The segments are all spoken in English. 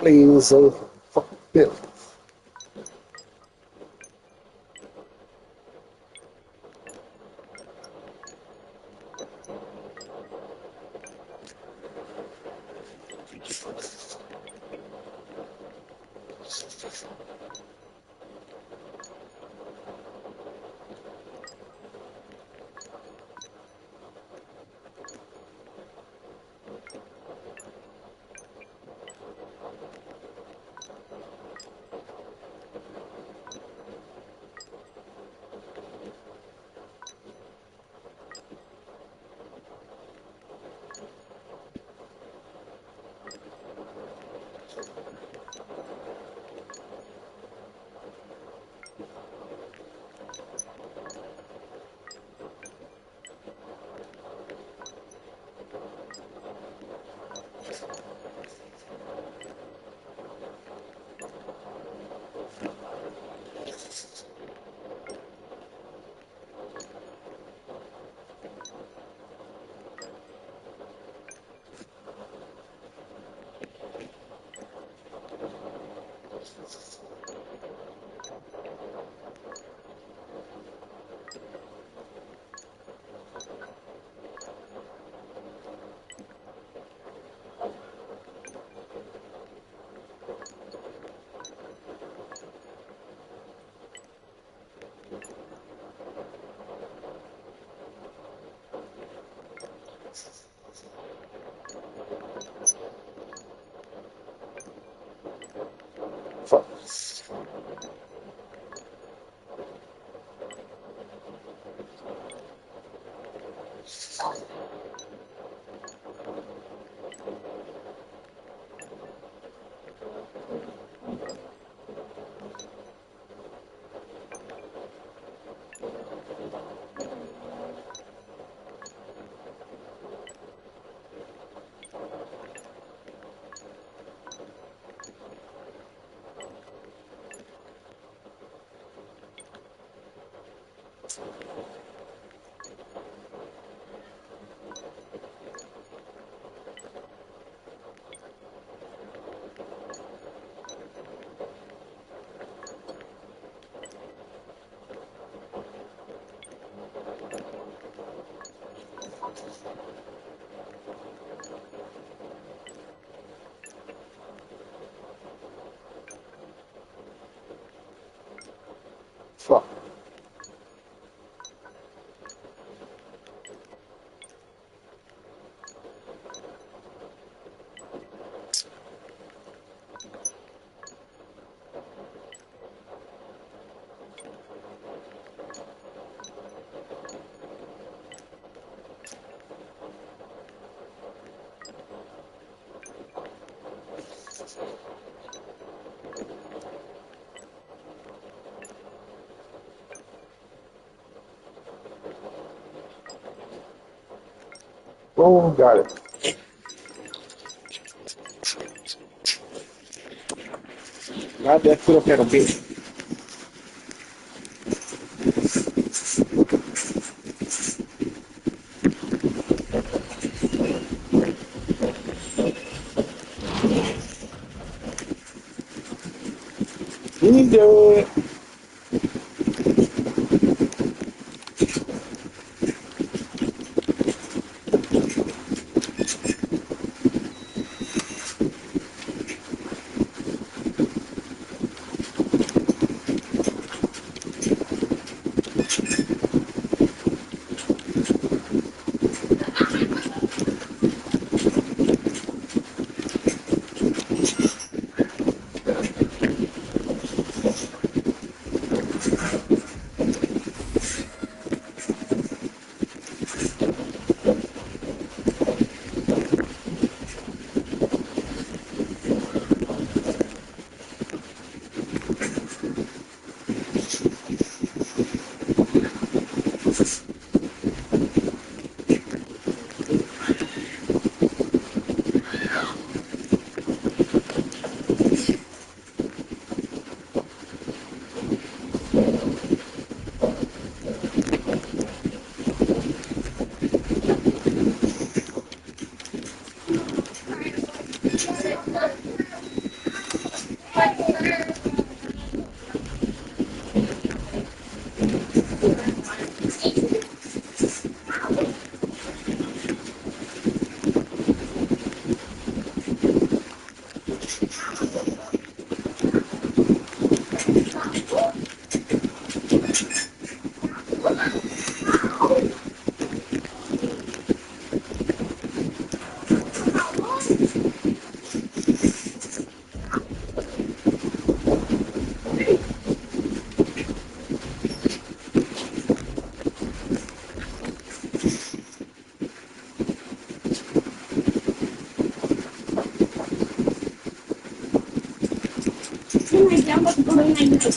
Please, fuck Bill. Fuck. Fuck. Oh, got it. Not that foot up at a bit. We do it.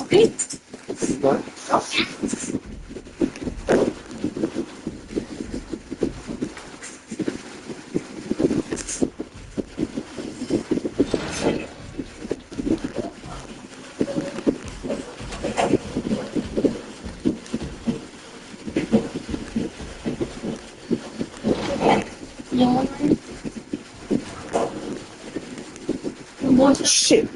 Okay? What? Yeah. What? Shit.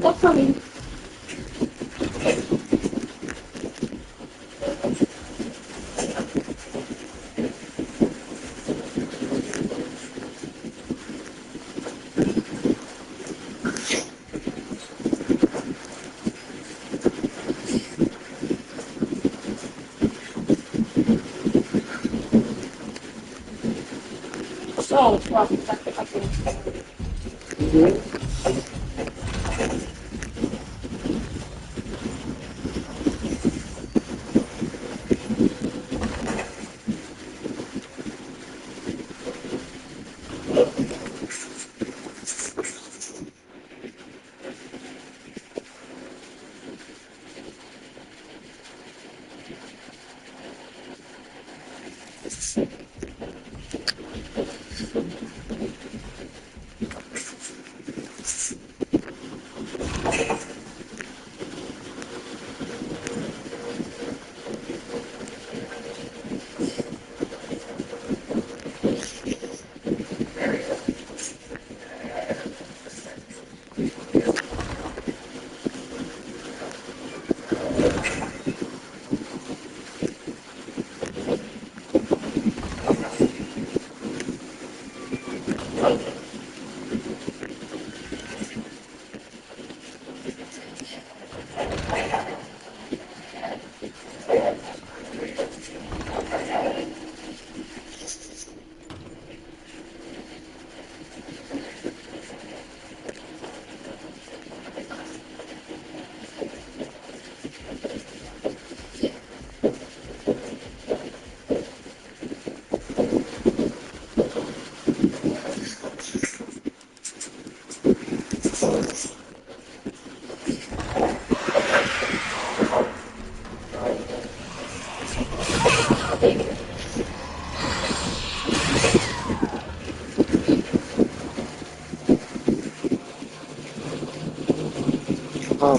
Stop coming. So,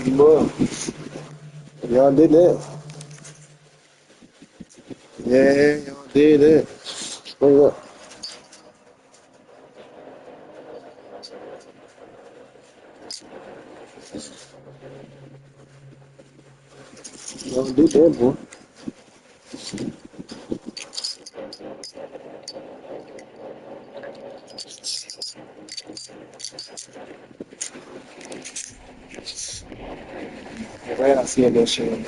Bro. Y'all did that. Yeah, y'all did that. Straight up. Y'all did that, boy. Right, I see that shit.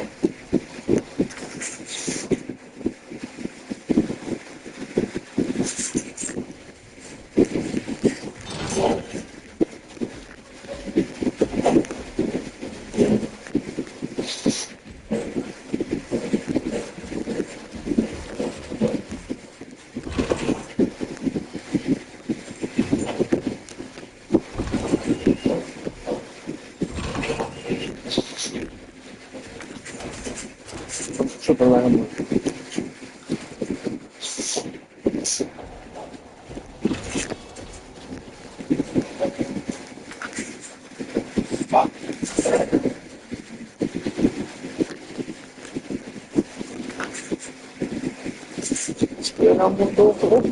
I'm tripping like I'm fuck. Still I'm gonna go for it.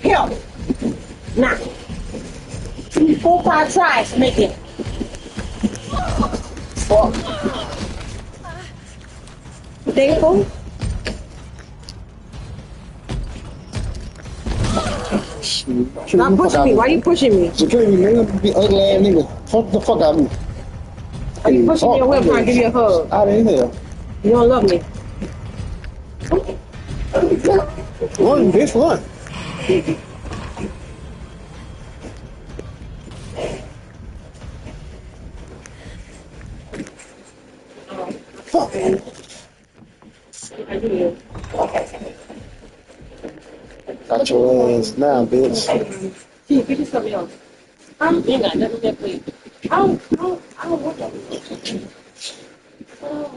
Help! Now, 3, 4, 5 tries to make it. Fuck. Thankful. Stop pushing me. Why you pushing me? Security, nigga, be ugly ass nigga. Fuck the fuck out of me. Why you pushing me away? I'm trying to give you a hug. Out of here. You don't love me. Run, bitch, run. Fuck. I do. Got your ass now, bitch. See, get you something else. You ain't got nothing there for you. I don't want that. Oh.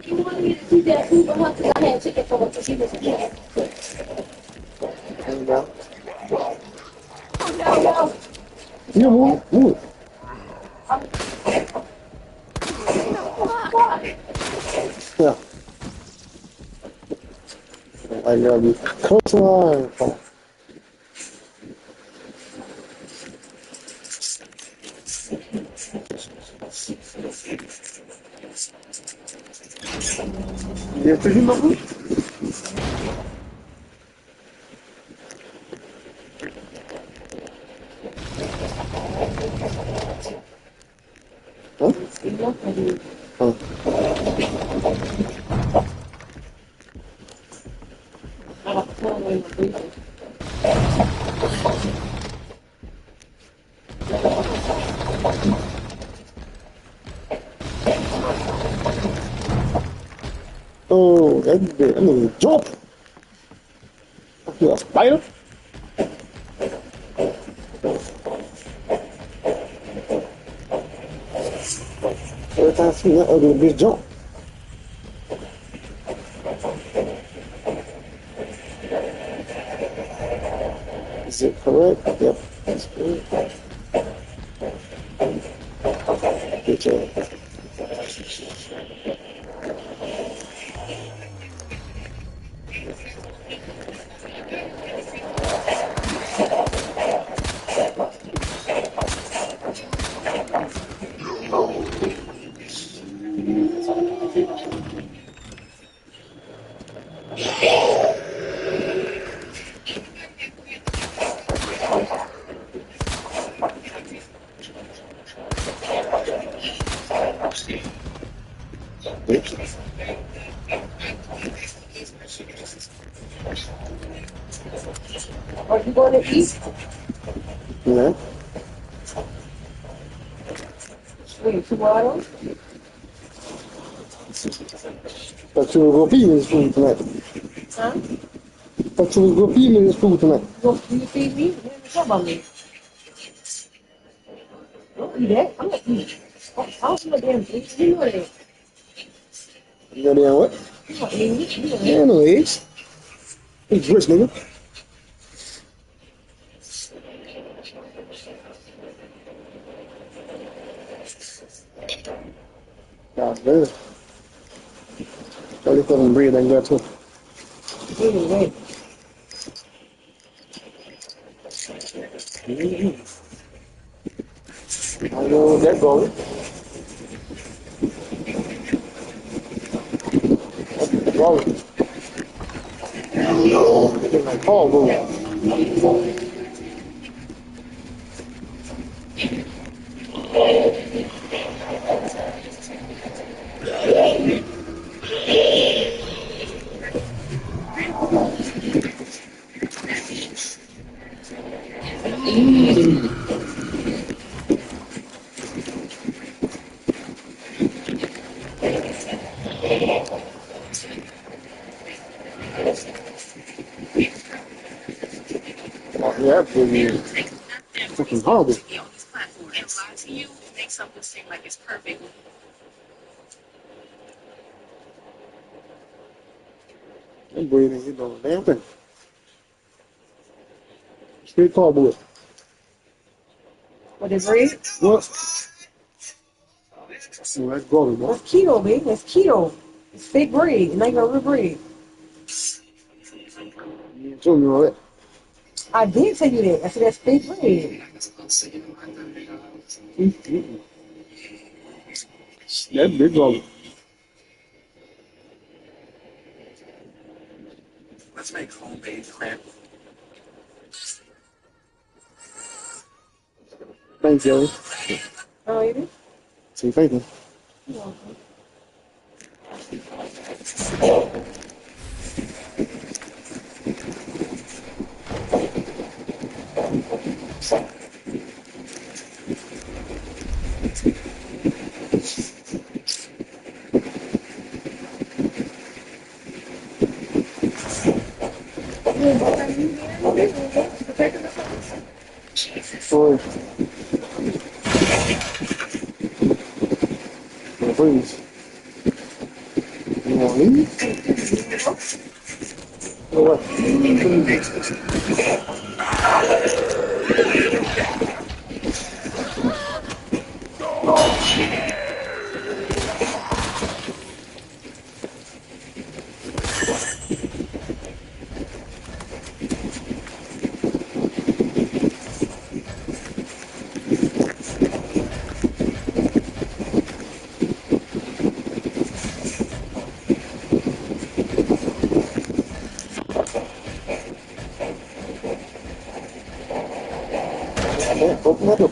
You wanted me to do that food for her because I had chicken for her because she was a kid. Hang down. No, no. You move, move. Yeah. I love you. Coastline. You pretty much? Huh? Huh. Oh, that bit. I mean, jump. I feel a spider. Every time I see that ugly bitch jump. Is it correct? Yep. That's good. Good job. Bitch. Are you going to eat? Yeah. Wait, tomorrow? Thought you were gonna feed me this food tonight. Huh? Thought you was gonna feed me this food tonight. You feed me? You didn't talk about me. Don't eat that. I'm not eating. I don't want damn eggs. You know that. You know damn what? You want eggs. You know Yeah, that. no eggs. It's rich, nigga. God damn. Charlie fucking breathe like that too. Anyway. I know where that going. That's going. It's like Paul going. Yeah, pretty fucking horrible. I'm breathing, you know, damn thing. Straight cardboard. What is bread? What? Oh, that's going, boy. That's keto, baby. That's keto. It's fake bread. It's not even real bread. You told me all that. I did tell you that. I said that's fake bread. Mm-hmm. That big problem. Let's make homemade crab. Thanks, Jerry. Oh, you did? Say thank you. You're welcome. Sorry. Please. You want to leave? Or what? Open that up.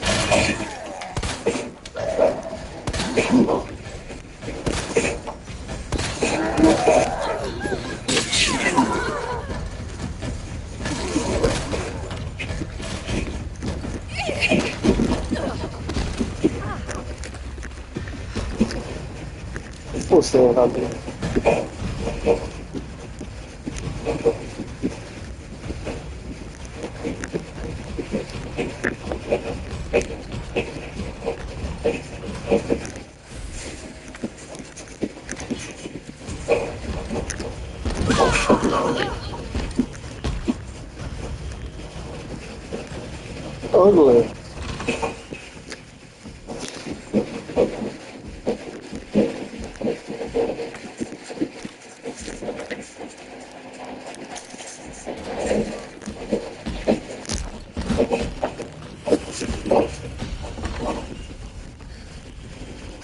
Full stand out there. Ugly.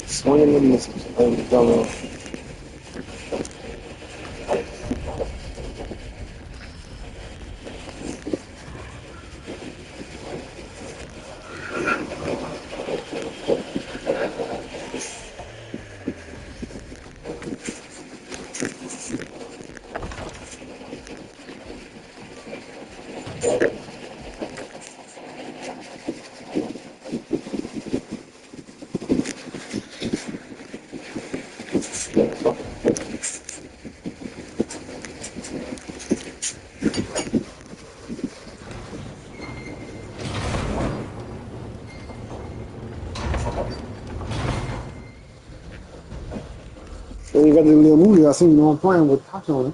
Swinging the missiles. So you got the little movie I seen you on playing with Tops on it.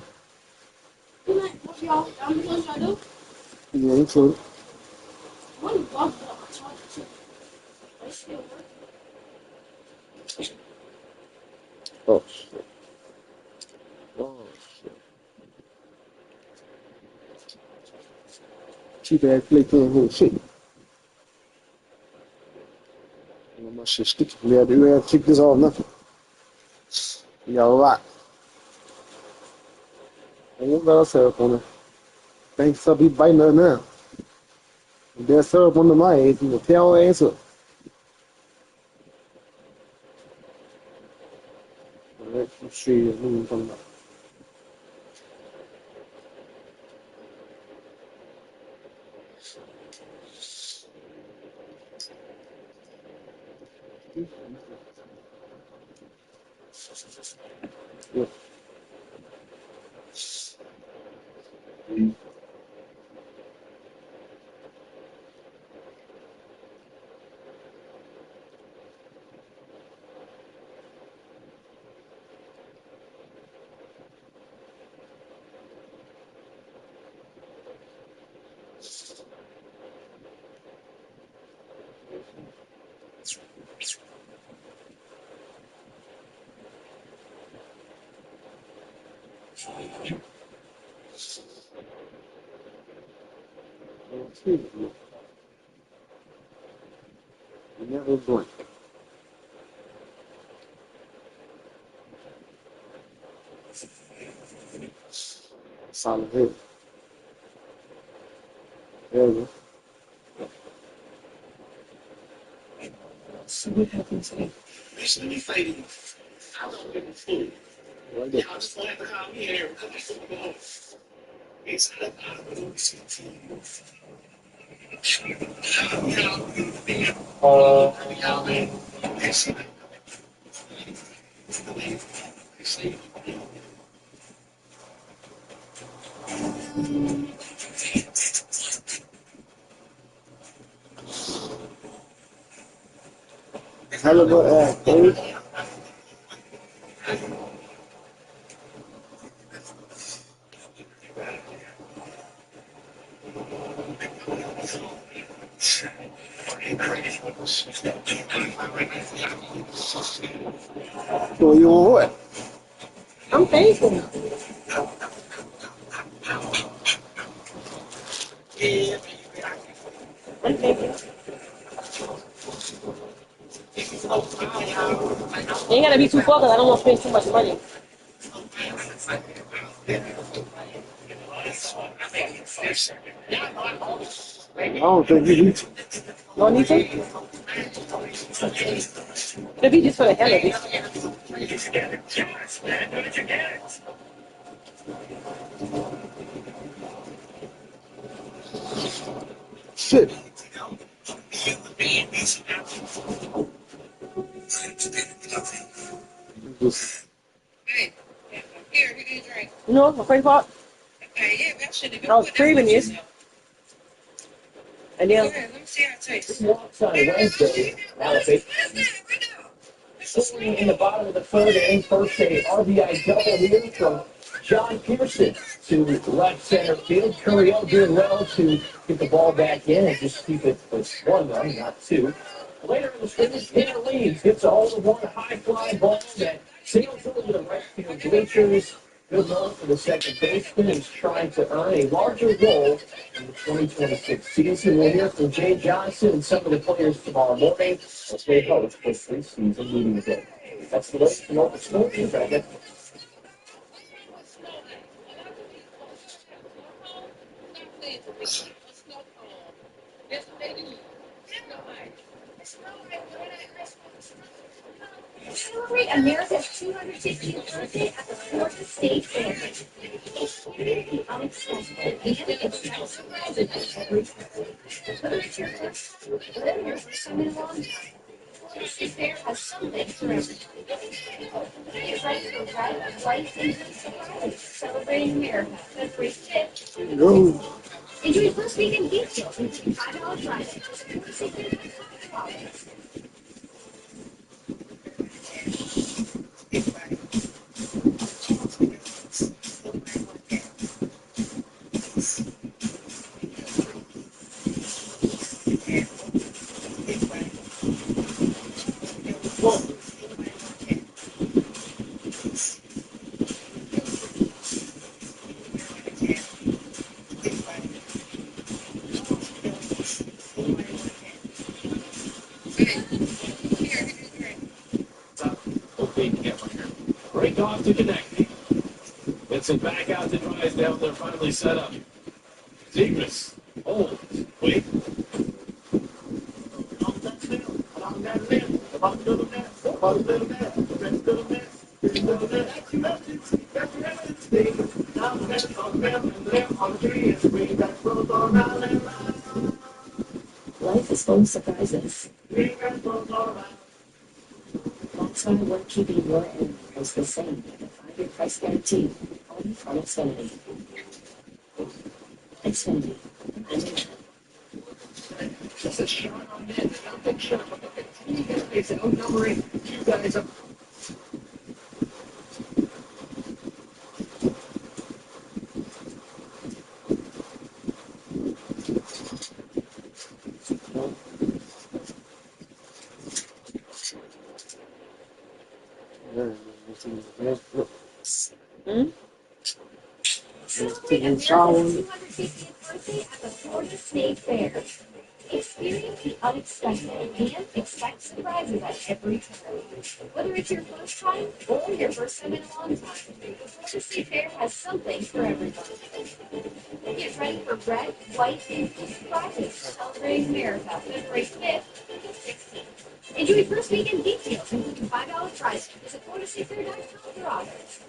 What y'all? I'm what y'all do? Yeah, included. What you walking up my charger too? That still working. Oh shit. Oh shit. Cheap ass play through whole shit. My shit sticky. We had to take this off nothing. You got a lot. And what got syrup on it? Thanks for be biting her now. If there's syrup under my ass, you will tear her ass up. Alright, let's see what I'm talking about. Yeah. You never blink. Solid head. There you go. So what happens if there's any fighting? I don't give a fool. Right there. Y'all just wanted to come here and come to the home. It's not a little Hell of a act, dude. So you on what? I'm thankful. I'm thankful. Ain't gotta be too far because I don't want to spend too much money. I don't think you need to. You don't need to? Maybe just for the hell of it. Shit. Just, No, my favorite part. I was craving this. And then Walks on Wednesday. Scoring in the bottom of the third inning, first a RBI double here from John Pearson to left center field. Curiel doing well to get the ball back in and just keep it with 1 run, not 2. Later in the scrimmage, Tanner Leeds gets a hold of one high fly ball that sails over the right field bleachers. Good run for the second baseman. He's trying to earn a larger role in the 2026 season. We'll hear from Jay Johnson and some of the players tomorrow morning as they host this preseason meeting day. That's the latest from Open School. Celebrate America's 250th birthday at the Florida State Fair. Experience the unexpected and expect surprises every time. Whether it's your first time or your first time in a long time, Florida State Fair has something for everyone. Get ready for red, white, and blue surprises celebrating America February 5th. go. Enjoy first weekend geek deals, including $5 Friday. Florida State Fair. Break off to connect. Gets it back out to Drysdale. They're finally set up. Zegras. Hold. Wait. Life is full of surprises. That's why we're keeping your end price the same with a 5-year price guarantee only from Xfinity. Xfinity. I mean that. Just a shot on net. Not big shot, but the 15 is outnumbering you guys up. Celebrate America's 250th birthday at the Florida State Fair. Experience the unexpected and expect surprises at every turn. Whether it's your first time or your first time in a long time, the Florida State Fair has something for everyone. Get ready for red, white, and blue surprises celebrating America February 5th through 16th. Enjoy first weekend geek deals, including $5 prize. Visit FloridaStateFair.com for others.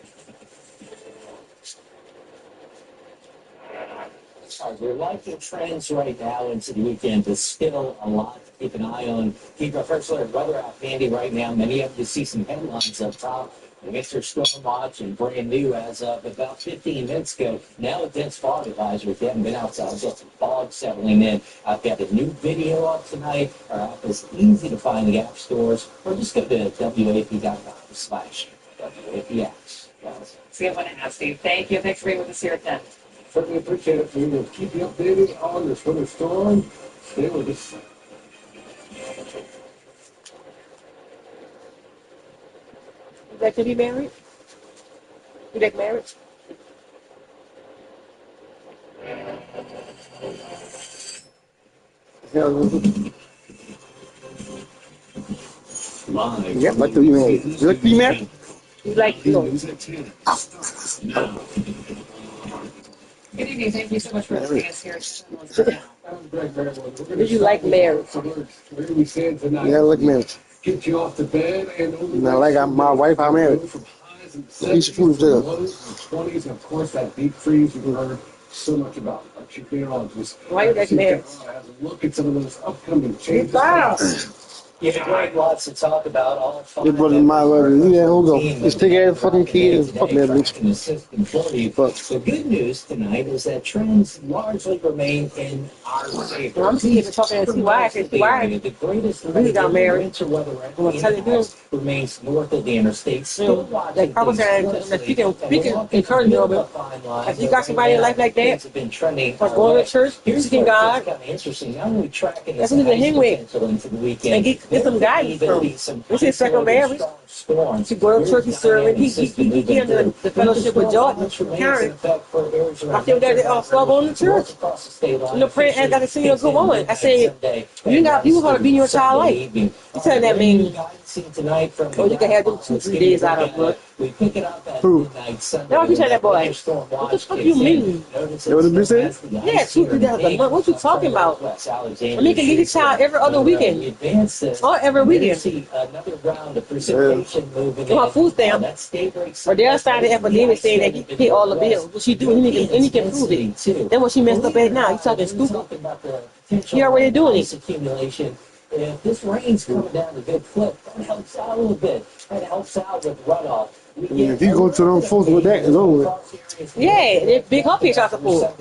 We're liking trends right now into the weekend. There's still a lot to keep an eye on. Keep our first alert weather out handy right now. Many of you see some headlines up top. The winter storm watch and brand new as of about 15 minutes ago. Now a dense fog advisory. If you haven't been outside, we've got some fog settling in. I've got a new video up tonight. Our app is easy to find in the app stores, or just go to wap.com/WAPX. So I want to ask you, thank you. Thanks for being with us here at 10. Certainly appreciate it for you to keep you updated on this winter storm. Stay with us. You like to be married? You like marriage? Yeah, like to be married. You like to be married? You like, you know, Now, Good evening. Thank you so much for joining us here. Did you like marriage? Yeah, look, man. Get you off the bed and Not like my wife, I'm married. Eat your food too. 20s, and of course that deep freeze you've heard so much about. But you can just Why you like marriage? have a look at some of those upcoming changes. Wow. Yeah, Greg, lots to talk about. All Your five brother, my brother. Yeah, hold on. team Just take that fucking key and fuck that bitch. tracking the system for you. Fuck. The good news tonight is that trends largely remain in our favor. Well, I'm just even talking to T.Y. T.Y. The greatest really got married. winter weather I'm gonna tell you this. remains north of the interstate. Still Like Papa said, that you can encourage me a little bit. If you got somebody in life like that, have been trending. like going to church, seeking God, Kind of interesting. Not only tracking that's what you hang with. into the weekend, and get some guidance from. This is second marriage. storms. To go to church, he's serving. He under the fellowship with Jordan, Karen. I feel that they all club on the church. You know, praying and got to see a good woman. I said, you got you want to be in your child life. You tell that man, oh, you can have them 2-3 days out of work. We pick it up at Who? midnight Sunday. Now, you tell that boy, what the fuck you mean? That what the bitch said? Yeah, 2-3 days a month. What you talking about? I mean, you can get your child every other weekend. Or every weekend. Another round of precipitation moving On her food stamp. Or they'll sign the affidavit saying that he pay all the bills. What she do, and he can prove it. Then what she messed up at now, you talking stupid. He already doing it. Accumulation. If this rain's coming down a good clip, that helps out a little bit. That helps out with runoff. I mean, if you go to them folks with that, it's over with. Yeah, they're big humpy shot support.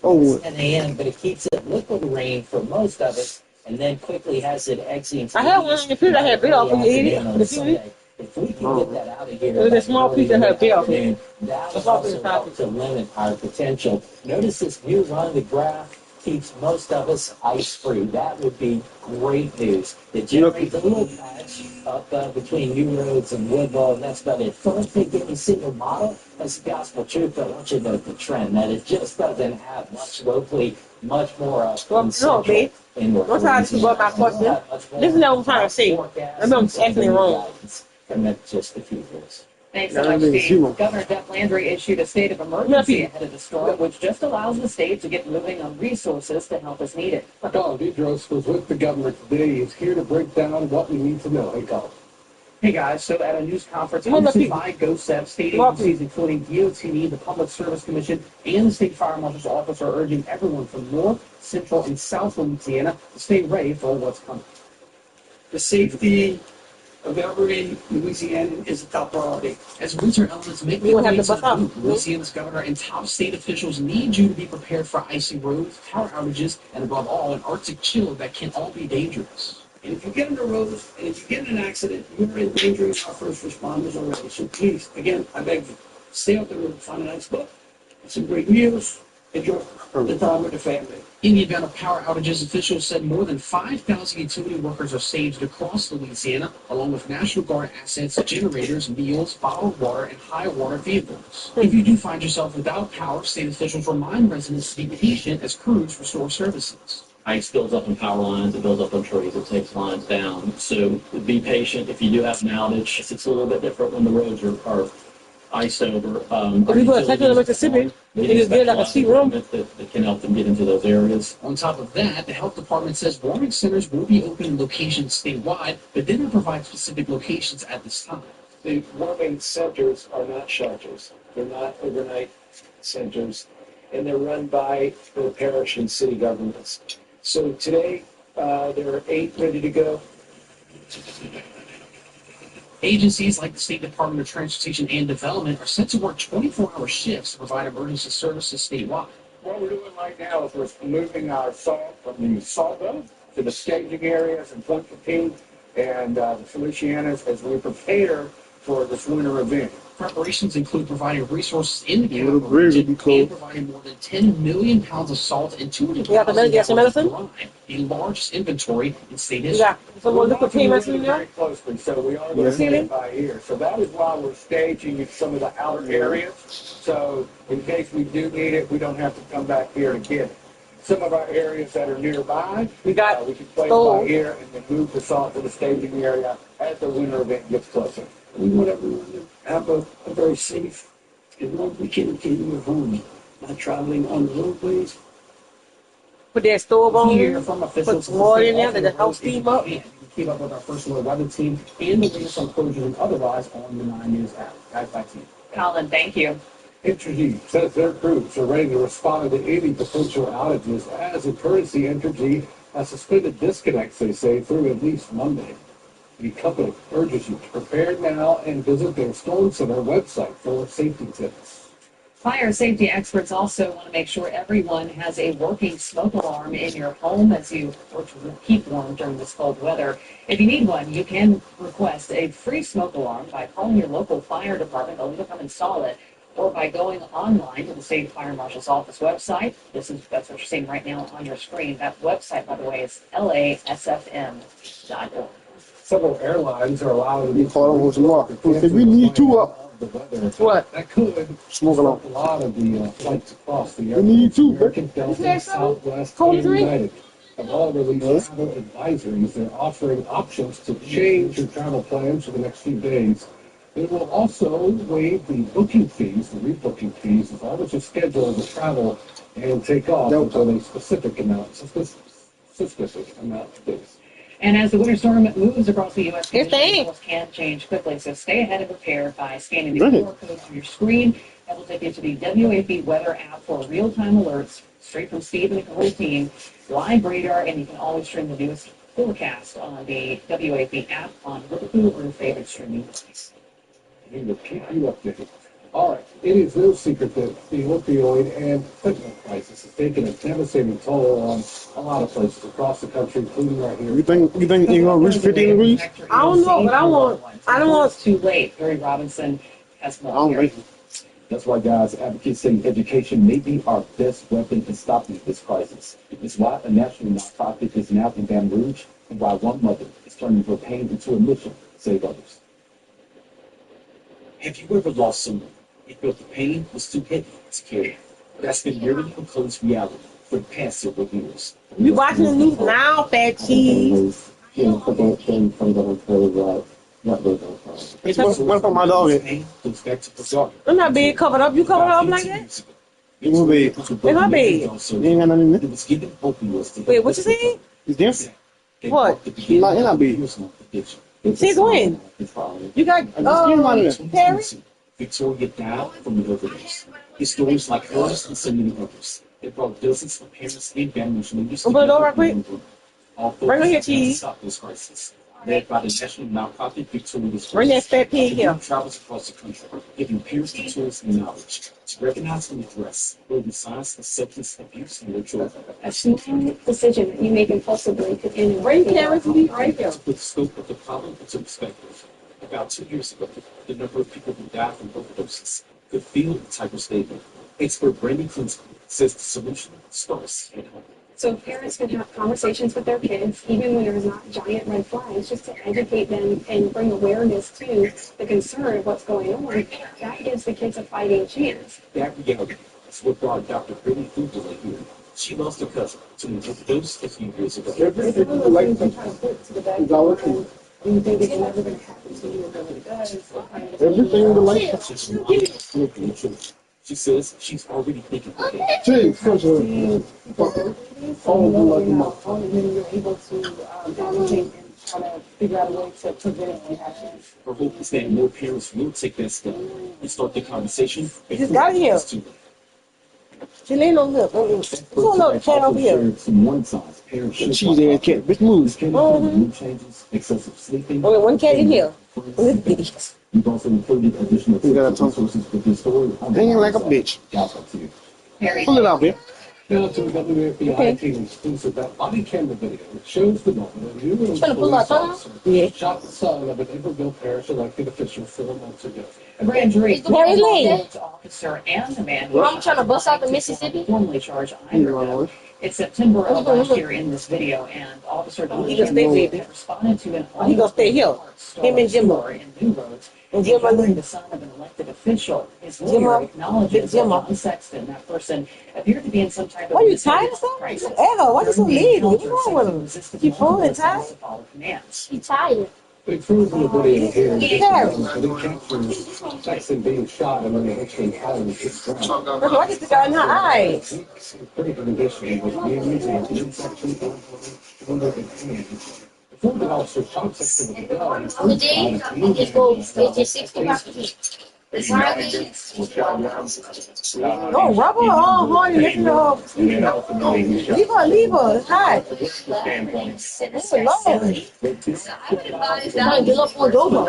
Oh, 10 a.m., but it keeps it liquid rain for most of it, and then quickly has it exiting. I had one on the computer. I had bit off when you ate it. On Sunday. If we can get that out of here, It was a small piece that had bit off it. that will also help to limit our potential. Notice this new line of the graph keeps most of us ice-free. That would be great news. It generates a little patch up between New Roads and Woodlawn, and that's about it. Don't think any single model has gospel truth, but I want you to note the trend that it just doesn't have much locally, much more No, babe. Don't try to about my question. Listen to what I'm trying to say. I'm asking wrong. And that's just a few words. Thanks so much, Steve. Governor Jeff Landry issued a state of emergency ahead of the storm, which just allows the state to get moving on resources to help us need it. Carl Dedros was with the governor today. He's here to break down what we need to know. Hey, Carl. Hey guys, so at a news conference Come on, hosted by GOSEP, state agencies including DOT, the Public Service Commission, and the State Fire Marshal's Office are urging everyone from North, Central, and South Louisiana to stay ready for what's coming. The safety of every Louisianan is a top priority. As winter elements make We their don't have way to to bust out. Louisiana's governor and top state officials need you to be prepared for icy roads, power outages, and above all, an Arctic chill that can all be dangerous. And if you get on the road and if you get in an accident, you're endangering our first responders already. So please, again, I beg you, stay off the road, find a nice book, some great meals, enjoy the time with the family. In the event of power outages, officials said more than 5,000 utility workers are staged across Louisiana, along with National Guard assets, generators, meals, bottled water, and high water vehicles. If you do find yourself without power, state officials remind residents to be patient as crews restore services. Ice builds up on power lines, it builds up on trees, it takes lines down. So be patient if you do have an outage. It's a little bit different when the roads are iced over. If you go to Central Mississippi, you just get like a seat room. That can help them get into those areas. On top of that, the health department says warming centers will be open in locations statewide, but didn't provide specific locations at this time. The warming centers are not shelters. They're not overnight centers, and they're run by the parish and city governments. So today, there are 8 ready to go. Agencies like the State Department of Transportation and Development are set to work 24-hour shifts to provide emergency services statewide. What we're doing right now is we're moving our salt from the salt dome to the staging areas in Point Coupee and the Felicianas as we prepare for this winter event. Preparations include providing resources in the Little capital breeze region would be cool. and providing more than 10 million pounds of salt and 200,000 You got the get some gallons of medicine? brine, the largest inventory in state You history. got some more liquid payments in there? Very closely, so we are looking at it by ear. So that is why we're staging in some of the outer areas. So in case we do need it, we don't have to come back here to get it. Some of our areas that are nearby, We got we can place stove. by ear and then move the salt to the staging area as the winter event gets closer. We want everyone to have a very safe and long weekend at home. not traveling on the roadways. Put that stove on Here there. from Put officials some water in there. Let the house steam up. You can keep up with our personal weather team and the latest on closures and otherwise on the 9 News app. Guys, back to you. Colin, thank you. Entergy says their crews are ready to respond to any potential outages as Entergy has suspended disconnects, they say, through at least Monday. The company urges you to prepare now and visit their Storm Center website for safety tips. Fire safety experts also want to make sure everyone has a working smoke alarm in your home as you work to keep warm during this cold weather. If you need one, you can request a free smoke alarm by calling your local fire department. They'll either come install it or by going online to the State Fire Marshal's Office website. That's what you're seeing right now on your screen. That website, by the way, is lasfm.org. Several airlines are allowing You call them with some more. We need two up. the weather. What? That could Smoke alarm. stop a lot of the flights across the We airport. need two. American, Delta, Southwest, Cold and drink? United have all released travel advisories. They're offering options to change your travel plans for the next few days. It will also waive the booking fees, the rebooking fees, as long as you schedule the travel and take off within a specific amount of days. And as the winter storm moves across the U.S., Yes, they conditions can change quickly. So stay ahead and prepare by scanning the Right. QR code on your screen. That will take you to the WAP weather app for real-time alerts straight from Steve and the whole team, live radar, and you can always stream the newest forecast on the WAP app on Roku or your favorite streaming device. We will keep you updated. All right, it is no secret that the opioid and fentanyl crisis has taken a devastating toll on a lot of places across the country, including right here. You think you're gonna reach 15 degrees? I don't know, but I don't want. It's too late. Barry Robinson has I more. don't here. think. That's why, guys, advocates say education may be our best weapon in stopping this crisis. It's why a national nonprofit is now in Baton Rouge, and why one mother is turning her pain into a mission to save others. Have you ever lost someone? You felt the pain was too heavy to carry. That's been nearly a close reality for the past several years. You watching the news now, fat cheese? What about my dog? Pain goes back to bizarre. I'm not being covered up. You covered up like that? You will be. In my bed. You ain't got nothing in It there. was given opioids to Wait, what you saying? It's different. What? She's not in that bed. Since when? You got I just came out of there. Perry? Victoria died from an overdose. His stories like hers and so many others. It brought dozens of parents and families members Open the door right quick. all Bring her here, focused to cheese. stop this crisis. Led by the national nonprofit Victoria's Bring that fat pig the here. group travels across the country, giving parents the tools and knowledge to recognize and address early signs of substance abuse in their children. A small decision that you make impulsively could end in Bring Karen to me right here. To put the scope of the problem into perspective, about 2 years ago, the number of people who died from overdoses could feel the type of statement. Expert Brandon Clinton says the solution starts at home. So parents can have conversations with their kids, even when there's not giant red flags, just to educate them and bring awareness to the concern of what's going on. That gives the kids a fighting chance. That reality is what brought Dr. Brittany Fugler here. She lost her cousin to an overdose a few years ago. Everything you like Things you try to put to the back is our key. and you think it's never going to happen to you, but when it does, Everything you like. She says she's already thinking ahead. Cheese, first of all. all of them you're able to advocate and try to figure out a way to prevent it from happening. Her hope is that more parents will take that step and start the conversation. just got here. She leaned on lip. What's on the cat over here? Some one size parents should Cheese ass cat. Bitch, move. mood changes, excessive sleeping. Only one cat in here. This bitch. We've also included additional You got a tongue. resources with this story. Hanging like a bitch. Guys, up to you. Pull it out, bitch. Now to the WFBI team exclusive, that body camera video shows the moment a new police officer Yeah. shot the son of an Iberville Parish elected official 4 months ago. A grand jury Harry Lane. officer and the man who I'm trying to bust out the Mississippi. formally charged either of them. It's September of last year in this video, and Officer Don He gonna stay, baby. responded to an He gonna stay here. Him and Jimbo. story in New Roads. And Jimbo Encountering Lee. the son of an elected official. His Jimbo. lawyer acknowledges that Jimbo. John Sexton, that person, appeared to be in some type of Why you tired or something? crisis. Ew, why you so During the lean? What's encounter, wrong with him? Sexton resisted You pulling multiple tired? attempts to follow commands. She tired. They frozen the video here. Yeah. They captured Jackson being shot and then the Richmond College hit ground. What is the guy in her eye? Critical condition was being used in the infection under the hand. Before the officer shot section of the gun, On the day, it goes 60 bucks. The Friday, No, rubber. Oh, honey, listen to her. Leave her. It's hot. Oh, Lord. man, get up on Dover.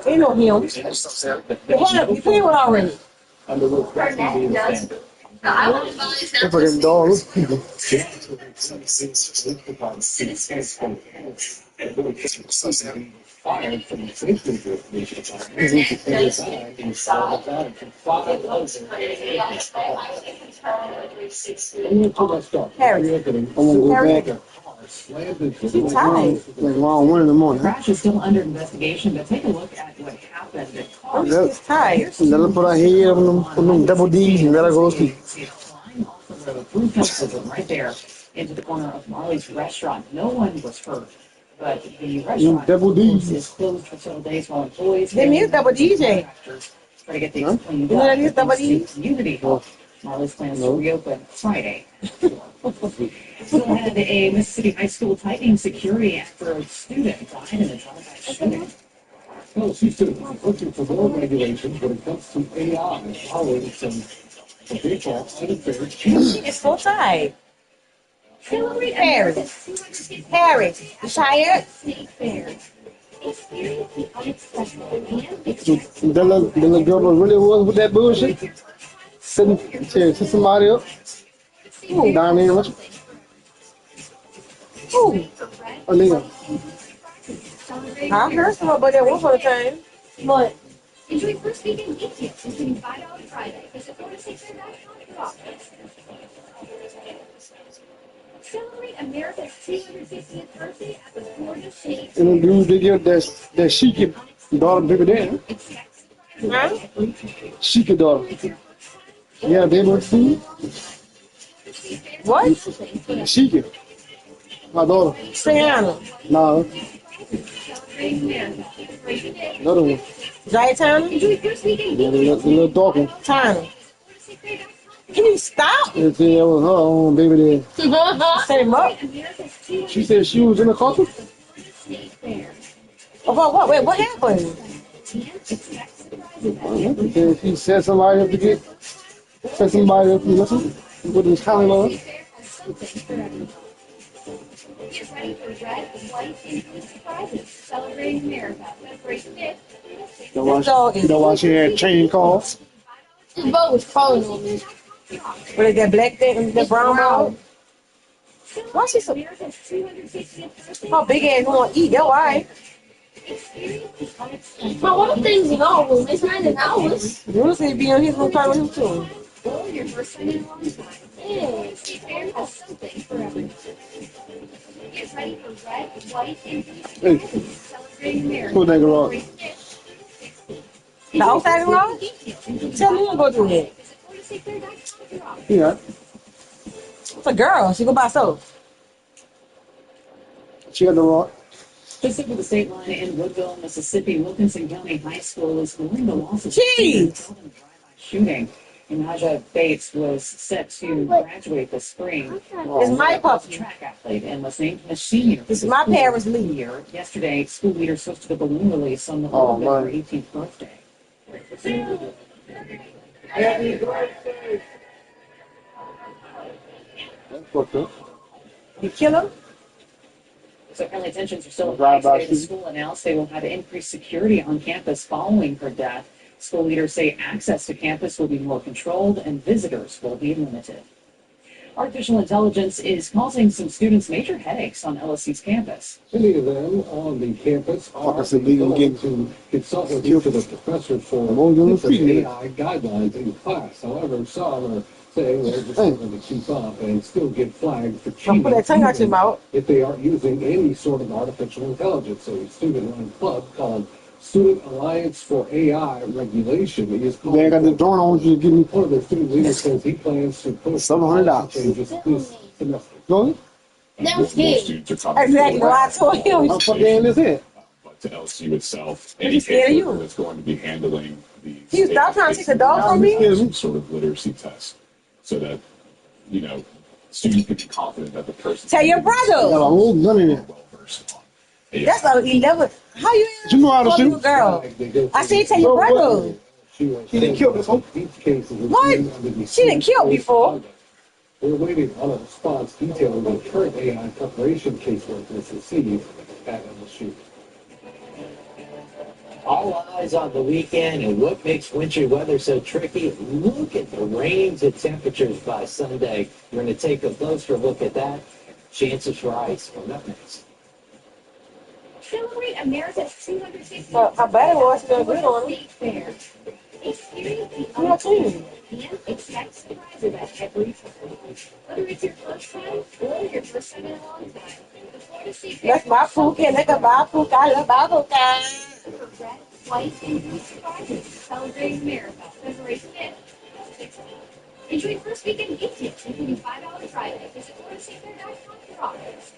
Ain't no him. You playing with already. Under which Jackson being standard. I would advise They that. fucking dogs. Fired from the safety group. Harry. I'm gonna go back. She's tired. Like around 1 in the morning. Crash is still under investigation, but take a look at what happened that caused She's tired. Let them put our head on them double D's and let her go to sleep. flying off the road through Pennsylvania right there into the corner of Marley's restaurant. No one was hurt, but the restaurant Double D's. is closed for several days while employees They mean double DJ. try to get things cleaned You know up. that is double D's? Community Hall. Marley's plans to reopen Friday. Still had a Mississippi high school tightening security after a student died in a drive-by shooting. Well, she's looking for more regulations when it comes to AI, following some default unfair She is so tired. Harry. Harry, you tired? The little girl really was with that bullshit. Sit somebody up. Down there, what? Who? Aaliyah. I heard some about that one for the time. But enjoy first weekend gift deals, including $5 Friday. Visit FloridaStateFair.com for celebrate America's 250th birthday at the Florida State. And the dude they give that Sheikah daughter baby daddy. Huh? Sheikah daughter. Yeah, baby with food. What? Sheikah. My daughter. Sayana. No. Another one. Jaytana? Yeah, the little dog one. Tana. Can you stop? They said that was her own baby daddy. Set him up. She said she was in the closet. About what? Wait, what happened? He set somebody up to get. Set somebody up to listen. With his calling on. Get ready for red, white, and blue surprises. Celebrating America. February 5th. You know why she had chain calls? This boat was crawling on me. What is that black thing? The brown ball? Why she so? How big ass you want to eat? That's why. But one of the things in our room is not in ours. You want to say be on his room talking with him too? Oh, your first time in a long time. Yeah, Fair has something for everyone. Get ready for red, white, and blue surprises. Celebrating America. Who that garage? The outside garage? Tell me to go do that. Yeah. It's a girl. She go by herself. She got the rod. Just over the state line in Woodville, Mississippi, Wilkinson County High School is mourning the loss of Jeez. shooting. Elijah Bates was set to graduate this spring. It's my puppy. Track athlete and was named a senior. This is my parents' leave. Year. Yesterday, school leaders hosted a balloon release on the Oh, her man. 18th birthday. That's fucked up. You kill him? So apparently tensions are still Drive by high. The school announced they will have increased security on campus following her death. School leaders say access to campus will be more controlled and visitors will be limited. Artificial intelligence is causing some students major headaches on LSU's campus. Many of them on the campus are said, legal going get to consult with each of the professors for on the different street. AI guidelines in class. However, some are saying they're just going to keep up and still get flagged for Don't cheating. put that tongue out your mouth. If they aren't using any sort of artificial intelligence. A student-run club called Student Alliance for AI Regulation is They ain't got the drone on you to give me one of their student leaders says he plans to post $700. changes this semester. Go ahead. That was good. Students are coming Exactly forward. what I told him. How fucking in this in? But to LSU itself, He's any scared of you. caseworker that's going to be handling these You stop trying to take the dog from me? some sort of literacy test, so that students can be confident that the person. Tell your I got a brother. whole gun in there. Well versed on. AI. That's a 11. How you You know how to talk shoot. a girl? I said tell your brother. She didn't kill this one. What? She didn't kill before. We're waiting on a response detailing the current AI preparation casework has received at LSU. All eyes on the weekend and what makes wintry weather so tricky. Look at the range of temperatures by Sunday. We're going to take a closer look at that. Chances for ice coming up next. Celebrate America's 260th Well, how bad it was, they're good on State Fair. Experience the You're not clean. and expect surprises at every turn. Whether it's your first time or your first time in a long time, the Florida State Fair That's my food. Can't make a buy food. I love my food. for red, white, and blue surprises celebrating America February 5th, 16th. Enjoy first weekend gift tips, including $5 Friday. Visit FloridaStateFair.com for offers.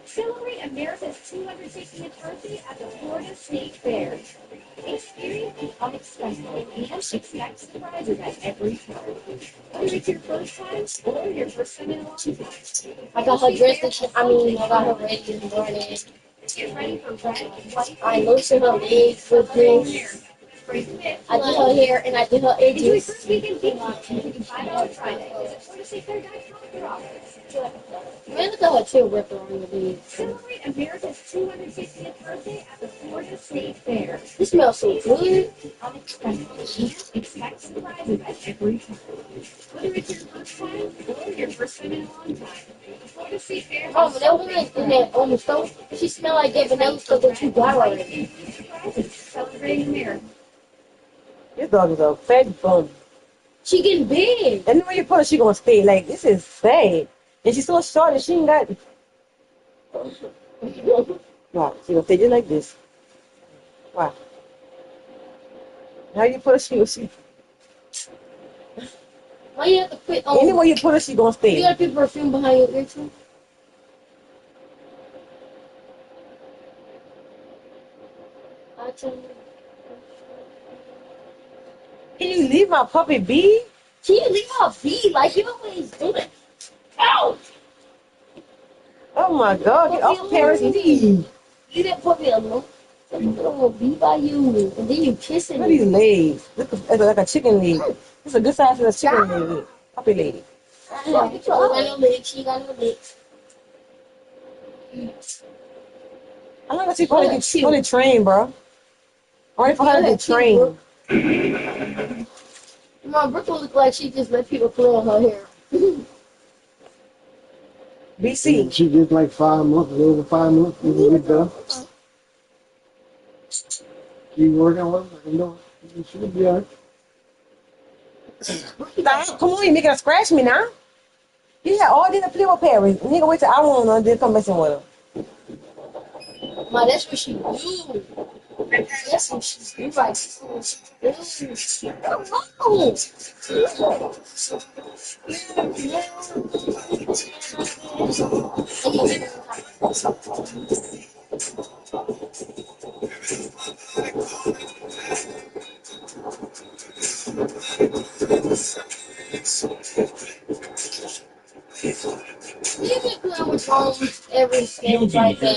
Celebrate America's 260th birthday at the Florida State Fair. Experience the unexpected and expect surprises at every turn. Whether it's your first time or your first time in a long time. I got her dressed. I got her ready this morning. Get ready for red, white, I loosened her legs with this. I did her hair and I did her Enjoy edges. first weekend gift tips, including $5 Friday. Visit FloridaStateFair.com for offers. Man, look at her tail whip on the legs. Celebrate America's 260th birthday at the Florida State Fair. You smell so good. Unexpected and expect surprises at every turn. Whether it's your first time or your first time in a long time, the Florida State Fair Oh, that woman in that on the stove, she smelled like that vanilla stuff that you got already. surprises celebrating America. This dog is a fat bum. She getting big. And when you put her, she gonna stay. Like, this is sad. And she's so short and she ain't got. Wow, she gonna stay just like this. Wow. How you put her, she gonna see. Why you have to put on? Anywhere you put her, she gonna You stay. gotta put perfume behind your ear too. I tell you. Can you leave my puppy be? Can you leave her be like you always do it? Ow! Oh my God, get off Paris leave. You didn't put me alone. I'm gonna be by you, and then you kissing Look at these me. legs. Look like a chicken leg. It's a good size for a chicken leg. Puppy leg. You got no legs. She got no legs. I'm not gonna see for her to get trained, bro. I'm ready for her to get trained. My Brooke look like she just let people play on her hair. BC. She gets like 5 months, over 5 months, you can get done. Keep working with her, you know, she'll be alright. Stop. Come on, you making her scratch me now. You had all day to play with Paris. Nigga, wait till I want her and then come messing with her. Ma, that's what she do. That's what she do. Like, You've been playing with phones every single like that.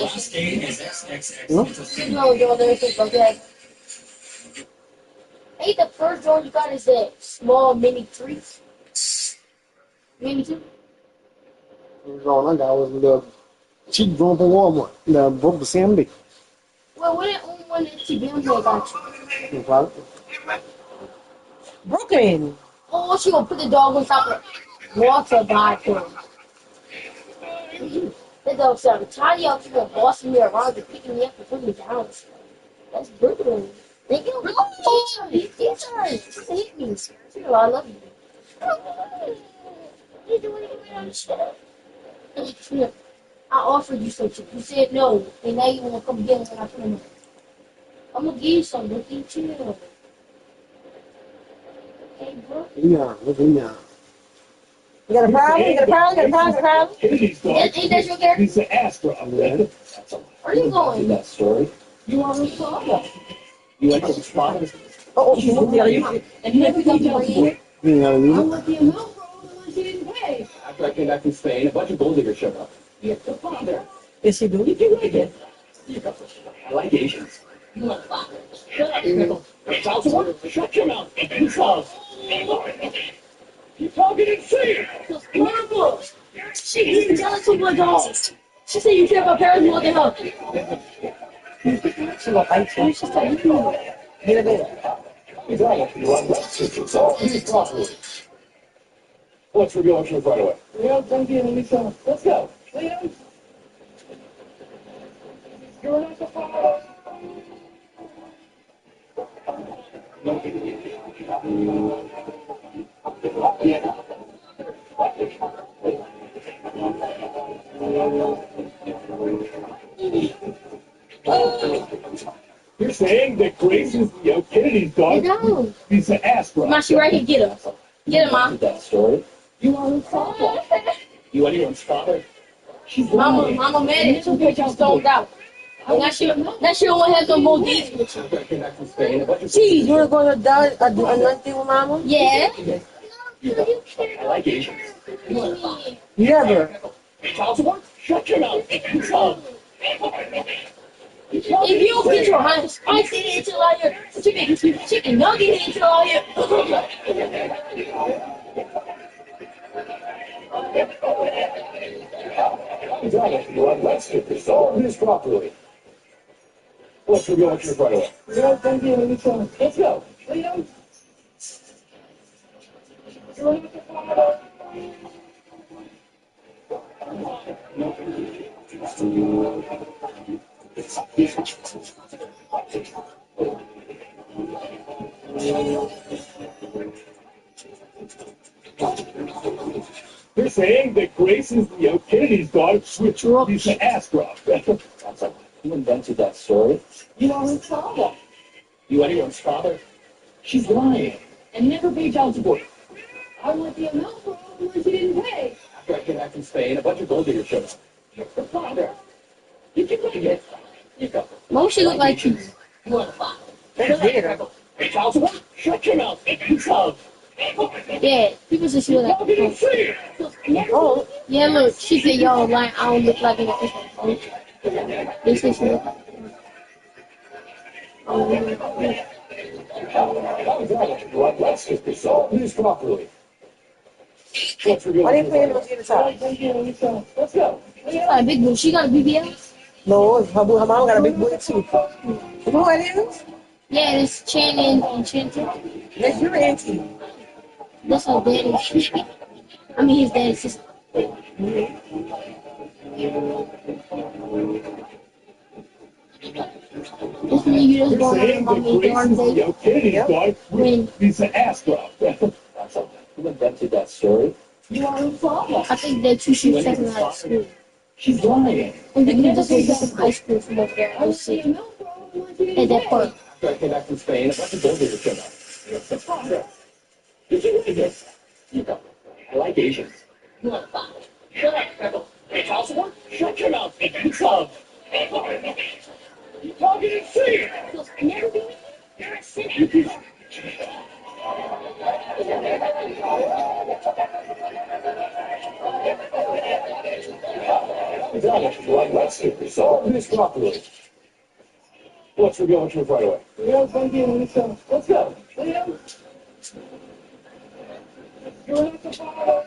You know, doing everything like that. I think the first drone you got is that small mini 3. Mini 2. The all I got was the cheap drone from Walmart. The broke the same day. Well, what the only one that TBM had got you? No problem. Brooklyn. Oh, she gonna put the dog on top of water bottle. That dog sounded tiny up. She gonna bossing me around and picking me up and putting me down. That's Brooklyn. They get teacher. She hit me. She goes, I love you. You doing it on the shit. I offered you something. You said no, and now you wanna come get it when I put them. I'm gonna give you something. Look at you. Hey, bro. Yeah, look at yeah. You got a problem? You got a problem? You got a problem? Katie's dog. Ain't that your character? He's an Astra. Where are you going? That story. You are responsible. You went to the spot. Oh, you want to use it? And never be judged for it. You know what I I mean? want the amount for all the money she didn't pay. After I came back from Spain, a bunch of gold diggers showed up. You're the father. Yes, you do. Did you like it? I like Asians. You are the father. Shut up, Pickle. Child support? Shut your mouth. You talking insane. Horrible. She's jealous of my dog. She said you care about parents more than her. She gonna fight you. She said you know. Get a bit. He's right. You want that? So, he's properly. Let's review options right away. Yeah, thank you, Lisa. Let's go. Liam? You're not the father. You're saying that Grace is Kennedy's dog? No. He's an Astra. Ma, she right here. Get her. Get her, Ma. That story. You are responsible. You anyone's father? Mama mad at you because you stoned out. And now she don't want to have no more dates with you. After I came back from Spain, a bunch of Geez, you were going to die a night with mama? Yeah. I like Asians. Never. Child support? Shut your mouth. If you don't get your honey spicy into all your chicken nugget into all your Let's get this all this properly. Let's review options right away. Yeah, thank you, Lisa. Let's go. Liam? You're not the father. You're saying that Grace is Kennedy's dog, which he's an Astra. You invented that story. You are responsible. You anyone's father? She's lying. And never pay child support. I want the amount for all the money she didn't pay. After I came back from Spain, a bunch of gold diggers showed up. You're the father. Did you like it? Mo should look like you. You are the father. That's weird. Child support? Shut your mouth. Yeah, people should see like Oh, yeah, look, she said y'all like I don't look like it. They say she look like Let's get this all this properly. Let's review why didn't options you right put it away. on the side? Thank you, Lisa. Let's go. she got a big booty. She got a BBL. No, her mom got a big booty too. You know what it is? Yeah, it's Chan and Chinton. That's your auntie. That's her daddy. I mean his daddy's sister. This nigga just You're going on saying about that me Grace darn is day. Kennedy's dog, When he's an Astra. You invented that story. You are responsible. I think that you should take her out of school. She's lying. And we can just go get some high school from over there I and go want the sit amount for all the money she at didn't that pay. park. After I came back from Spain, a bunch of gold diggers showed up. The father. Did you like it? I like Asians. You are the father. Shut up, Pickle. Child support? Shut your mouth. You talking insane. Never be you're a sinner. Let's get this all this properly. Let's review options right away. Yeah, thank you, Lisa. Let's go. Liam? You're not the father.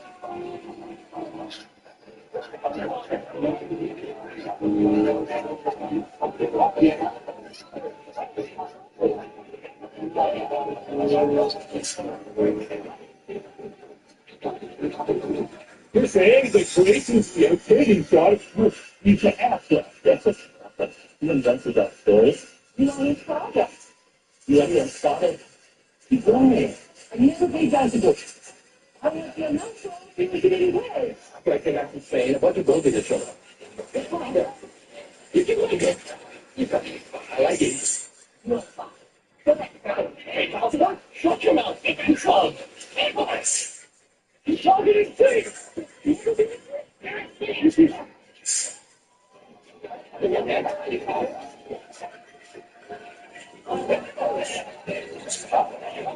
You're saying that Grace is Kennedy's dog, he's an Astra. You invented that story. You are his father. You anyone's father? He's lying. And never pay child support. I want the amount for all the money she didn't pay. After I came back from Spain, a bunch of gold diggers showed up. The father. Did you like it? I like Asians. You are the father. Shut up, Pickle. Child support? Shut your mouth. You talking insane.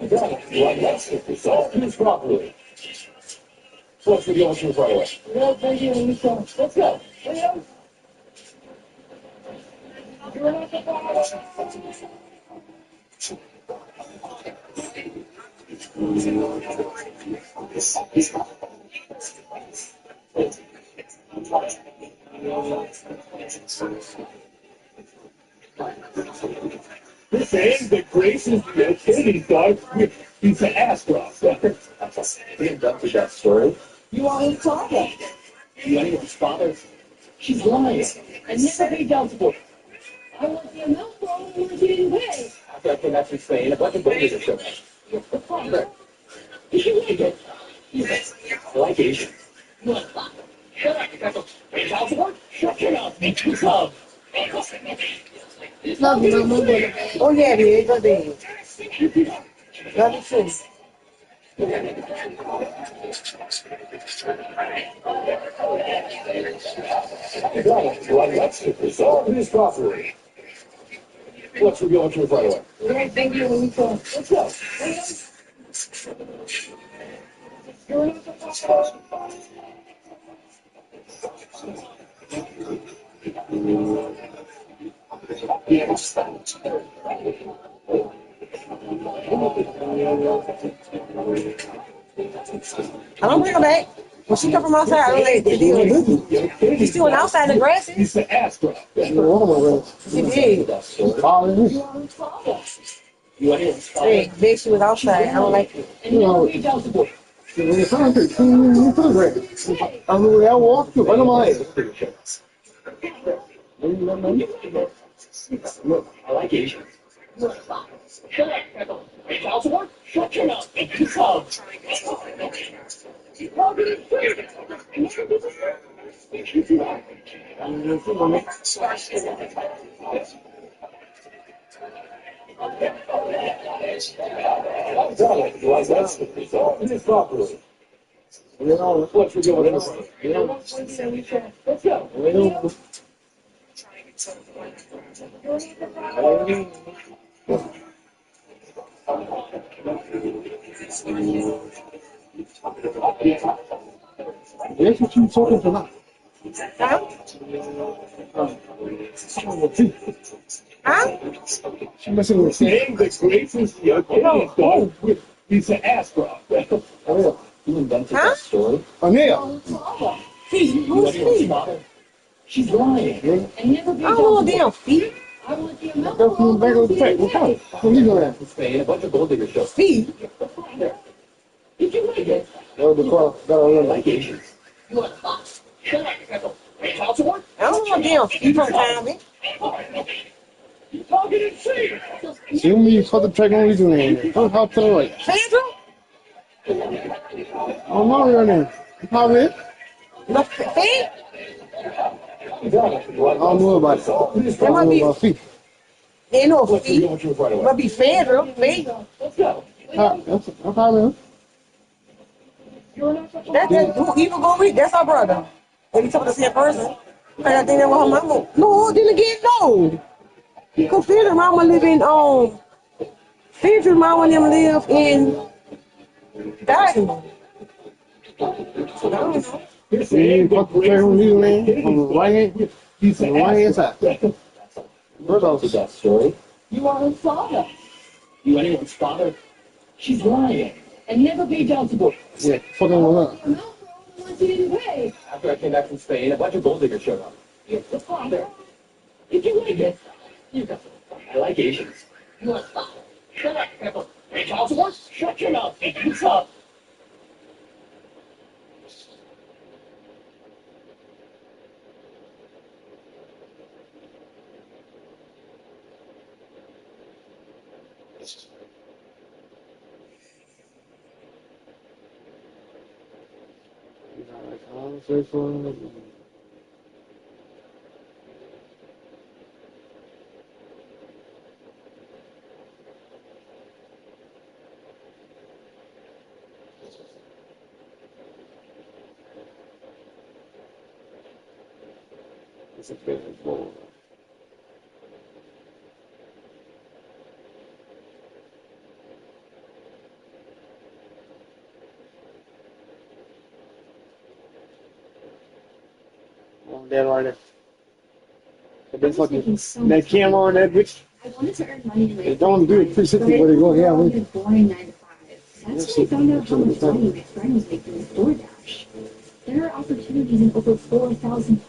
Let's resolve this properly. Let's go to the right away. No, thank you. Let's go. Leo. You're not the boss. This ain't the graces the Kennedy's dog. He's an ass drop. We inducted that story. You are his father. You anyone's father? She's lying. I never paid down support. I want the amount for all the words you didn't pay. After I came back from Spain, a bunch of bullies are showing up. You're the father. Did you like it? Yes. I like Asians. You want to shut up, you got to pay child support? Shut your mouth. Make you love. Love you, mama. Oh, yeah, baby. Go there. Love you, too. Let's resolve this properly. Let's go to the right away. Right, thank you. Let's go. I don't bring her back. When she come from outside, I don't let the deal with Boogie. She still went outside in the grass. He's the ass drop. She did. Hey, big, she was outside. I don't like it. You know, when you're trying to you put a break. I mean, I walk through, right on my head. Look, I like Asians. Shut up, hey, child support? Shut your mouth. Make you love. This properly. Let's go. Let's go. That's what you talking about. Huh? Huh? She messing with Saying the greatest young dog with he's an ass drop. Oh, You invented that story. yeah. Who's Steve? She's lying. And never be I don't want damn feet. I want the Let's go from the back of the track. What's up? What are you doing at? Spain, a bunch of gold digger shows. Feet? Did you like it? That was the car. Got I on like Asians. You want to box? Shut up, you pay child support? I don't want damn feet from Tommy. You talking insane? See me, you cut the track on, what are you doing at? Come hop to the right. Sandra? I'm not right there. You pop it? No feet? I don't know about it. I don't know about feet. Ain't no feet. But be Sandra. Feet. That's probably That's who even go read. That's our brother. If you talk to the same person, I think that was her mama. No, then again, no. Because Sandra mama live in Sandra mama and them live in Diamond. I don't know. see me, cut the track on, what are you doing? On the right hand, on the right hand side. Where's all that story? You are her father. You anyone's father? She's lying. And never paid child support. Yeah, fucking with her. The amount for all the ones you didn't pay. After I came back from Spain, a bunch of gold diggers showed up. You're the father. Did you like it? You got I like Asians. You want to shut up, pay child support? Shut your mouth. Make you love. It's a favorite ball. That right there. But that's I'm fucking taking so that much camera on money. that bitch. I wanted to earn money in my They don't do it free time, 360 but where they go, it yeah, was we. a boring 9 to 5. That's when I found out how much money my friend was making with DoorDash. There are opportunities in over 4,000.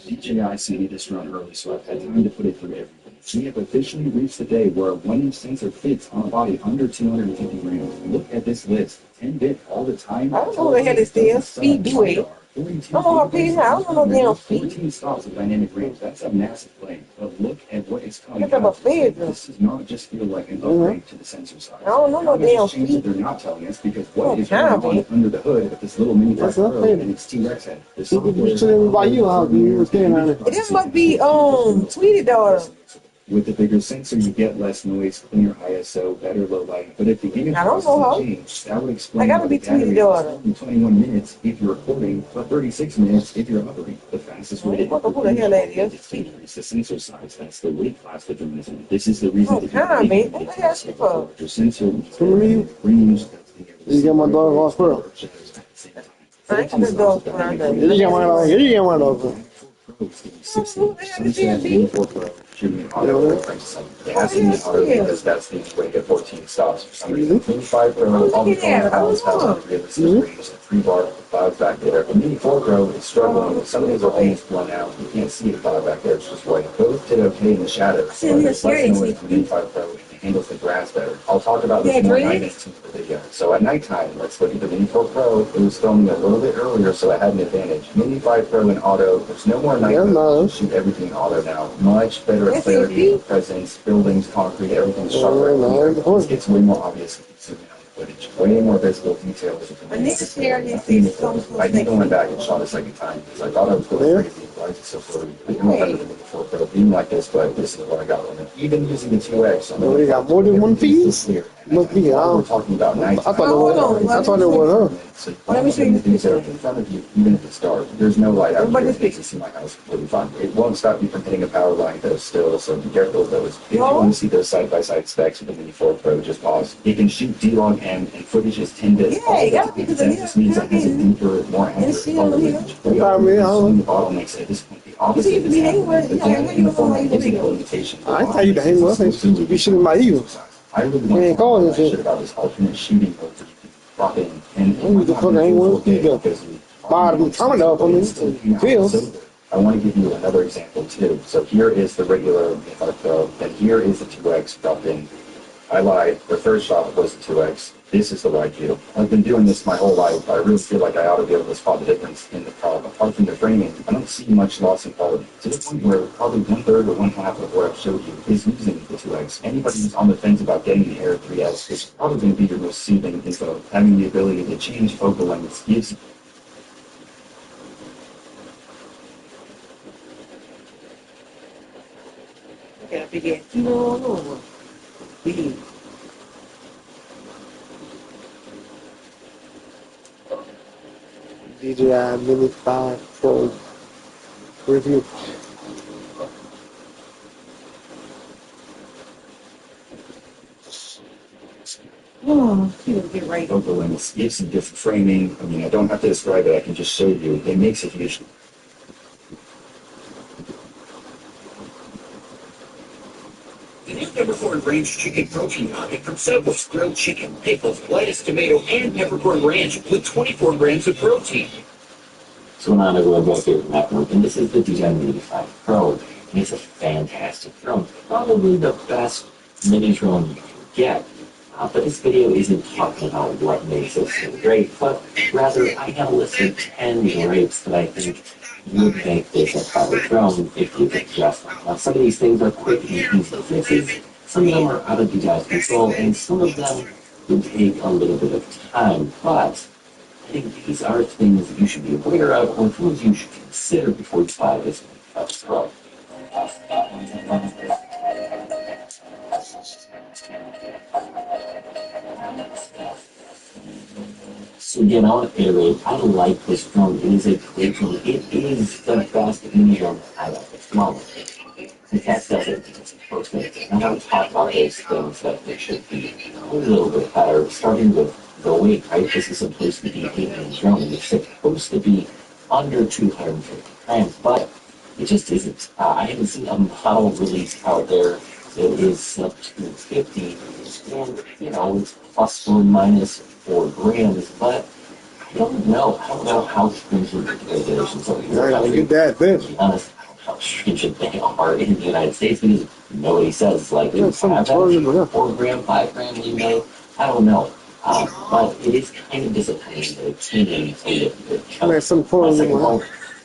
DJI sent me this run early, so I've had time to put it through everything. We have officially reached the day where a 1-inch sensor fits on a body under 250 grams. Look at this list. 10-bit all the time. I don't know what the hell this is. Speed Dewey. I'm on her page now. I don't know no damn speed. 14 stops of dynamic range. That's a massive claim. But look at what it's coming Look at my out. bedroom. This does not just feel like an upgrade to the sensor size. I don't know no Now, there's damn a chance speed. that they're not telling us because what is damn, going on under the hood of this little mini That's 5 not Pro fair. and its T-Rex head? The You software shouldn't buy you out. You were staying on it. This must be Tweety daughter. With the bigger sensor, you get less noise, cleaner ISO, better low light. But if the image I don't processing know how. changed, that would explain I gotta why be the battery Tweety is daughter. only 21 minutes if you're recording, but 36 minutes if you're hovering. The fastest way to Who the hell that is? is to increase the sensor size. That's the weight class that you're missing. This is the reason that God, man. What the hell she for? your sensor You get my dog lost pearl. I ain't gonna go for her. You get one of those. You get one of those. It has to be auto because that's the way to get 14 stops. For some reason, Mini 5 Pro, all the phones have realistic range, 3-bar clouds back there. The Mini 4 Pro is struggling. Some of these are almost blown out. You can't see the cloud back there. It's just white. Both did okay in the shadows. But there's less noise in the Mini 5 Pro. It handles the grass better. I'll talk about this more in into the video. So at nighttime, let's look at the Mini 4 Pro. It was filming a little bit earlier, so I had an advantage. Mini 5 Pro in auto. There's no more night mode. Shoot everything auto now. Much better clarity, presence, buildings, concrete, everything's sharper. It gets way more obvious if you zoom in on the footage. Way more visible details. I think I went back and shot a second time because I thought I was going crazy. Why is it so blurry? I don't remember the Mini 4 Pro being like this, but this is what I got on it. Even using the 2X. They got more than one piece? Must be, We're talking about night. I thought it was her. So let me show you the things that are in front of you, even if it's dark. There's no light out here. It makes it seem like I was completely fine. It won't stop you from hitting a power line though still, so be careful of those. If you want to see those side-by-side specs with the Mini 4 Pro, just pause. It can shoot D-Log and footage is 10 bits. That just means it has a deeper, more accurate color range. We are seeing the bottlenecks at this point. The opposite is happening. The format gives you limitation. I tell you to hang with us. You be shooting my eagles. I really want to talk shit about this alternate shooting mode that you can drop in. And you can put hang with the bottom coming up on this field. I want to give you another example too. So here is the regular Pro, and here is the 2X dropped in. I lied. The first shot was the 2X. This is the wide view. I've been doing this my whole life. I really feel like I ought to be able to spot the difference in the problem. Apart from the framing, I don't see much loss in quality. To the point where probably 1/3 or 1/2 of what I've showed you is using the 2X. Anybody who's on the fence about getting the Air 3S is probably going to be your most soothing info. Having the ability to change focal lengths gives you Gotta begin. No. Big. DJI Mini 5 Pro review. Oh, you get right. focal lengths, gives you different framing. I mean, I don't have to describe it. I can just show you. It makes a huge. The new peppercorn ranch chicken protein nugget from Subway's grilled chicken, pickles, lettuce, tomato, and peppercorn ranch with 24 grams of protein. So now I'm going to go through MacBook, and this is the DJI Mini 5 Pro. And it's a fantastic drone, probably the best mini drone you can get. But this video isn't talking about what makes it so great, but rather I have a list of 10 grapes that I think would make this a better drone if you could adjust them. Now, some of these things are quick and easy fixes, some of them are out of DJI's control, and some of them would take a little bit of time, but I think these are things that you should be aware of, or things you should consider before you buy this Mini 5 Pro. So again, I want to iterate. I like this drone. It is a great drone. It is the best mini drone I like at the moment. The test does it perfect. I want to talk about those things that they should be a little bit better, starting with the weight, right? This is supposed to be a mini drone. It's supposed to be under 250 grams, but it just isn't. I haven't seen a model released out there that is sub 250, and it's plus or minus 4 grams, but I don't know. I don't know how stringent the regulations are in your country. Get that, To be honest, I don't know how stringent they are in the United States because nobody says like you have that 4 gram, 5 gram leeway. I don't know. But it is kind of disappointing that it's taken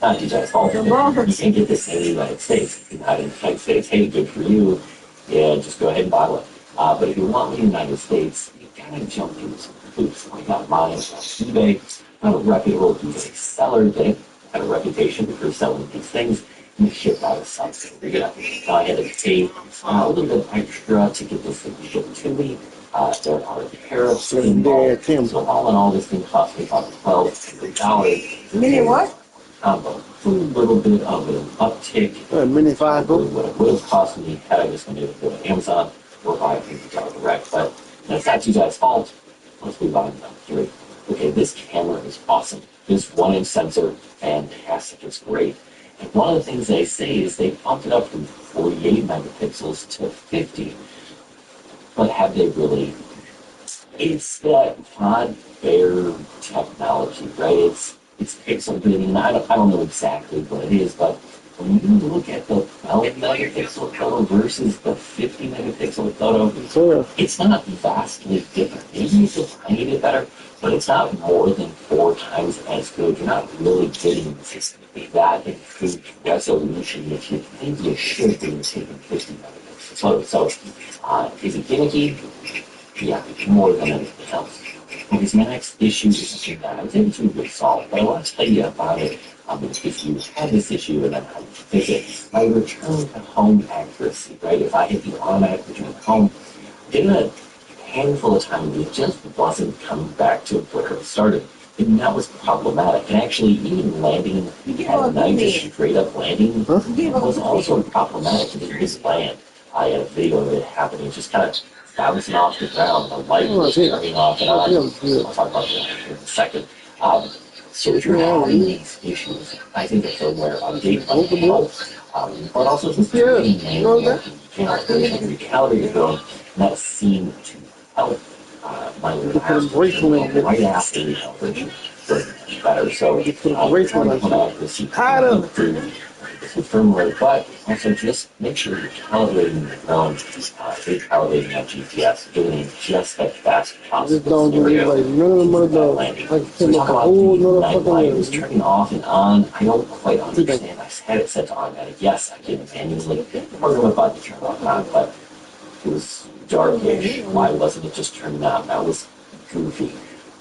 not DJ's fault. You can get this in the United States. Not in the United States, hey, good for you. Yeah, just go ahead and bottle it. But if you want in the United States, you gotta jump through some hoops. I got mine on eBay. I'm a reputable eBay seller that had a reputation for selling these things and they shipped out of South Korea. I had to pay a little bit extra to get this thing shipped to me. There are tariffs involved. So all in all, this thing cost me about $12. Mini what? A little bit of an uptick. Mini 5 what it would have cost me had I just been able to go to Amazon or buy things direct. But that's not you guys' fault. Let's move on here. Okay, this camera is awesome. This 1-inch sensor, fantastic. It's great. And one of the things they say is they bumped it up from 48 megapixels to 50. But have they really? It's that pod bear technology, right? It's pixel bidding. I don't know exactly what it is, but when you look at the 12 megapixel photo versus the 50 megapixel photo, it's not vastly different. Maybe it's a tiny bit better, but it's not more than 4 times as good. You're not really getting that improved resolution that you think you should be taking 50 megapixel photos. So, is it gimmicky? Yeah, more than anything else. Because my next issue is something that I was able to resolve, but I want to tell you about it if you have this issue and then how to fix it. My return to home accuracy, right? If I hit the automatic return to home, in a handful of times it just wasn't coming back to where it started. And that was problematic. And actually, even landing at a night, just straight up landing, was also problematic. It didn't just land. I had a video of it happening. It just kind of bouncing off the ground. The light was turning off and on. I'll talk about that in a second. So if you're having these issues, I think the firmware update might help. But also just training and recalibrate your drone, and that seemed to help my right after the calibration was much better. So accuracy firmware, but also just make sure you're calibrating your drone, recalibrating that GPS, doing it just as fast as possible. So we talk about the night light was turning off and on. I don't quite understand. I had it set to automatic. Yes, I can manually program a button to turn it off and on, but it was darkish. Why wasn't it just turning on? That was goofy.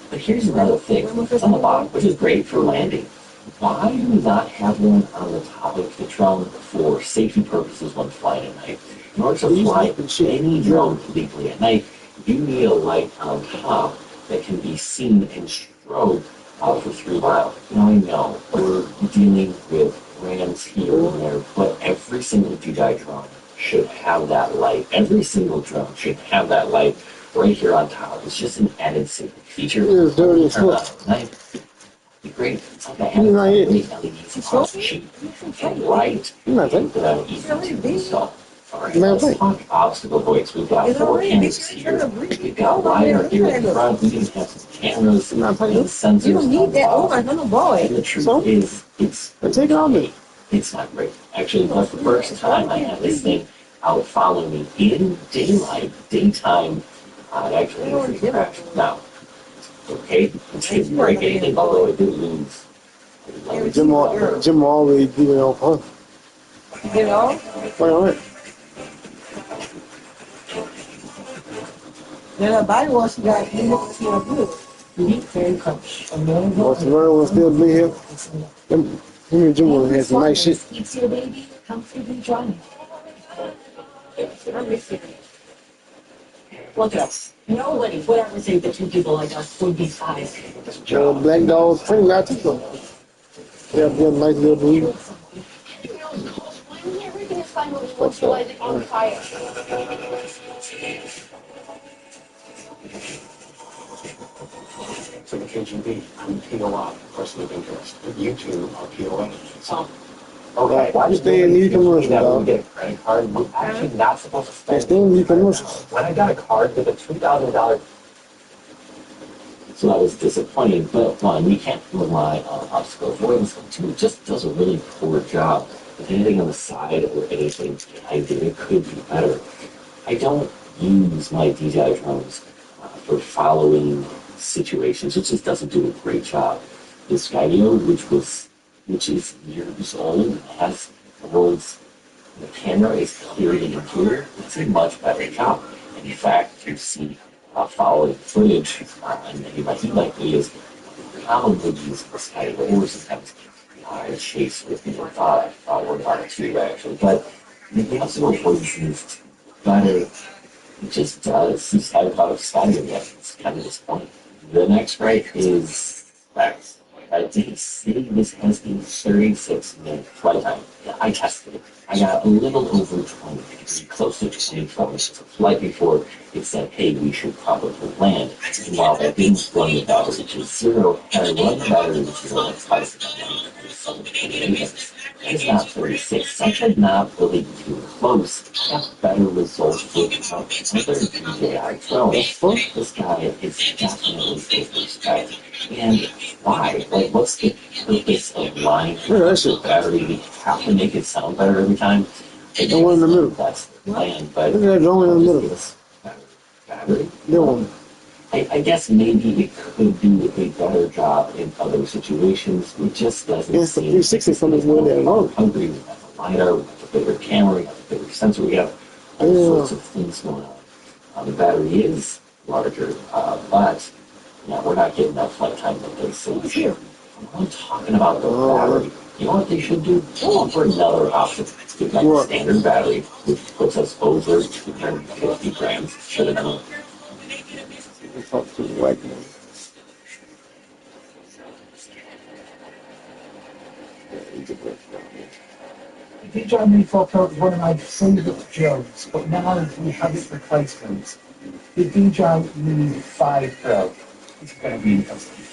But here's another thing. It's on the bottom, which is great for landing. Why do we not have one on the top of the drone for safety purposes when flying at night? In order to fly any drone legally at night, you need a light on top that can be seen and strobed for 3 miles. Now I know we're dealing with brands here and there, but every single DJI drone should have that light. Every single drone should have that light right here on top. It's just an added safety feature. It's dirty as fuck. Great. It's like I have a great LEDs across the sheet and right easy to install. Alright, let's talk obstacle avoidance. We've got 4 cameras here. We've got LiDAR here in the front. We can have some cameras and sensors. You don't need that. Oh my god, and the truth is, it's not great. Actually, the first time I had this thing out following me in daytime, I actually crashed. Now, okay, it didn't break anything, although it did lose. Jim always did it on purpose. You know? Wait. Then everybody wants to get you know, feel good. What's the word? What's still be here? Him and Jim will have some nice shit. Keeps your baby comfortably dry. Look at us. Nobody would ever think that 2 people like us would be size. Black dogs, pretty got to go. They have a nice little booty. We're gonna find what we want to light it on fire. RGB, I'm POI, person of interest. You two are POA. So, okay, why Just stay in these commercials, that when dog. you get a credit card, you're actually not supposed to spend. Just stay in these commercials. When I got a card with a $2,000. So that was disappointing, but one, we can't rely on obstacle avoidance. Two, it just does a really poor job. If anything on the side or anything I do, it could be better. I don't use my DJI drones for following situations. It just doesn't do a great job. The Skydio, which is years old, has the world's the camera is clearly in here. It's a much better job. And in fact, you see following footage and maybe my e-bike videos, probably use this kind of or sometimes chase with me or one or two actually. But the obstacle avoidance is better. It just does. I thought of Skyrim yet. It's kind of disappointing. The next right is specs. I did see this has a 36-minute flight time. I tested it. I got a little over 20, close to 24 minutes of flight before it said, hey, we should probably land. And while that didn't run the battery to zero, and I run the battery to zero, like 5 minutes. It's not 36. So I could not really do close. Have better results with other DJI drones. This guy is definitely worth respect. And why? Like, what's the purpose of lying to the battery? We have to make it sound better every time. The one in the middle. That's the plan, but look at that drone in the middle. Battery? No. I guess maybe it could do a better job in other situations. It just doesn't It's the 360 from this one that alone. Hungry, we have a LiDAR, we have a bigger camera, we have a bigger sensor, we have all sorts of things going on. The battery is larger, but we're not getting that flight time that they say here. I'm talking about the battery. You know what they should do? Go for another option. We've got the standard battery, which puts us over 250 grams. Should have known. Talk to the white man. The DJI Mini 4 Pro is one of my favourite drones, but now we have its replacement. The DJI Mini 5 Pro is going to be interesting.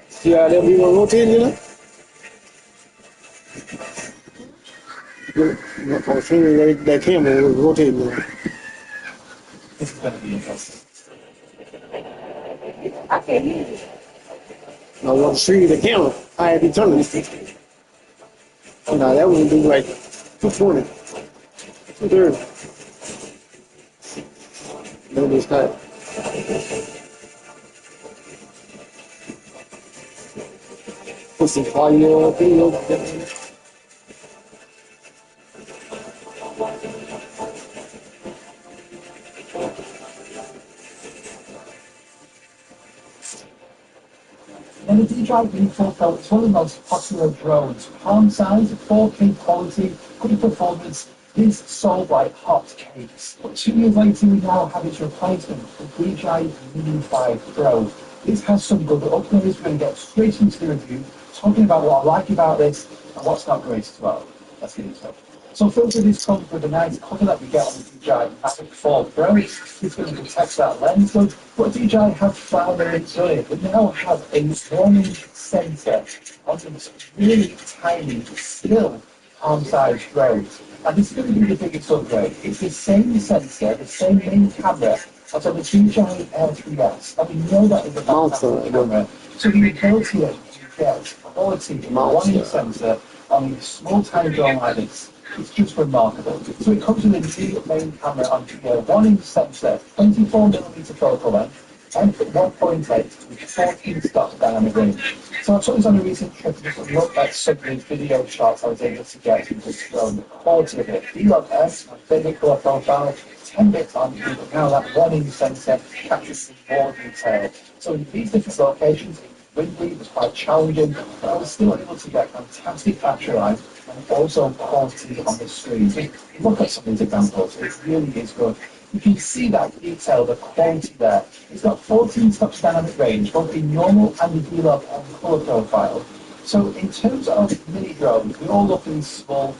See how that we were rotating, you know? I was thinking that camera was rotating, you know? This is going to be interesting. I can't hear you. I want to see the camera. I had to turn it. Now that was do like 220, 230. Nobody's tight. Put some fire video. And the DJI Mini 4 Pro is one of the most popular drones. Palm size, 4K quality, good performance, is sold like hotcakes. But 2 years later, we now have its replacement, the DJI Mini 5 Pro. This has some good upgrades. We're going to get straight into the review, talking about what I like about this and what's not great as well. Let's get into it. So filter this comes with a nice cover that we get on the DJI Mavic 4 Pro. It's going to protect that lens good, but DJI have finally done it. We now have a 1-inch sensor on this really tiny, still palm-sized drone. And this is going to be the biggest upgrade. It's the same sensor, the same main camera as on the DJI Air 3S. And we know that is a fantastic camera. So the ability to get quality 1-inch sensor on a small tiny drone like this, it's just remarkable. So it comes with a new main camera on the 1-inch sensor, 24mm focal length, and 1.8 with 14 stops dynamic range. So I took this on a recent trip to just look at some of these video shots I was able to get with this drone, the quality of it. D-Log-S, my favourite colour profile, 10 bits on, but now that 1-inch sensor captures more detail. So in these different locations, windy, it was quite challenging, but I was still able to get fantastic battery life and also quality on the screen. So look at some of these examples, it really is good. You can see that detail, the quality there. It's got 14 stops dynamic range, both in normal and in V-Log and colour profile. So in terms of mini drones, we all look in small,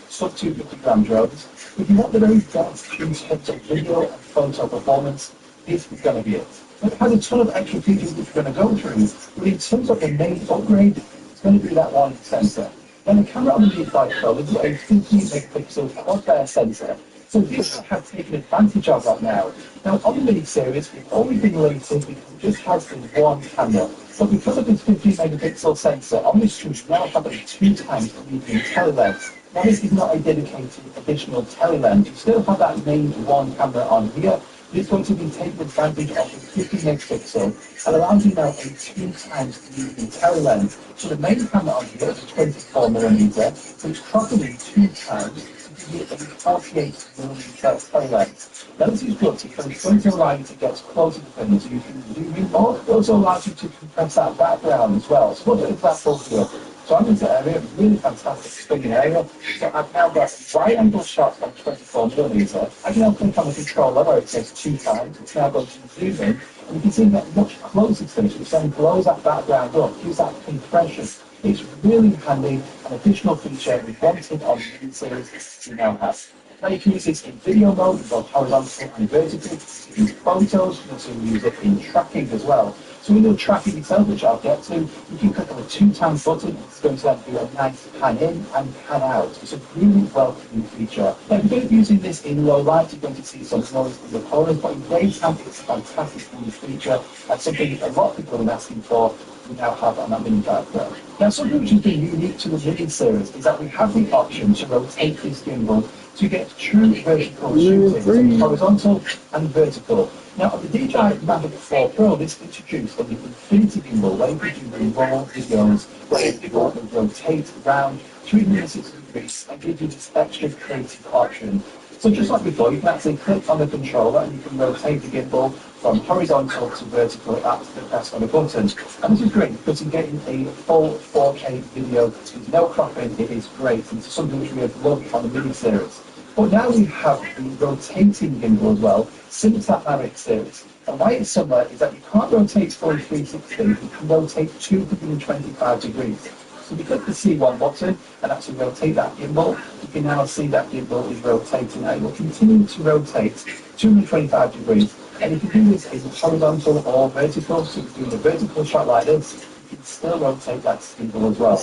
sub 250 gram drones. If you want the very best in terms of video and photo performance, this is going to be it. It has a ton of extra features which we're going to go through, but in terms of the main upgrade, it's going to be that one sensor. Then the camera on the Mini5 Pro is a 50 megapixel quad-layer sensor, so this have taken advantage of that now. Now on the Mini series, it's always been limited because it just has the one camera. But because of this 50 megapixel sensor, on this we now have a 2 times medium telelens. Now this is not a dedicated additional telelens, you still have that main one camera on here. It's going to be taking advantage of the 50 megapixel and allows you now a 2 times medium telelens. So the main camera on here is 24mm, so it's cropping in 2 times to give you a 48mm telelens. Now this is good because it's going to allow you to get closer to things, so you can zoom in more. It also allows you to compress that background as well. So what's an example here? So I'm in this area, really fantastic spinning area. So I've now got right angle shots on 24mm. I can now click on the controller where it says 2 times. It's now going to zoom in, and you can see that much closer to things, which then blows that background up, gives that compression. It's really handy, an additional feature we wanted on the Mini series we now have. Now you can use this in video mode, both horizontal and vertical. You can use photos, you can also use it in tracking as well. So when you're tracking itself, which I'll get to, you can click on the 2 times button. It's going to then do a nice pan in and pan out. It's a really welcoming feature. Now if you're going to be using this in low light, you're going to see some noise in the corners, but in daytime it's a fantastic new feature and something a lot of people have been asking for. We now have on that Mini5 Pro. Now something which has been unique to the Mini series is that we have the option to rotate this gimbal to get true vertical shooting, horizontal and vertical. Now on the DJI Mavic 4 Pro, this introduced an infinity gimbal where you can do raw videos, where the gimbal can rotate around 360 degrees and give you this extra creative option. So just like before, you can actually click on the controller and you can rotate the gimbal from horizontal to vertical after the press on a button. And this is great because you're getting a full 4K video with no cropping. It is great, and it's something which we have loved on the Mini series. But now we have the rotating gimbal as well, similar to that Mavic series. And why it's similar is that you can't rotate fully 360, you can rotate 225 degrees. So if you click the C1 button and actually rotate that gimbal, you can now see that gimbal is rotating. Now it will continue to rotate 225 degrees. And if you do this in horizontal or vertical, so if you're doing a vertical shot like this, you can still rotate that gimbal as well.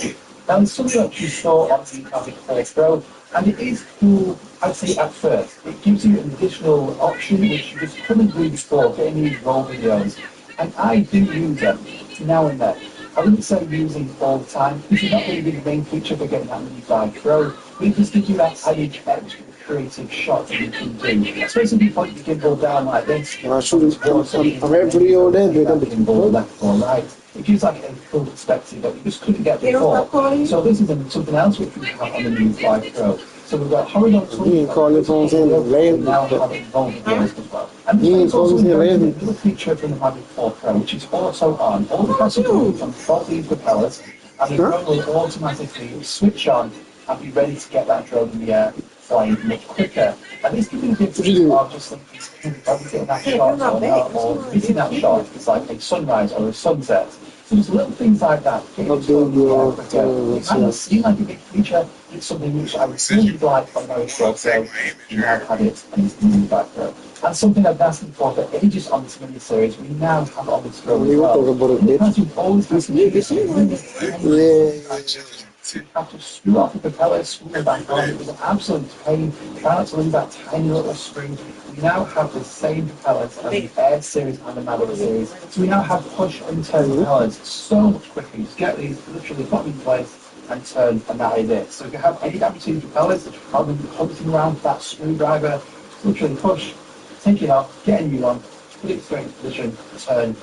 Now there's something that you saw on the Mavic 4 Pro, and it is cool, I'd say at first. It gives you an additional option which you just couldn't do before, getting these raw videos. And I do use them now and then. I wouldn't say using all the time, because it's not really the main feature for getting that Mini5 Pro, but it just gives you that added extra creative shot that you can do. Especially if you point your gimbal down like this. I shoot I'm every video there, gimbal left or right. It gives like a full perspective that you just couldn't get before. So this is something else which we have on the Mini5 Pro. So we've got horizontal. You can call your phones in and now have involved videos as well. And this is also another feature from the Mavic 4 Pro, which is also on. All the passengers on both these propellers, and the drone will automatically switch on and be ready to get that drone in the air, flying much quicker. And this gives you the difference of just getting that shot or missing that shot. It's like a sunrise or a sunset. So there's little things like that. It might not seem like a big feature. It's something which I would really like on Mavic 4 Pro. You now have it and it's moving back there. And something I've been asking for ages on this Mini series, we now have on this drone as well. Because you've always had to have to screw off the propeller, screw it back on. It was an absolute pain. Try not to lose that tiny little spring. We now have the same propellers as the Air series and the Mavic series. So we now have push and turn propellers so much quicker. You just get these, literally put them in place and turn, and that is it. So if you have any gap between propellers, which are probably hunting around that screwdriver, literally push, take it off, get a new one, put it straight in position, turn,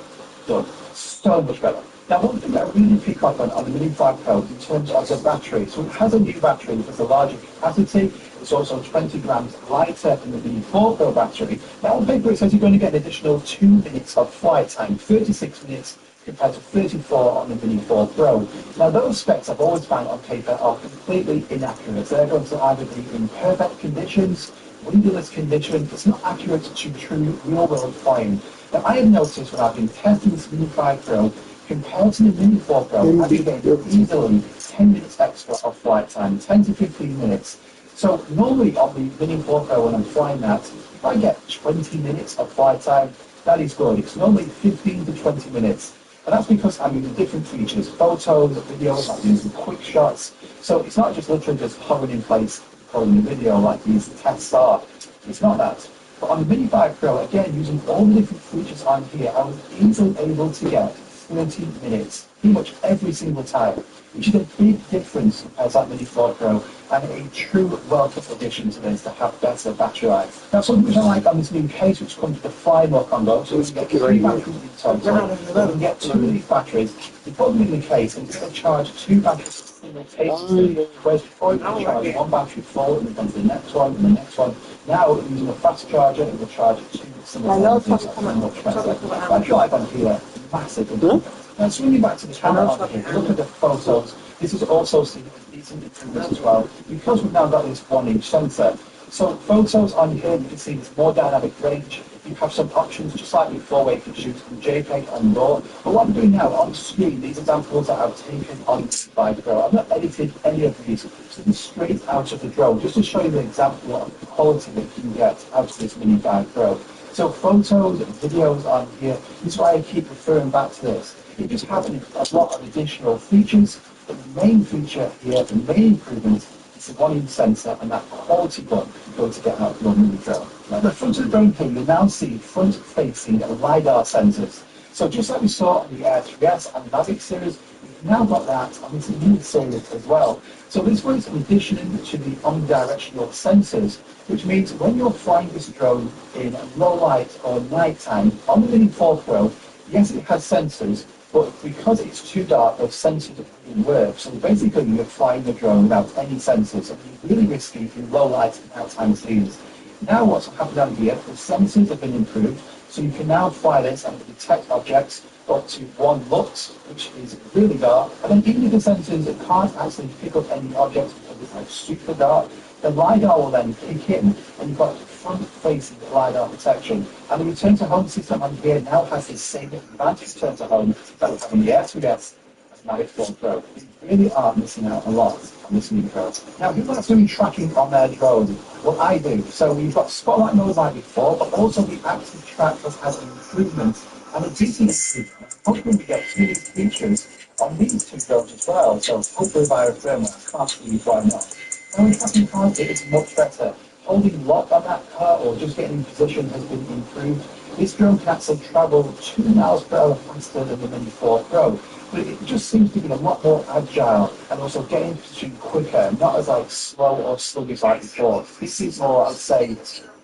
done. So much better. Now one thing that I really pick up on the Mini5 Pro in terms of the battery, so it has a new battery with a larger capacity. It's also 20 grams lighter than the Mini4 Pro battery. Now on paper it says you're going to get an additional 2 minutes of flight time, 36 minutes compared to 34 on the Mini4 Pro. Now those specs I've always found on paper are completely inaccurate. They're going to either be in perfect conditions, windowless condition. It's not accurate to true real-world flying. Now, I have noticed when I've been testing this Mini 5 Pro, compared to the Mini 4 Pro, I've been getting easily 10 minutes extra of flight time, 10 to 15 minutes. So normally on the Mini 4 Pro when I'm flying that, if I get 20 minutes of flight time, that is good. It's normally 15 to 20 minutes. And that's because I'm using different features, photos, videos, I'm using quick shots. So it's not just literally just hovering in place, holding the video like these tests are. It's not that. But on the Mini 5 Pro, again, using all the different features on here, I was easily able to get 30 minutes, pretty much every single time, which is a big difference as that Mini 4 Pro, and a true welcome addition to this to have better battery life. Now, something which I like on this new case, which comes with the Fly More combo, so we can get 3 batteries in total, we can get 2 of these batteries, you put them in the case, and you're going to charge 2 batteries simultaneously, whereas before you can charge 1 battery full, and then the next one, and the next one. Now, using a fast charger, it will charge 2 simultaneously, so much better. Battery life on here, massive improvement. Now, swinging back to the camera on here, look at the photos. This is also seen decent improvements as well, because we've now got this 1-inch sensor. So photos on here, you can see there's more dynamic range. You have some options, just like before, where you can choose from JPEG and RAW. But what I'm doing now on screen, these examples that I've taken on by Pro, I've not edited any of these. So this is straight out of the drone, just to show you the example of the quality that you can get out of this Mini 5 Pro. So photos and videos on here, this is why I keep referring back to this. It just has a lot of additional features, but the main feature here, the main improvement, is the 1-inch sensor and that quality button you're going to get out of your Mini drone. Now, at the front of the drone here, you'll now see front-facing LiDAR sensors. So just like we saw on the Air 3S and the Mavic series, we've now got that on this Mini series as well. So this was in addition to the omnidirectional sensors, which means when you're flying this drone in low light or night time, on the Mini 4 Pro, yes, it has sensors, but because it's too dark, those sensors don't work. So basically, you're flying the drone without any sensors, so it's really risky in low light and nighttime scenes. Now what's happened down here, the sensors have been improved, so you can now fly this and detect objects up to 1 lux, which is really dark. And then even if the sensors can't actually pick up any objects because it's like super dark, the LiDAR will then kick in, and you've got front-facing LiDAR protection. And the return to home system on here now has the same advantage return to home that we have on the Air2S and Mavic 4 Pro. You really are missing out a lot on this new Pro. Now, who likes doing tracking on their drone? Well, I do. So we've got spotlight mode like before, but also the active track has had an improvement and a decent improvement. Hopefully we get 2 of these features on these 2 drones as well. So hopefully via firmware, I can't see why not. Now in tracking cars, it is much better. Holding lock on that car or just getting in position has been improved. This drone can actually travel 2 miles per hour faster than the Mini 4 Pro, but it just seems to be a lot more agile and also getting in position quicker, not as like slow or sluggish like before. This is more, I'd say,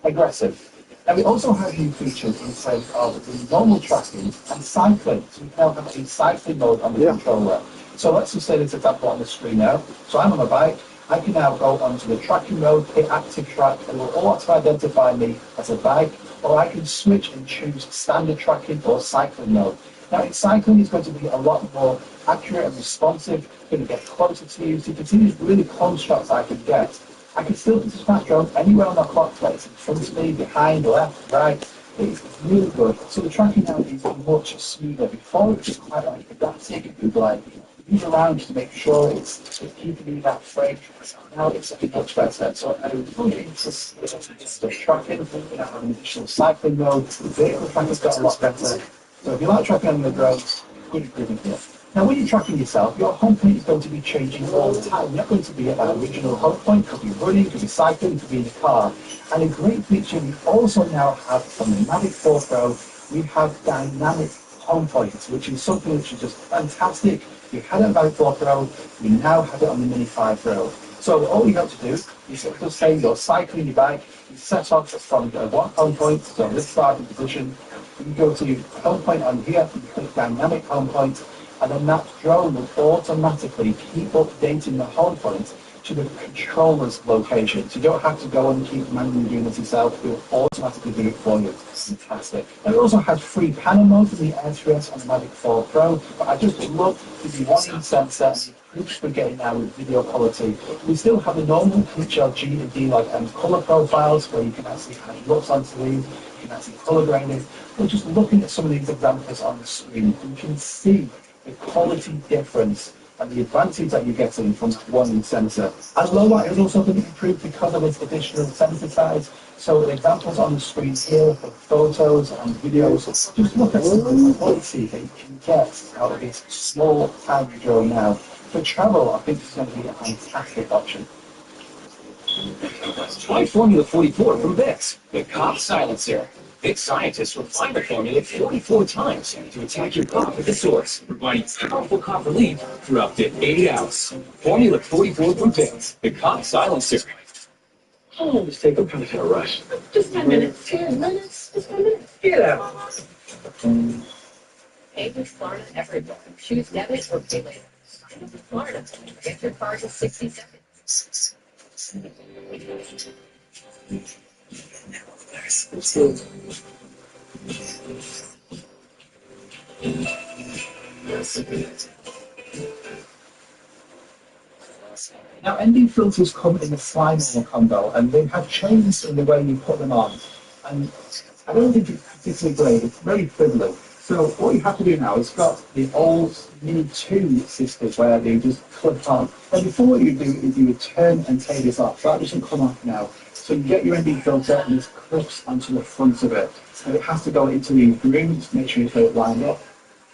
aggressive. And we also have new features in terms of the normal tracking and cycling. So we now have a cycling mode on the controller. So let's just say this example on the screen now. So I'm on a bike. I can now go onto the tracking mode, hit active track, and it will auto identify me as a bike, or I can switch and choose standard tracking or cycling mode. Now in cycling, it's going to be a lot more accurate and responsive, going to get closer to you, so you can see these really close shots I can get. I can still put the smart drone anywhere on the clock face, in front of me, behind, left, right. It's really good. So the tracking now is much smoother. Before it was just quite like erratic, it would like move around to make sure it's keeping in that frame. Now it's much better. So I would really insist the tracking, you know, have an additional cycling mode. The vehicle tracking's got a lot better. So if you like tracking on the drones, good improvement here. Now when you're tracking yourself, your home point is going to be changing all the time. You're not going to be at that original home point. It could be running, it could be cycling, it could be in the car. And a great feature we also now have from the Mavic 4 Pro, we have dynamic home points, which is something which is just fantastic. We had it on Mavic 4 Pro, we now have it on the Mini 5 Pro. So all you got to do is just say you're cycling your bike, you set off from one home point, so this starting position, you go to home point on here, you click dynamic home point, and then that drone will automatically keep updating the home point to the controller's location. So you don't have to go and keep manually doing this yourself, it will automatically do it for you. It's fantastic. Now it also has free panel mode for the Air 3S and the Mavic 4 Pro, but I just love the 1-inch sensor, which we're getting now with video quality. We still have the normal HLG and D like color profiles where you can actually add looks onto these, you can actually color grade it. But just looking at some of these examples on the screen, you can see the quality difference and the advantage that you're getting from that one sensor. And low light has also been improved because of its additional sensor size. So the examples on the screen here for photos and videos, just look at some of the quality that you can get out of this small tiny drone now. For travel, I think it's going to be a fantastic option. Try Formula 44 from Bix, the cop silencer. Bix scientists refined the formula 44 times to attack your cop at the source, providing powerful cop relief for up to 8 hours. Formula 44 from Bix, the cop silencer. How long does it take a kind of a rush? Just 10 minutes. 10 minutes? Just 10 minutes. Get out. Pay with Florida everywhere. Choose debit or pay later. Sign up with Florida. Get your card in 60 seconds. Now, ND filters come in a slime combo, and they have changed in the way you put them on. And I don't think it's particularly great. It's very fiddly. So what you have to do now is got the old Mini 2 system where they just clip on. And before what you do is you would turn and take this off. So that doesn't come off now. So you get your ND filter and this clips onto the front of it. And it has to go into the grooves, make sure you get it lined up.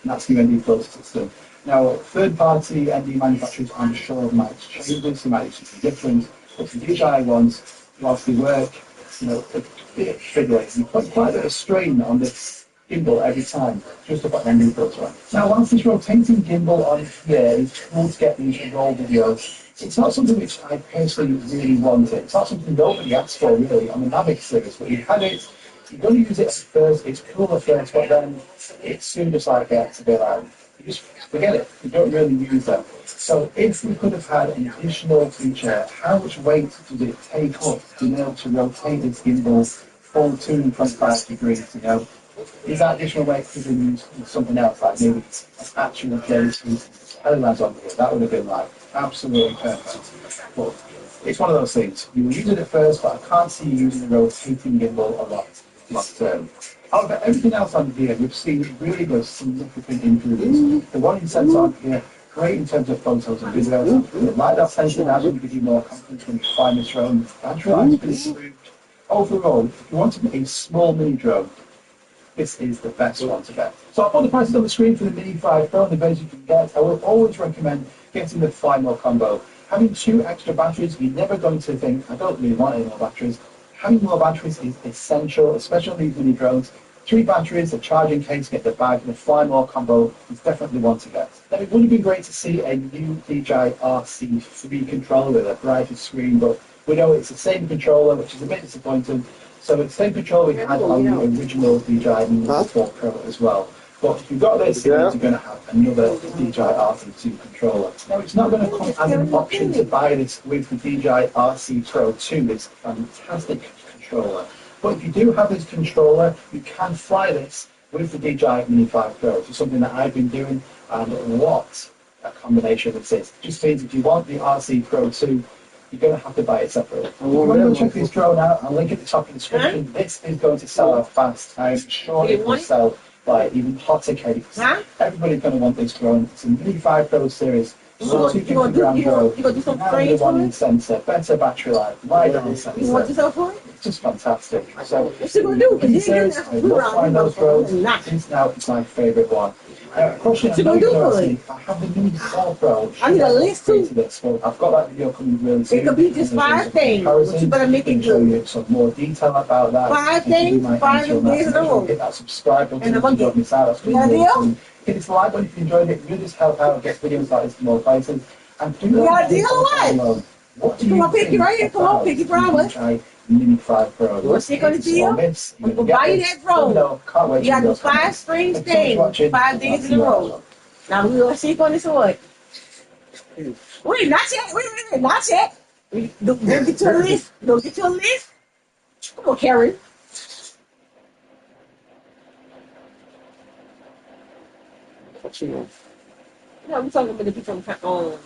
And that's the ND filter system. Now, third-party ND manufacturers, I'm sure, might change this, they might do something different. But the DJI ones, whilst they work, a bit fiddly, you put quite a bit of strain on this gimbal every time, just to put the ND filter on. Now, whilst this rotating gimbal on here is cool to get these raw videos, it's not something which I personally really wanted. It's not something nobody asked for, really, on the Mavic series, but you had it. You're going to use it at first, it's cool at first, but then it's soon just like gets a bit like, you just forget it, you don't really use them. So if we could have had an additional feature, how much weight does it take up to be able to rotate this gimbal full 225 degrees, Is that additional weight could be used in something else, like maybe an actual telegrams on here, that would have been like absolutely perfect. But it's one of those things, you were using it first, but I can't see you using the rotating gimbal a lot long term. However, everything else on here, we've seen really good significant improvements. The one sensor on here, great in terms of photos and videos. The LiDAR sensor now going to give you more confidence when you find this drone. Battery life's been improved. Overall, if you want to be a small mini drone, this is the best one to get. So I'll put the prices on the screen for the Mini 5 Pro, the best you can get. I will always recommend getting the Flymo combo. Having 2 extra batteries, you're never going to think, I don't really want any more batteries. Having more batteries is essential, especially on these mini drones. 3 batteries, a charging case, get the bag, and the Flymo combo is definitely one to get. Now, it would have been great to see a new DJI RC3 controller with a brighter screen, but we know it's the same controller, which is a bit disappointing. So it's the same controller we had on the original DJI Mini 4 Pro as well. But if you've got this series, you're going to have another DJI RC2 controller. Now, it's not going to come as an option to buy this with the DJI RC Pro 2, this fantastic controller. But if you do have this controller, you can fly this with the DJI Mini 5 Pro. It's something that I've been doing, and what a combination this is. It just means if you want the RC Pro 2, you're going to have to buy it separately. If you want to go check this drone out, I'll link at the top of the description. This is going to sell out fast. I'm sure it will sell like even hotter cakes. Everybody's going to want this drone. It's a Mini 5 Pro series. 250-gram drone. Now one sensor, better battery life, LiDAR sensor. You want yourself for it? It's just fantastic. So, what's it going to do? Mini series, I love flying those drones. This now is my favourite one. Question, I have the Mini 4 Pro. I need a list too. So I've got that video coming really soon. It could be just 5 things, but you better make it show good. you some more detail about that. 5 things, 5 days in a row. Hit that subscribe button And if you don't miss out. That's really deal? awesome. Hit this like button if you enjoyed it. Really just help out, get videos like this to more places. And do got a deal or what? What do Come you on, pick it right here. Come on, pick it right away. Mini 5 Pro. What's it going to deal? I'm going to buy you that drone. Can't wait. You got to do 5 strings things, 5 days in a row. Now we're going to see on this or what? Wait, not yet. Wait, not yet. Don't get your list. Don't get your list. Come on, Karen. What you know? No, I'm talking about the people on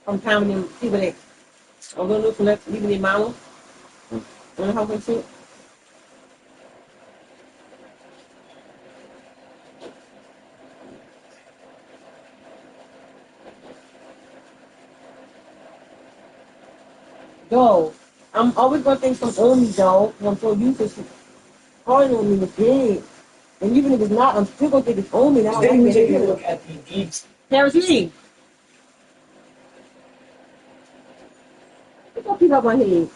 from pounding them people that are going to look for that, leaving their mama. On the house and shit. Yo, I'm always gonna think some on me, dog. I'm so used to calling on me the big. And even if it's not, I'm still gonna think it's on me now. Today we're taking a look at the geeks. Paris Lee. What's up, people up my head?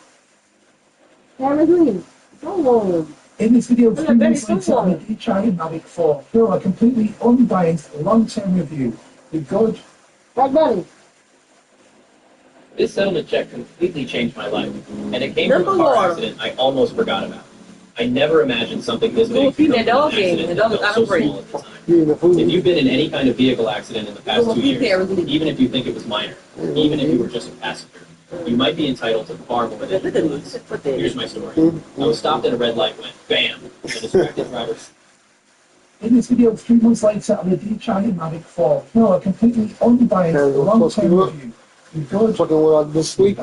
Paris Lee. Come on. In this video, Well, 3 I bet months it's later, someone. the DJI Mavic 4 Pro, a completely unbiased long-term review with good. Right, buddy. This settlement check completely changed my life, and it came Number from a car one. accident I almost forgot about. I never imagined something this Go big feed could that come dog from an game. accident The dog that is felt out of so break. small at the time. If you've been in any kind of vehicle accident in the past 2 years, even if you think it was minor, even if you were just a passenger, you might be entitled to far more than you realize. Here's my story. I was stopped at a red light when, bam, the distracted driver. In this video, 3 months later, on the DJI Mavic 4 Pro, a completely unbiased long-term review with good. Fucking with this week.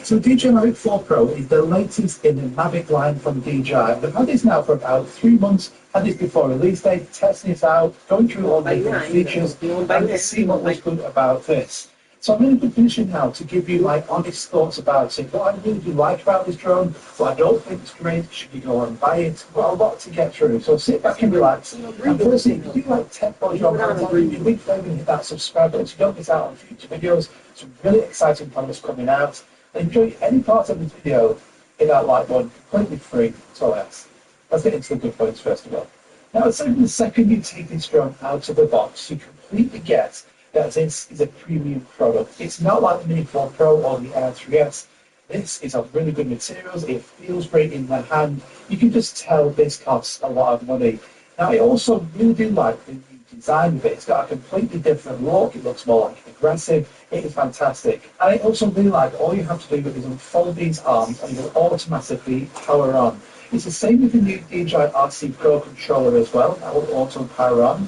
So DJI Mavic 4 Pro is the latest in the Mavic line from DJI. They've had this now for about 3 months, had this before release date, testing it out, going through all the different features, and see what was good about this. So I'm in a good position now to give you my honest thoughts about it. What I really do like about this drone, what I don't think is great, should you go and buy it? We've got a lot to get through, so sit back and relax. And firstly, if you do like tech body on content, do me a big favour and hit that subscribe button so you don't miss out on future videos. Some really exciting products coming out. Enjoy any part of this video in that like button, completely free, so let's get into the good points first of all. Now, I'd say the second you take this drone out of the box, you completely get that this is a premium product. It's not like the Mini 4 Pro or the Air 3S. This is of really good materials. It feels great in the hand. You can just tell this costs a lot of money. Now, I also really do like the design of it. It's got a completely different look. It looks more like aggressive. It is fantastic. And I also really like all you have to do is unfold these arms and it will automatically power on. It's the same with the new DJI RC Pro controller as well. That will auto power on.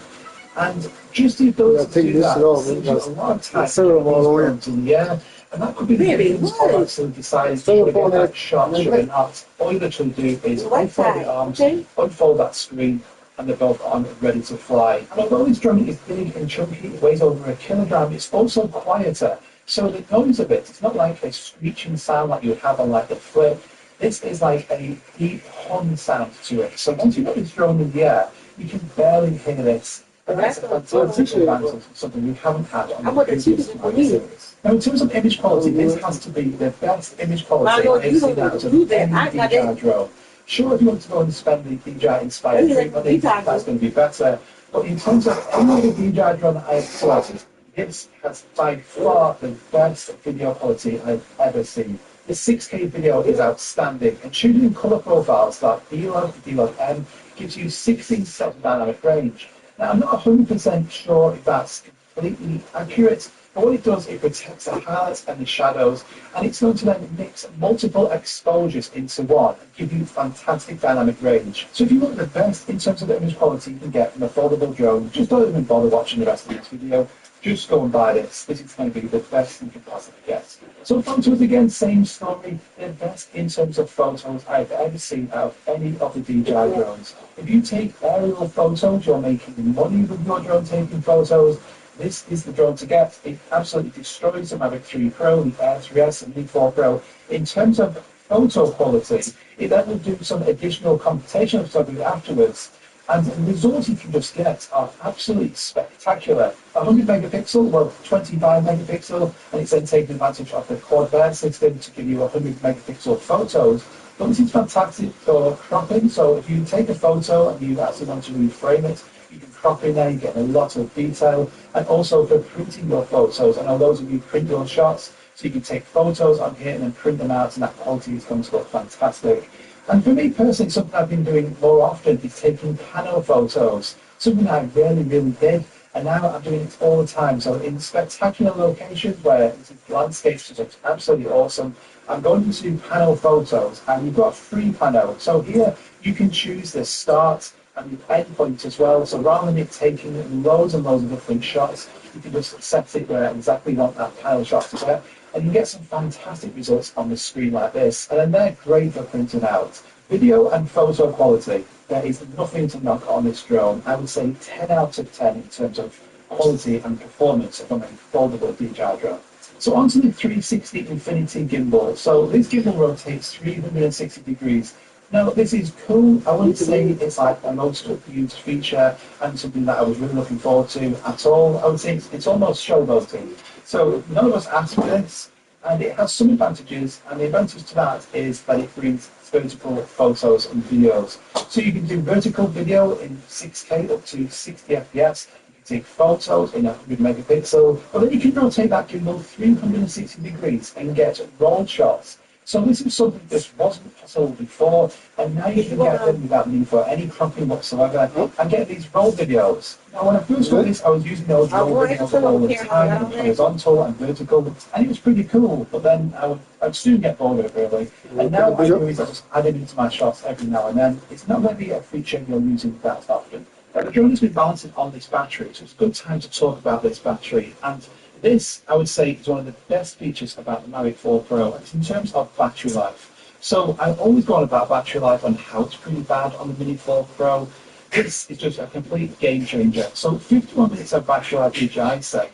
And just the ability to do that saves you a lot of time to get these drones in the air. And that could be the difference of actually deciding to get that shot or not. All you literally do is unfold the arms, unfold that screen, and they're both on ready to fly. And although this drone is big and chunky, it weighs over 1 kilogram, it's also quieter. So the noise of it, it's not like a screeching sound like you would have on like the Flip. This is like a deep hum sound to it. So once you've got this drone in the air, you can barely hear this. And that's a fantastic advantage, something we haven't had on the previous series. Now, in terms of image quality, this has to be the best image quality I've seen out of any DJI drone. Sure, if you want to go and spend the DJI-inspired free money, that's going to be better. But in terms of any other DJI drone that I have selected, this has by far the best video quality I've ever seen. The 6K video is outstanding, and shooting in colour profiles like D-Log to D-Log-M gives you 16 seconds dynamic range. Now, I'm not 100% sure if that's completely accurate, but what it does, it protects the highlights and the shadows, and it's going to then mix multiple exposures into one and give you fantastic dynamic range. So if you want the best in terms of the image quality you can get from a foldable drone, just don't even bother watching the rest of this video. Just go and buy this. This is going to be the best you can possibly get. So photos again, same story. The best in terms of photos I've ever seen out of any of the DJI drones. If you take aerial photos, you're making money with your drone taking photos. This is the drone to get. It absolutely destroys the Mavic 3 Pro, the Air 3S, and the 4 Pro. In terms of photo quality, it then will do some additional computational photography afterwards. And the results you can just get are absolutely spectacular. 100 megapixel, well, 25 megapixel, and it's then taking advantage of the quad bear system to give you 100 megapixel photos. But this is fantastic for cropping, so if you take a photo and you actually want to reframe it, you can crop in there, you get a lot of detail, and also for printing your photos. I know those of you print your shots, so you can take photos on here and then print them out, and that quality is going to look fantastic. And for me personally, something I've been doing more often is taking panel photos, something I really did, and now I'm doing it all the time. So in spectacular locations where the landscapes are just absolutely awesome, I'm going to panel photos, and you've got a free panel. So here you can choose the start, and endpoint as well. So rather than it taking loads and loads of different shots, you can just set it where exactly you want that panel shot to get, and you get some fantastic results on the screen like this. And then they're great for printing out. Video and photo quality, there is nothing to knock on this drone. I would say 10 out of 10 in terms of quality and performance from a foldable DJI drone. So onto the 360 Infinity gimbal. So this gimbal rotates 360 degrees. Now this is cool. I wouldn't say it's like a most used feature and something that I was really looking forward to at all. I would say it's almost showboating. So none of us asked for this, and it has some advantages, and the advantage to that is that it brings vertical photos and videos. So you can do vertical video in 6K up to 60 FPS. You can take photos in 100 megapixel, but then you can rotate that gimbal 360 degrees and get roll shots. So this is something that wasn't possible before, and now you can get them without need for any cropping whatsoever, and get these roll videos. Now when I first got this, I was using those roll videos all the time, horizontal and vertical, and it was pretty cool, but then I'd soon get bored of it really. And now I do is I just add it into my shots every now and then. It's not going to be a feature you're using that often. The drone has been balancing on this battery, so it's a good time to talk about this battery. And this, I would say, is one of the best features about the Mavic 4 Pro. It's in terms of battery life. So I've always gone about battery life on how it's pretty bad on the Mini 4 Pro. This is just a complete game changer. So 51 minutes of battery life, DJI say.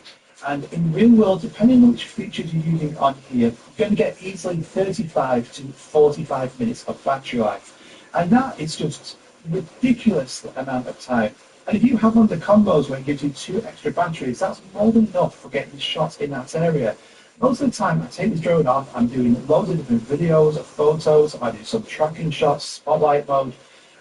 And in real world, depending on which features you're using on here, you're going to get easily 35 to 45 minutes of battery life. And that is just ridiculous amount of time. And if you have one of the combos where it gives you 2 extra batteries, that's more than enough for getting shots in that area. Most of the time I take this drone off, I'm doing loads of different videos, photos, I do some tracking shots, spotlight mode,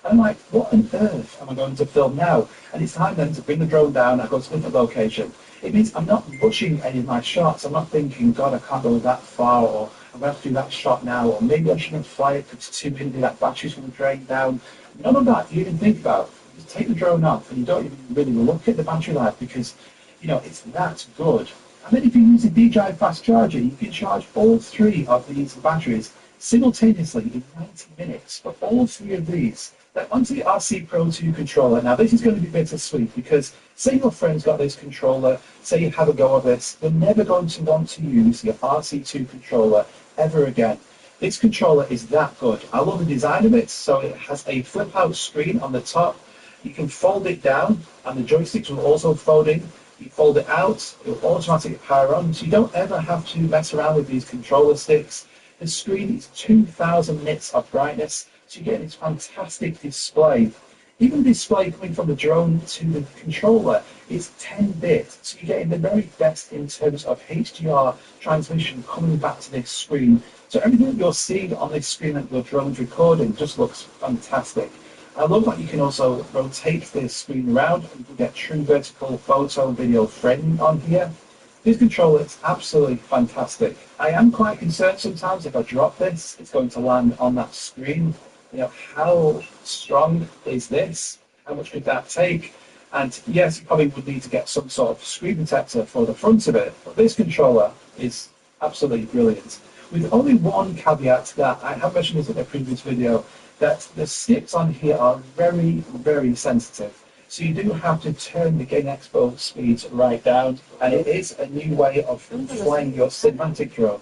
and I'm like, what on earth am I going to film now? And it's time then to bring the drone down, I go to a different location. It means I'm not rushing any of my shots, I'm not thinking, God, I can't go that far, or I'm going to have to do that shot now, or maybe I shouldn't fly it because it's too windy, that battery's going to drain down. None of that you even think about. Just take the drone off and you don't even really look at the battery life because, you know, it's that good. And then if you use a DJI fast charger, you can charge all 3 of these batteries simultaneously in 90 minutes for all 3 of these. Then onto the RC Pro 2 controller. Now this is going to be bittersweet because say your friend's got this controller, say you have a go of this, you're never going to want to use your RC2 controller ever again. This controller is that good. I love the design of it, so it has a flip out screen on the top. You can fold it down and the joysticks will also fold in. You fold it out, it will automatically power on, so you don't ever have to mess around with these controller sticks. The screen is 2000 nits of brightness, so you get this fantastic display. Even the display coming from the drone to the controller is 10-bit, so you're getting the very best in terms of HDR transmission coming back to this screen. So everything that you're seeing on this screen that your drone's recording just looks fantastic. I love that you can also rotate this screen around and you can get true vertical photo and video framing on here. This controller is absolutely fantastic. I am quite concerned sometimes if I drop this, it's going to land on that screen. You know, how strong is this? How much could that take? And yes, you probably would need to get some sort of screen protector for the front of it, but this controller is absolutely brilliant. With only one caveat that I have mentioned this in a previous video, that the sticks on here are very, very sensitive. So you do have to turn the gain expo speeds right down, and it is a new way of flying your cinematic drone.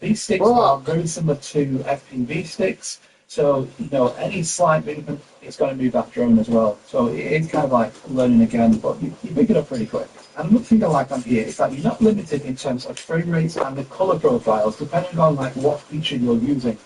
These sticks are very similar to FPV sticks, so you know any slight movement is going to move that drone as well. So it is kind of like learning again, but you pick it up pretty quick. And another thing I like on here is that you're not limited in terms of frame rates and the color profiles, depending on like what feature you're using.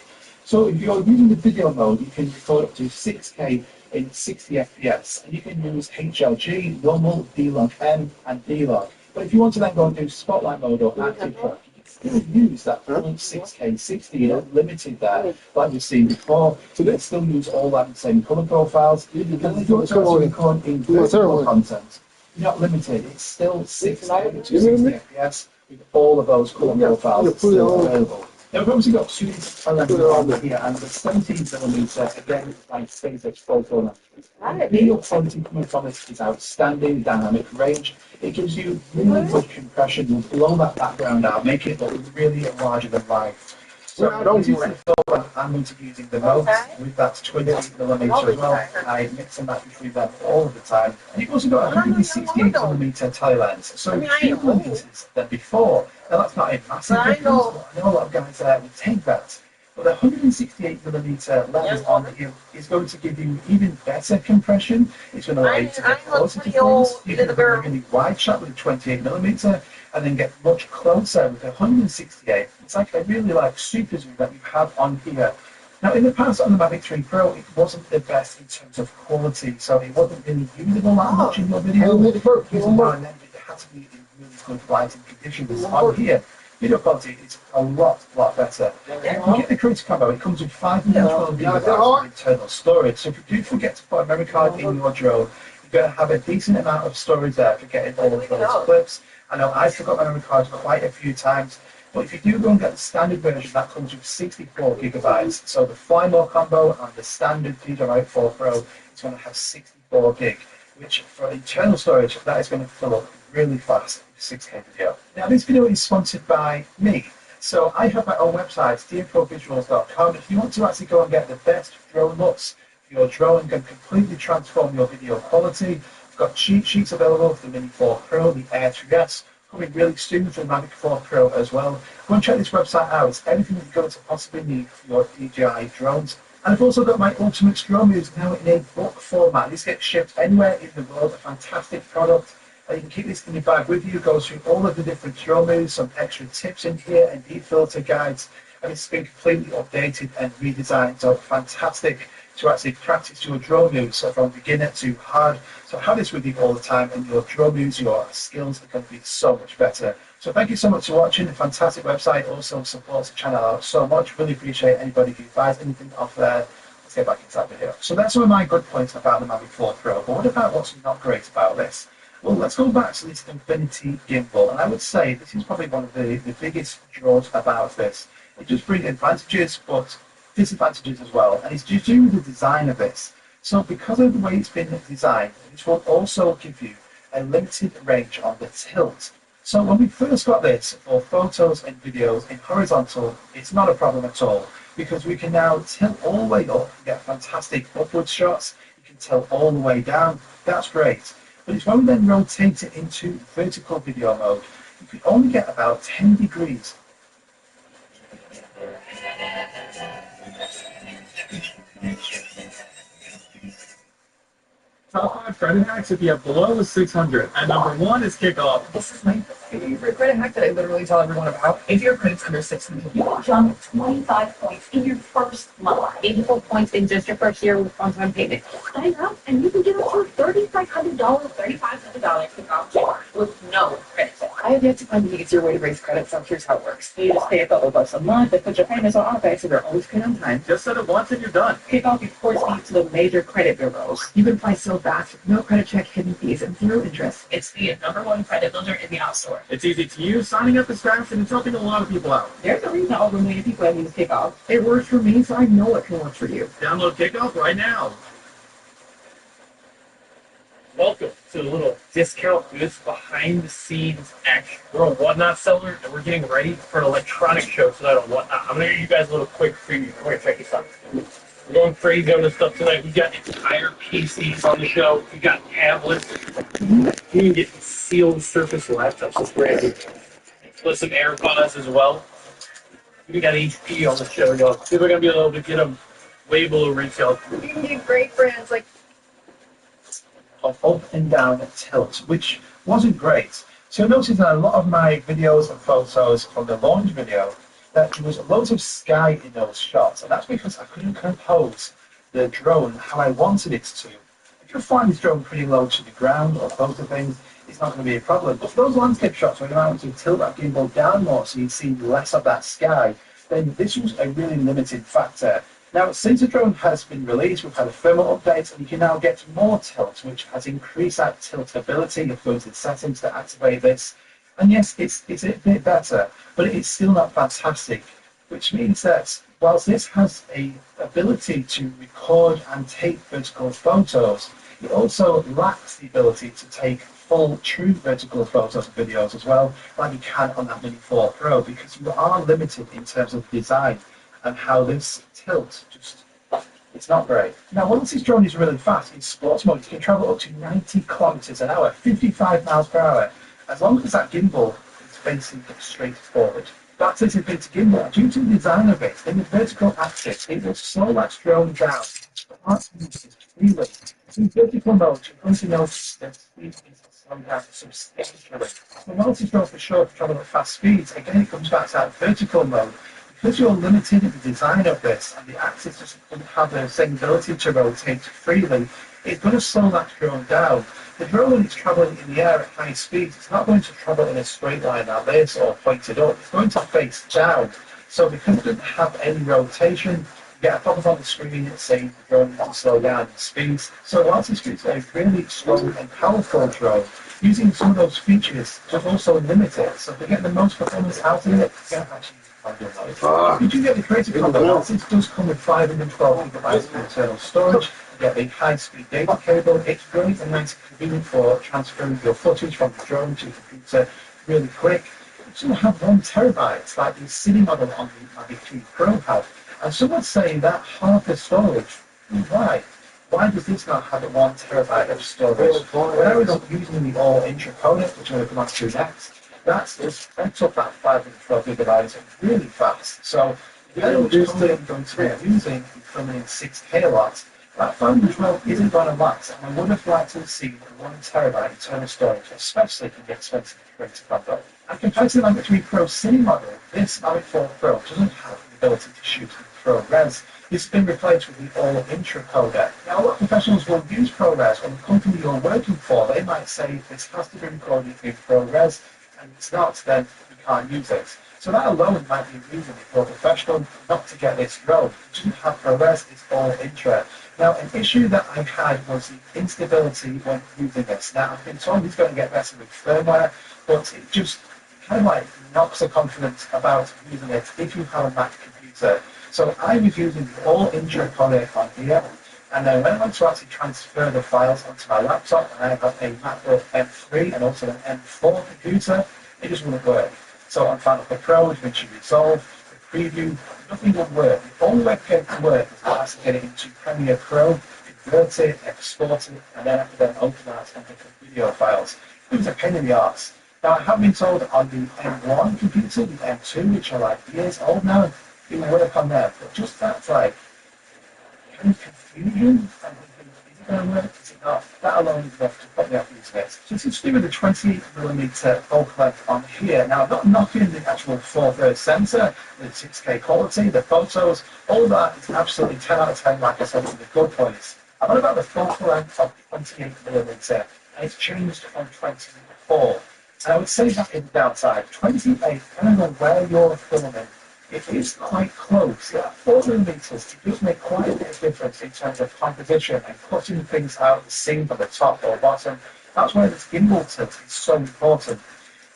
So if you're using the video mode, you can record up to 6K in 60 FPS, and you can use HLG, normal, D-Log-M, and D-Log. But if you want to then go and do spotlight mode or active track, you can still use that full 6K 60 limited there, like we've seen before. So you can still use all that same color profiles. And if you want to also record in vertical content, you're not limited. It's still 6K to 60 FPS with all of those color profiles still available. Now we've obviously got 2 on here, and the 17mm again like SpaceX photo. The video quality coming from it is outstanding, dynamic range. It gives you really good compression. You'll blow that background out, make it look really larger than life. So don't use the one I'm going to be using the most with that 28mm as well. I mix and match between them all of the time. And you've also got a 168mm telelens. So fewer lenses than before. Now that's not a massive difference, but I know a lot of guys would take that. But the 168mm lens on here is going to give you even better compression. It's going to allow you to get closer to things. You can have a really wide shot with a 28mm and then get much closer with a 168. It's like a really super zoom that you have on here. Now in the past on the Mavic 3 Pro, it wasn't the best in terms of quality, so it wasn't really usable that much in your video. Using now and then, it had to be in really good lighting conditions. On here, video quality is a lot better. You get the Creator Combo, it comes with 512 gigabytes of internal storage, so if you do forget to put a memory card in your drone, you're going to have a decent amount of storage there for getting all of those clips. I know I forgot my memory card quite a few times, but if you do go and get the standard version, that comes with 64 gigabytes. So the Fly More combo and the standard DJI 4 Pro is going to have 64 gig, which for internal storage, that is going to fill up really fast with 6K video. Now this video is sponsored by me. So I have my own website, dmprovisuals.com. If you want to actually go and get the best drone looks for your drone and completely transform your video quality, I've got cheat sheets available for the Mini 4 Pro, the Air 3S, coming really soon for the Mavic 4 Pro as well. Go and check this website out. It's everything you're going to possibly need for your DJI drones. And I've also got my Ultimate Drone Moves now in a book format. This gets shipped anywhere in the world. A fantastic product. You can keep this in your bag with you. It goes through all of the different drone moves, some extra tips in here, and filter guides. And it's been completely updated and redesigned. So fantastic to actually practice your drone moves, so from beginner to hard. So have this with you all the time, and your drone moves, your skills are going to be so much better. So thank you so much for watching. A fantastic website, also supports the channel out so much. Really appreciate anybody who buys anything off there. Let's get back into that video. So that's some of my good points about the Mavic 4 Pro. But what about what's not great about this? Well, let's go back to this Infinity gimbal, and I would say this is probably one of the biggest draws about this. It does bring advantages, but disadvantages as well, and it's due to the design of this. So because of the way it's been designed, this will also give you a limited range on the tilt. So when we first got this for photos and videos in horizontal, it's not a problem at all, because we can now tilt all the way up and get fantastic upward shots. You can tilt all the way down, that's great. But it's when we then rotate it into vertical video mode, you can only get about 10 degrees. Top 5 credit hacks if you have below 600. And number 1 is kickoff. This is my favorite credit hack that I literally tell everyone about. If your credit's under 600, you will jump 25 points in your first month. 84 points in just your first year with on-time payment. Sign up and you can get up to $3,500 kickoff check with no credit. I have yet to find the easier way to raise credit, so here's how it works. You just pay a couple bucks a month and put your payments on auto pay so they're always paid on time. Just set it once and you're done. Kickoff reports these to the major credit bureaus. You can apply so fast with no credit check, hidden fees, and zero interest. It's the #1 credit builder in the App Store. It's easy to use, signing up is fast, and it's helping a lot of people out. There's a reason over 1 million people have used Kickoff. It works for me, so I know it can work for you. Download Kickoff right now. Welcome to the little discount booth behind the scenes action. We're a Whatnot seller, and we're getting ready for an electronic show tonight on Whatnot. I'm going to give you guys a little quick preview. We're going to check this out. We're going crazy on this stuff tonight. We've got entire PCs on the show. We've got tablets. You can get sealed Surface laptops. That's great. Plus some AirPods as well. We got HP on the show, y'all. People are going to be able to get them way below retail. You can get great brands like Of up and down tilt, which wasn't great. So you'll notice that a lot of my videos and photos from the launch video, that there was loads of sky in those shots, and that's because I couldn't compose the drone how I wanted it to. If you're flying this drone pretty low to the ground or close to things, it's not going to be a problem. But for those landscape shots where you might want to tilt that gimbal down more so you see less of that sky, then this was a really limiting factor. Now, since the drone has been released, we've had a firmware update, and you can now get more tilt, which has increased that tilt ability. You'll go to the settings to activate this. And yes, it's a bit better, but it's still not fantastic, which means that whilst this has a ability to record and take vertical photos, it also lacks the ability to take full true vertical photos and videos as well, like you can on that Mini 4 Pro, because you are limited in terms of design and how this tilt just, it's not great. Now, once this drone is really fast, in sports mode, you can travel up to 90 kilometers an hour, 55 miles per hour, as long as that gimbal is facing straight forward. That's its ability to gimbal. Due to the design of it, in the vertical axis, it will slow that drone down. Can't use it freely. In vertical mode, you're going to notice that speed is slowed down substantially. So once it's for sure to travel at fast speeds, again, it comes back to that vertical mode. Because you're limited in the design of this, and the axis doesn't have the same ability to rotate freely, it's going to slow that drone down. The drone, when it's traveling in the air at high speeds, it's not going to travel in a straight line like this or pointed up. It's going to face down. So because it doesn't have any rotation, you get a pop-up on the screen saying the drone needs to slow down in speeds. So whilst it's a really strong and powerful drone, using some of those features just also limit it. So to get the most performance out of it, you can't actually you do get the creative combo. It does come with 512 gigabytes of internal storage. You get a high-speed data cable. It's really nice and convenient for transferring your footage from the drone to the computer really quick. You also have 1 terabyte, like the city model on the Mavic 3 Pro had. And some would say that half the storage. Why? Why does this not have 1 terabyte of storage? When I was using the all-intra codec, which I'm going to come on to next, that's just up that 512 gigabytes really fast. So the other which codec I'm going to be using is coming in 6K lots. That 512 isn't going to last, and I would have liked to see the 1 terabyte internal storage, especially in the expensive creative combo. And compared to the Mavic 3 Pro Cine model, this Mavic 4 Pro doesn't have the ability to shoot in ProRes. It's been replaced with the all-intra codec. Now, a lot of professionals will use ProRes, and the company you're working for, they might say this has to be recorded in ProRes, and it's not, then you can't use it. So that alone might be a reason if you're a professional not to get this drone. It doesn't have ProRes, it's all-intra. Now, an issue that I had was the instability when using this. Now, I've been told it's going to get better with firmware, but it just kind of like knocks the confidence about using it if you have a Mac computer. So I was using the all-intra codec on here, and then when I went to actually transfer the files onto my laptop, and I have a MacBook M3 and also an M4 computer, it just wouldn't work. So on Final Cut Pro, which you resolve, the preview, nothing would work. The only way it can work is to actually get it into Premiere Pro, convert it, export it, and then open that and pick up video files. It was a pain in the arse. Now, I have been told on the M1 computer, the M2, which are like years old now, it will work on there. But just that, like, kind of confusion, and is it going to work, is it not? That alone is enough to put me off using it. So it's to do with the 20mm bulk length on here. Now, I'm not knocking the actual 4/3 sensor, the 6K quality, the photos, all that is absolutely 10 out of 10, like I said, in the good points. I'm on about the focal length of 28mm, and it's changed from 24. And I would say that in downside, 28, depending on where you're filming, it is quite close. Yeah, 4mm, it does make quite a bit of difference in terms of composition and cutting things out of the scene from the top or bottom. That's why this gimbal tilt is so important.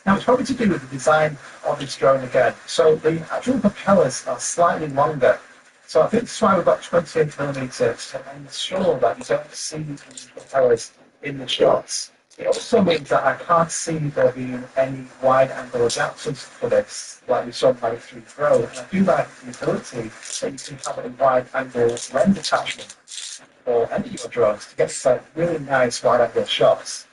Now, it's probably to do with the design of this drone again. So the actual propellers are slightly longer. So I think that's why we've got 28mm to ensure that you don't see the propellers in the shots. It also means that I can't see there being any wide-angle adapters for this, like we saw in Mavic 3 Pro. And I do like the ability that you can have a wide-angle lens attachment for any of your drones to get like really nice wide-angle shots.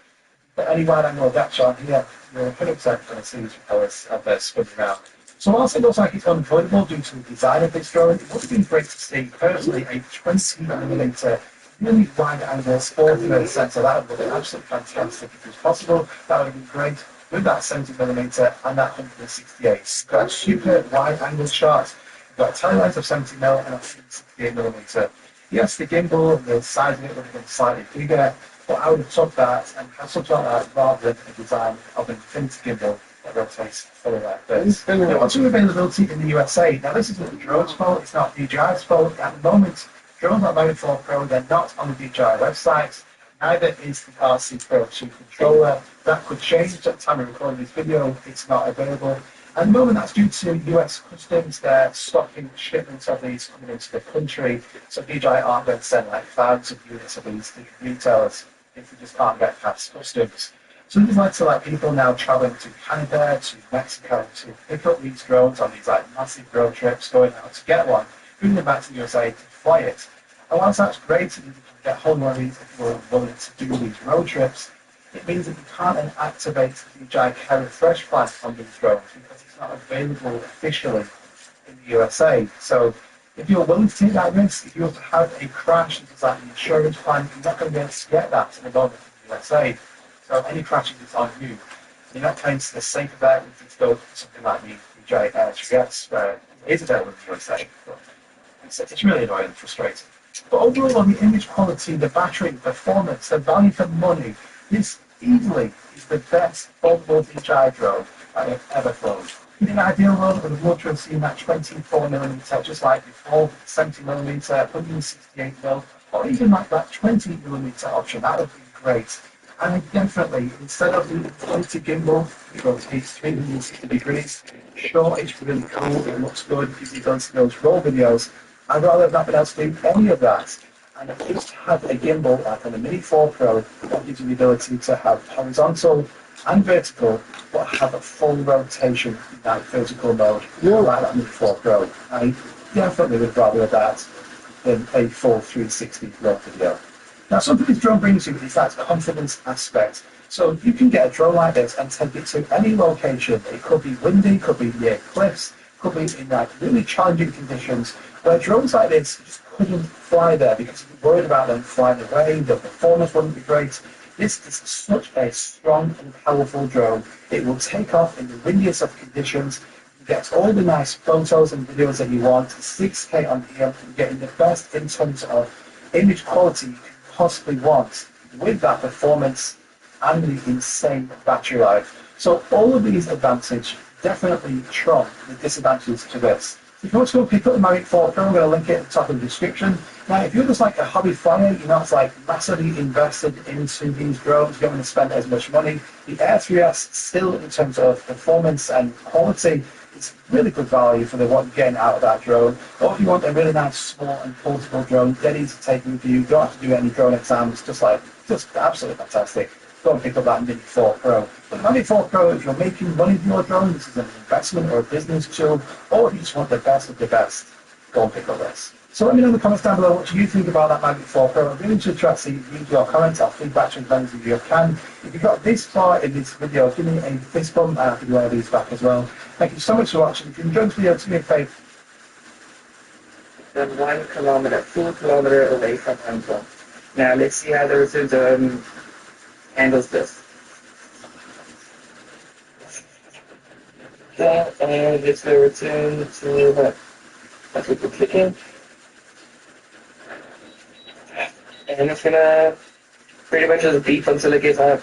But any wide-angle adapter on here, you're 100% going to see these propellers as they're spinning around. So whilst it looks like it's unavoidable due to the design of this drone, it would have been great to see, personally, a 20mm really wide angle 4/3 sensor. That would have been absolutely fantastic if it was possible. That would have been great with that 70mm and that 168. You've got a super wide angle shot. You've got a telelens of 70mm and a 168mm. Yes, the gimbal and the size of it would have been slightly bigger, but I would have took that and had something like that rather than the design of an infinity gimbal that rotates fully like this. Now, what's your availability in the USA? Now, this isn't the drone's fault, it's not DJI's fault. At the moment, drones are Mavic 4 Pro, they're not on the DJI website. Neither is the RC Pro 2 controller. That could change at the time of recording this video. It's not available. At the moment, that's due to US customs. They're stopping shipments of these coming into the country. So DJI aren't going to send like thousands of units of these to retailers if they just can't get past customs. So this led to like people now traveling to Canada, to Mexico to pick up these drones on these like massive road trips, going out to get one, bringing them back to the USA to fly it. And whilst that's great that you can get hold of these if you're willing to do these road trips, it means that you can't then activate the DJI Carry Fresh plan on these drones because it's not available officially in the USA. So if you're willing to take that risk, if you were to have a crash and it's like an insurance plan, you're not going to be able to get that in the moment in the USA. So any crashes is on you. In that case, the safer bet would be to go for something like the DJI Air 3S, where it is available in the USA. But it's really annoying and frustrating. But overall, on the image quality, the battery, performance, the value for money, this easily is the best foldable DJI drone I have ever flown. In an ideal world, I would have loved to have seen that 24mm, just like before, 70mm, 168mm, or even like that 20mm option. That would be great. And definitely, instead of the inflated gimbal, which rotates 360 degrees, sure, it's really cool, it looks good, gives you those raw videos. I'd rather have not been able to do any of that and at least have a gimbal like on the Mini 4 Pro that gives you the ability to have horizontal and vertical, but have a full rotation in that vertical mode, like that Mini 4 Pro. I definitely would rather that than a full 360 raw video. Now, something this drone brings you is that confidence aspect. So you can get a drone like this and take it to any location. It could be windy, could be near cliffs, could be in like really challenging conditions, where drones like this just couldn't fly there because you're worried about them flying away, the performance wouldn't be great. This is such a strong and powerful drone. It will take off in the windiest of conditions, get all the nice photos and videos that you want, 6K on here, and getting the best in terms of image quality you can possibly want with that performance and the insane battery life. So all of these advantages definitely trump the disadvantages to this. If you want to go pick up the Mavic 4 Pro, I'm going to link it at the top of the description. Now, if you're just like a hobby flyer, you're not like massively invested into these drones, you don't want to spend as much money, the Air 3S still, in terms of performance and quality, it's really good value for what you're getting out of that drone. Or if you want a really nice, small and portable drone, dead easy to take with you, you don't have to do any drone exams, just absolutely fantastic. Go and pick up that Mini 4 Pro. But the Mini 4 Pro, if you're making money with your drone, this is an investment or a business tool, or if you just want the best of the best, go and pick up this. So let me know in the comments down below what you think about that Mavic 4 Pro. I'm really interested to see your comments. I'll feedback to as many of you as can. If you got this far in this video, give me a fist bump and I'll give you one of these back as well. Thank you so much for watching. If you enjoyed this video, do me a favour. Then 1 kilometer, 2 kilometers away from Hamburg. Now let's see how the result handles this. Okay, and it's going to return to her. That's what we're clicking. And it's going to pretty much just beep until it gets up.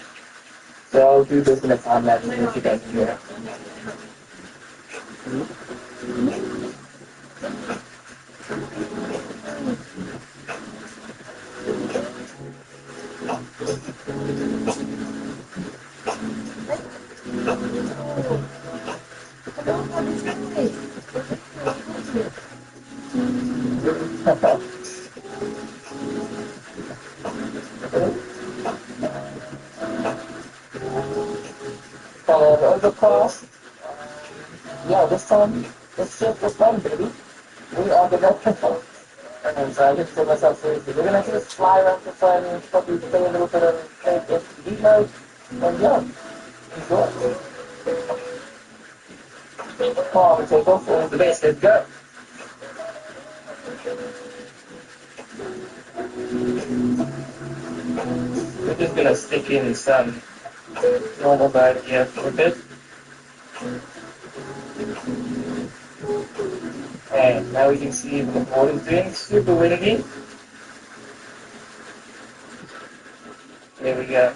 So I'll do this in a time lapse if you guys can hear it. Overpass. Yeah, this time it's just for fun, baby. We are the best people. And so I just told myself seriously, we're gonna just fly around for fun, probably play a little bit of FPV mode, and yeah, enjoy. Come on, we take off for the best, let's go. We're just gonna stick in some normal mode here for a bit. And now we can see what the board is doing, super windy. There we go.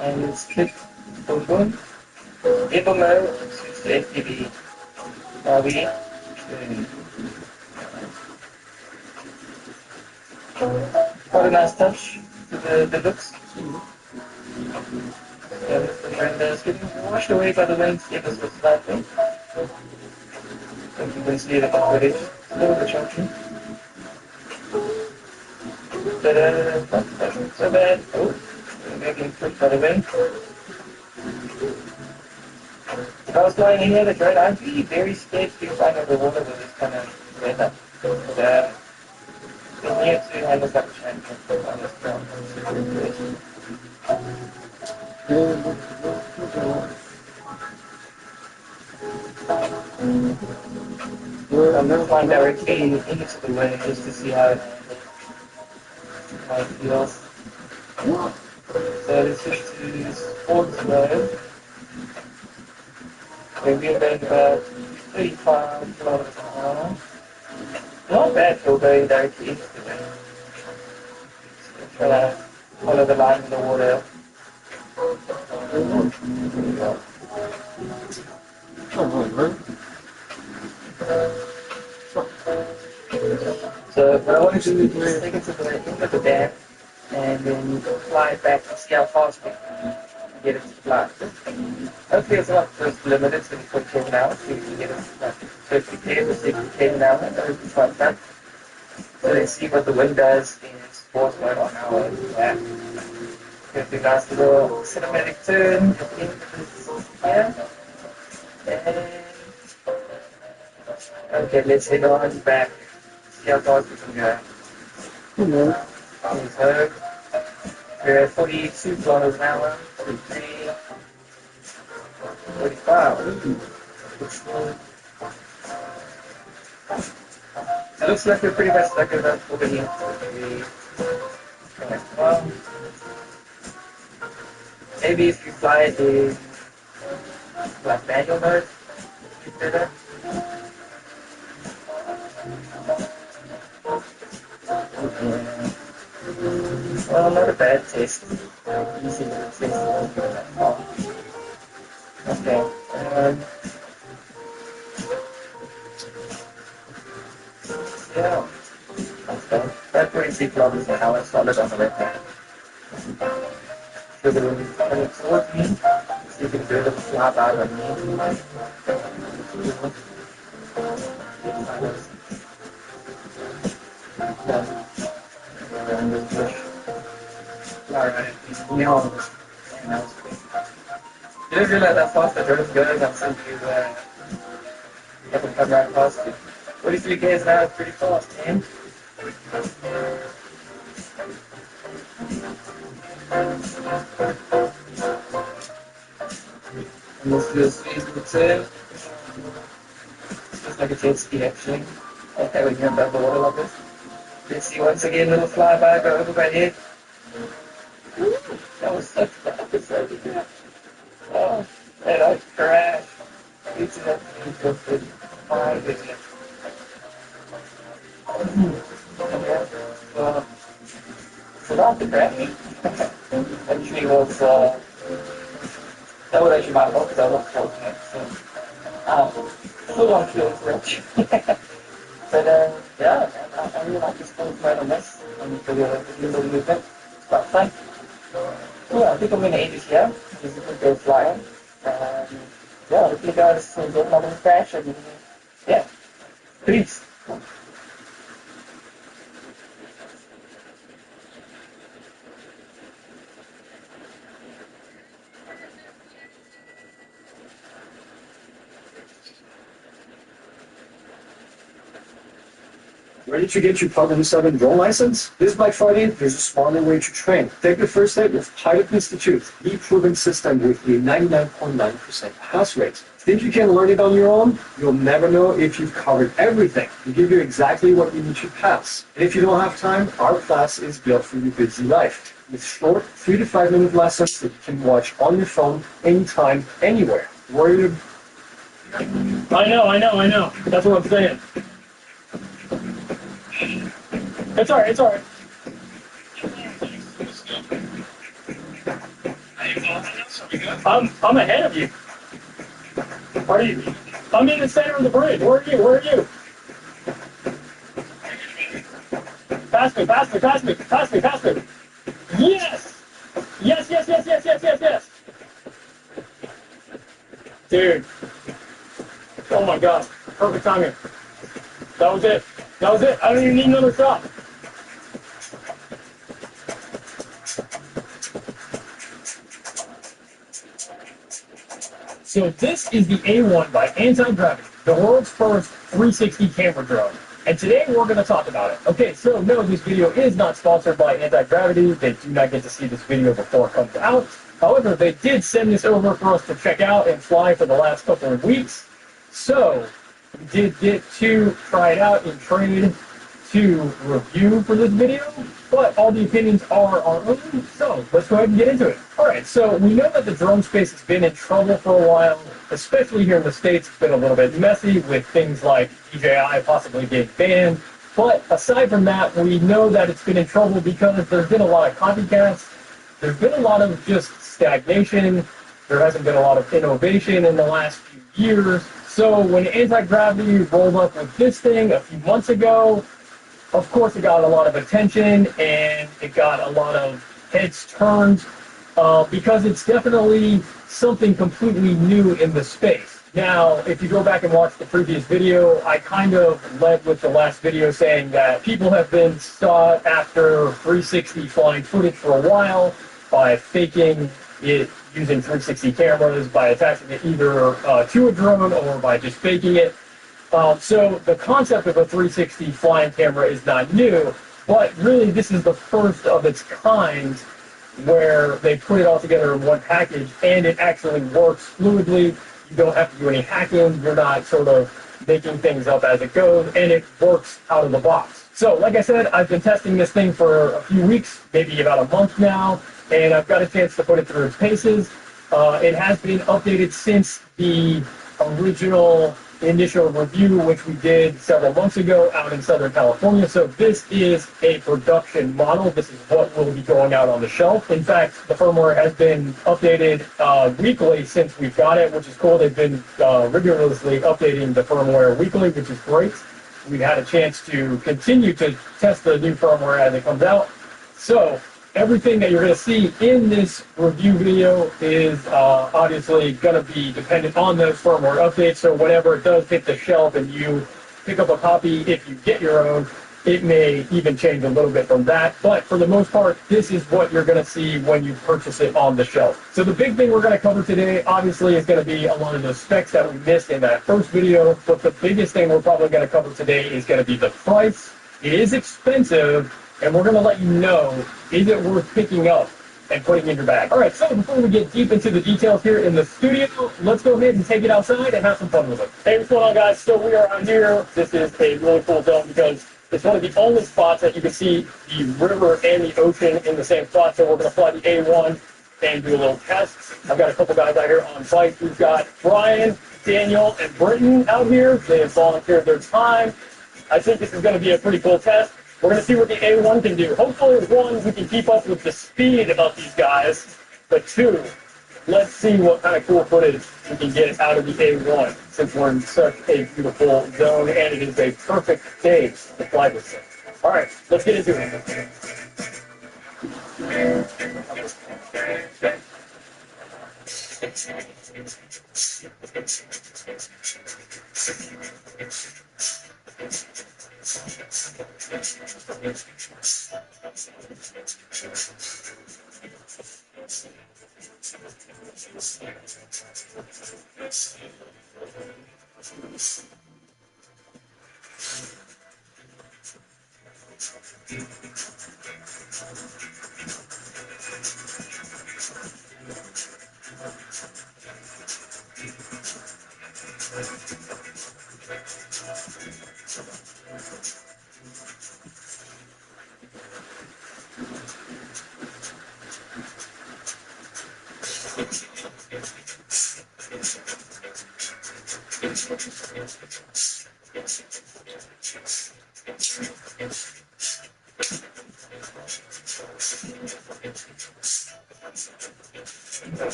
And it's click, boom boom. Gimbal mode, switch to FPV. Now we quite a nice touch to the looks. Yeah, the renders getting washed away by the wind ever so slightly. If you can see the footage, slow the junction. That's not so bad. Oh, we're getting pushed by the wind. If I was flying any other bird, I'd be very scared to fly over the water with this kind of weather. But being here to handle that chance on this ground situation. I'm going to fly directly into the wind just to see how it feels. So this is to sports mode. Maybe about 35 kilometers an hour. Not bad for going directly into the wind. Try to follow the line in the water. So what I want to do is take it to the end of the dam and then fly it back and see how fast we can get it to fly. Hopefully it's not just limited to 40 km an hour, so we can get it to like 50 km or 60 km an hour. That would be quite fun. So let's see what the wind does in sports mode on our way back. Give you guys a little cinematic turn here. And okay, let's head on back. See how fast we can go. So we're at 42 kilometers an hour, 43, 45. It looks like we're pretty much stuck in that over here. Well, maybe if you fly it in like manual mode, you do that. Well, not a bad test. Easy to test it. Okay. Yeah. Okay. That 26 kilometers an hour solid on the left hand. So the wind coming towards me. So you can do a little flat out on me. Alright, now, you didn't realize how fast the drone goes until you have to come right past you. 43 k's an hour is pretty fast, man. And let's do a speed return. It's just like a jet ski actually. Okay, we can above the water like this. Let's see once again, little flyby, go over my head. That was such an episode. Oh, and I crashed. It's an episode for 5 minutes. So not the crash. Actually was, that was actually my fault because I was fortunate. So, still don't feel rich. But, yeah, I really like this cool right on this. And for the little movement. It's quite fun. Yeah, I think I'm going to end it here. This is a good go flying. Yeah, hope you guys enjoyed my little crash. And, yeah, peace. Ready to get your Part 7 drone license? This Black Friday, there's a smarter way to train. Take the first step with Pilot Institute, the proven system with a 99.9% pass rate. Think you can learn it on your own? You'll never know if you've covered everything. We give you exactly what you need to pass. And if you don't have time, our class is built for your busy life. With short 3 to 5 minute lessons that you can watch on your phone, anytime, anywhere. Worried? I know. That's what I'm saying. It's alright. I'm ahead of you. Are you? I'm in the center of the bridge. Where are you? Pass me. Yes! Yes. Dude. Oh my god. Perfect timing. That was it. That was it. I don't even need another shot. So this is the A1 by Anti-Gravity, the world's first 360 camera drone. And today we're going to talk about it. Okay, so no, this video is not sponsored by Anti-Gravity. They do not get to see this video before it comes out. However, they did send this over for us to check out and fly for the last couple of weeks. So we did get to try it out in trade to review for this video, but all the opinions are our own, so let's go ahead and get into it. Alright, so we know that the drone space has been in trouble for a while, especially here in the States. It's been a little bit messy with things like DJI possibly being banned, but aside from that, we know that it's been in trouble because there's been a lot of copycats, there's been a lot of just stagnation, there hasn't been a lot of innovation in the last few years. So when Anti-Gravity rolled up with this thing a few months ago, of course it got a lot of attention and it got a lot of heads turned because it's definitely something completely new in the space. Now, if you go back and watch the previous video, I kind of led with the last video saying that people have been sought after 360 flying footage for a while by faking it using 360 cameras, by attaching it either to a drone or by just faking it. So the concept of a 360 flying camera is not new, but really this is the first of its kind where they put it all together in one package and it actually works fluidly. You don't have to do any hacking. You're not sort of making things up as it goes, and it works out of the box. So like I said, I've been testing this thing for a few weeks, maybe about a month now, and I've got a chance to put it through its paces. It has been updated since the original initial review, which we did several months ago out in Southern California. So this is a production model. This is what will be going out on the shelf. In fact, the firmware has been updated weekly since we've got it, which is cool. They've been rigorously updating the firmware weekly, which is great. We've had a chance to continue to test the new firmware as it comes out. So everything that you're going to see in this review video is obviously going to be dependent on those firmware updates. So whenever it does hit the shelf and you pick up a copy, if you get your own, it may even change a little bit from that. But for the most part, this is what you're going to see when you purchase it on the shelf. So the big thing we're going to cover today, obviously, is going to be a lot of the specs that we missed in that first video. But the biggest thing we're probably going to cover today is going to be the price. It is expensive, and we're going to let you know, is it worth picking up and putting in your bag? All right, so before we get deep into the details here in the studio, let's go ahead and take it outside and have some fun with it. Hey, what's going on, guys? So we are out here. This is a really cool zone because it's one of the only spots that you can see the river and the ocean in the same spot. So we're going to fly the A1 and do a little test. I've got a couple guys out here on site. We've got Brian, Daniel, and Britton out here. They have volunteered their time. I think this is going to be a pretty cool test. We're going to see what the A1 can do. Hopefully, one, we can keep up with the speed of these guys. But two, let's see what kind of cool footage we can get out of the A1 since we're in such a beautiful zone and it is a perfect day to fly this thing. All right, let's get into it.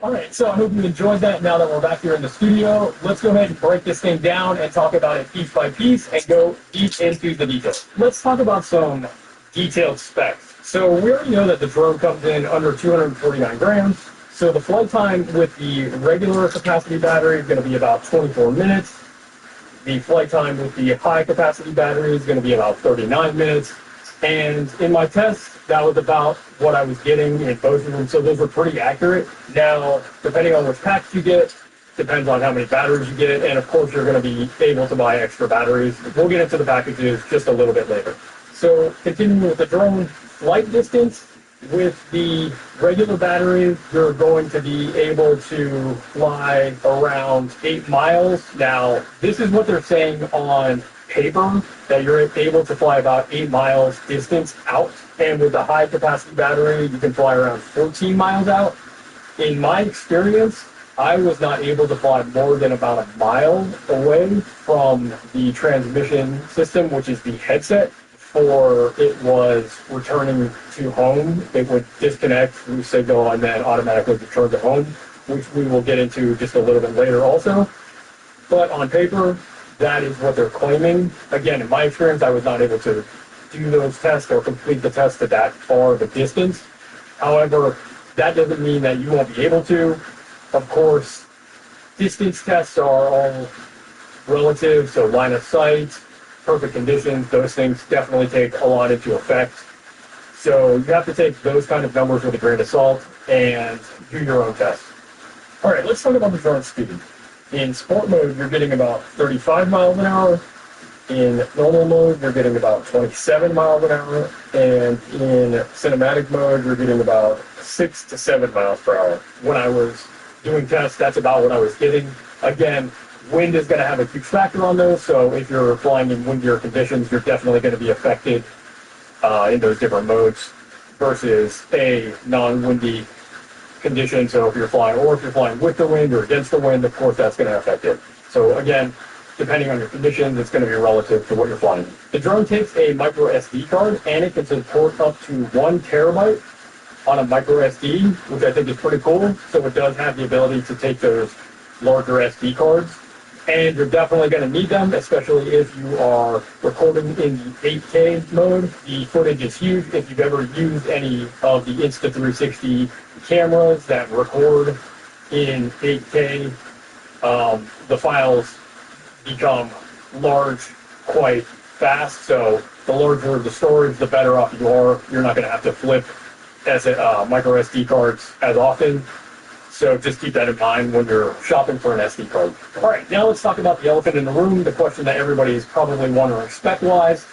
All right, so I hope you enjoyed that. Now that we're back here in the studio, let's go ahead and break this thing down and talk about it piece by piece and go deep into the details. Let's talk about some detailed specs. So we already know that the drone comes in under 249 grams. So the flight time with the regular capacity battery is going to be about 24 minutes. The flight time with the high capacity battery is going to be about 39 minutes. And in my test, that was about what I was getting in both of them. So those were pretty accurate. Now, depending on which packs you get, depends on how many batteries you get. And of course, you're going to be able to buy extra batteries. We'll get into the packages just a little bit later. So continuing with the drone flight distance, with the regular battery, you're going to be able to fly around 8 miles. Now, this is what they're saying on paper, that you're able to fly about 8 miles distance out. And with the high capacity battery, you can fly around 14 miles out. In my experience, I was not able to fly more than about a mile away from the transmission system, which is the headset. For it was returning to home, it would disconnect through signal and then automatically return to home, which we will get into just a little bit later also. But on paper, that is what they're claiming. Again, in my experience, I was not able to do those tests or complete the test to that far of a distance. However, that doesn't mean that you won't be able to. Of course, distance tests are all relative, so line of sight, perfect conditions, those things definitely take a lot into effect. So you have to take those kind of numbers with a grain of salt and do your own test. All right, let's talk about the drone speed. In sport mode, you're getting about 35 miles an hour. In normal mode, you're getting about 27 miles an hour. And in cinematic mode, you're getting about 6 to 7 miles per hour. When I was doing tests, that's about what I was getting. Again, wind is going to have a huge factor on those, so if you're flying in windier conditions, you're definitely going to be affected in those different modes versus a non-windy condition. So if you're flying with the wind or against the wind, of course that's going to affect it. So again, depending on your conditions, it's going to be relative to what you're flying. The drone takes a micro SD card, and it can support up to 1 terabyte on a micro SD, which I think is pretty cool. So it does have the ability to take those larger SD cards. And you're definitely going to need them, especially if you are recording in the 8K mode. The footage is huge. If you've ever used any of the Insta360 cameras that record in 8K, the files become large quite fast. So the larger the storage, the better off you are. You're not going to have to flip micro SD cards as often. So just keep that in mind when you're shopping for an SD card. All right, now let's talk about the elephant in the room, the question that everybody is probably wondering spec-wise.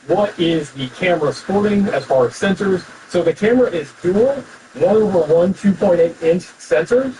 What is the camera sporting as far as sensors? So the camera is dual 1/1 2.8-inch sensors,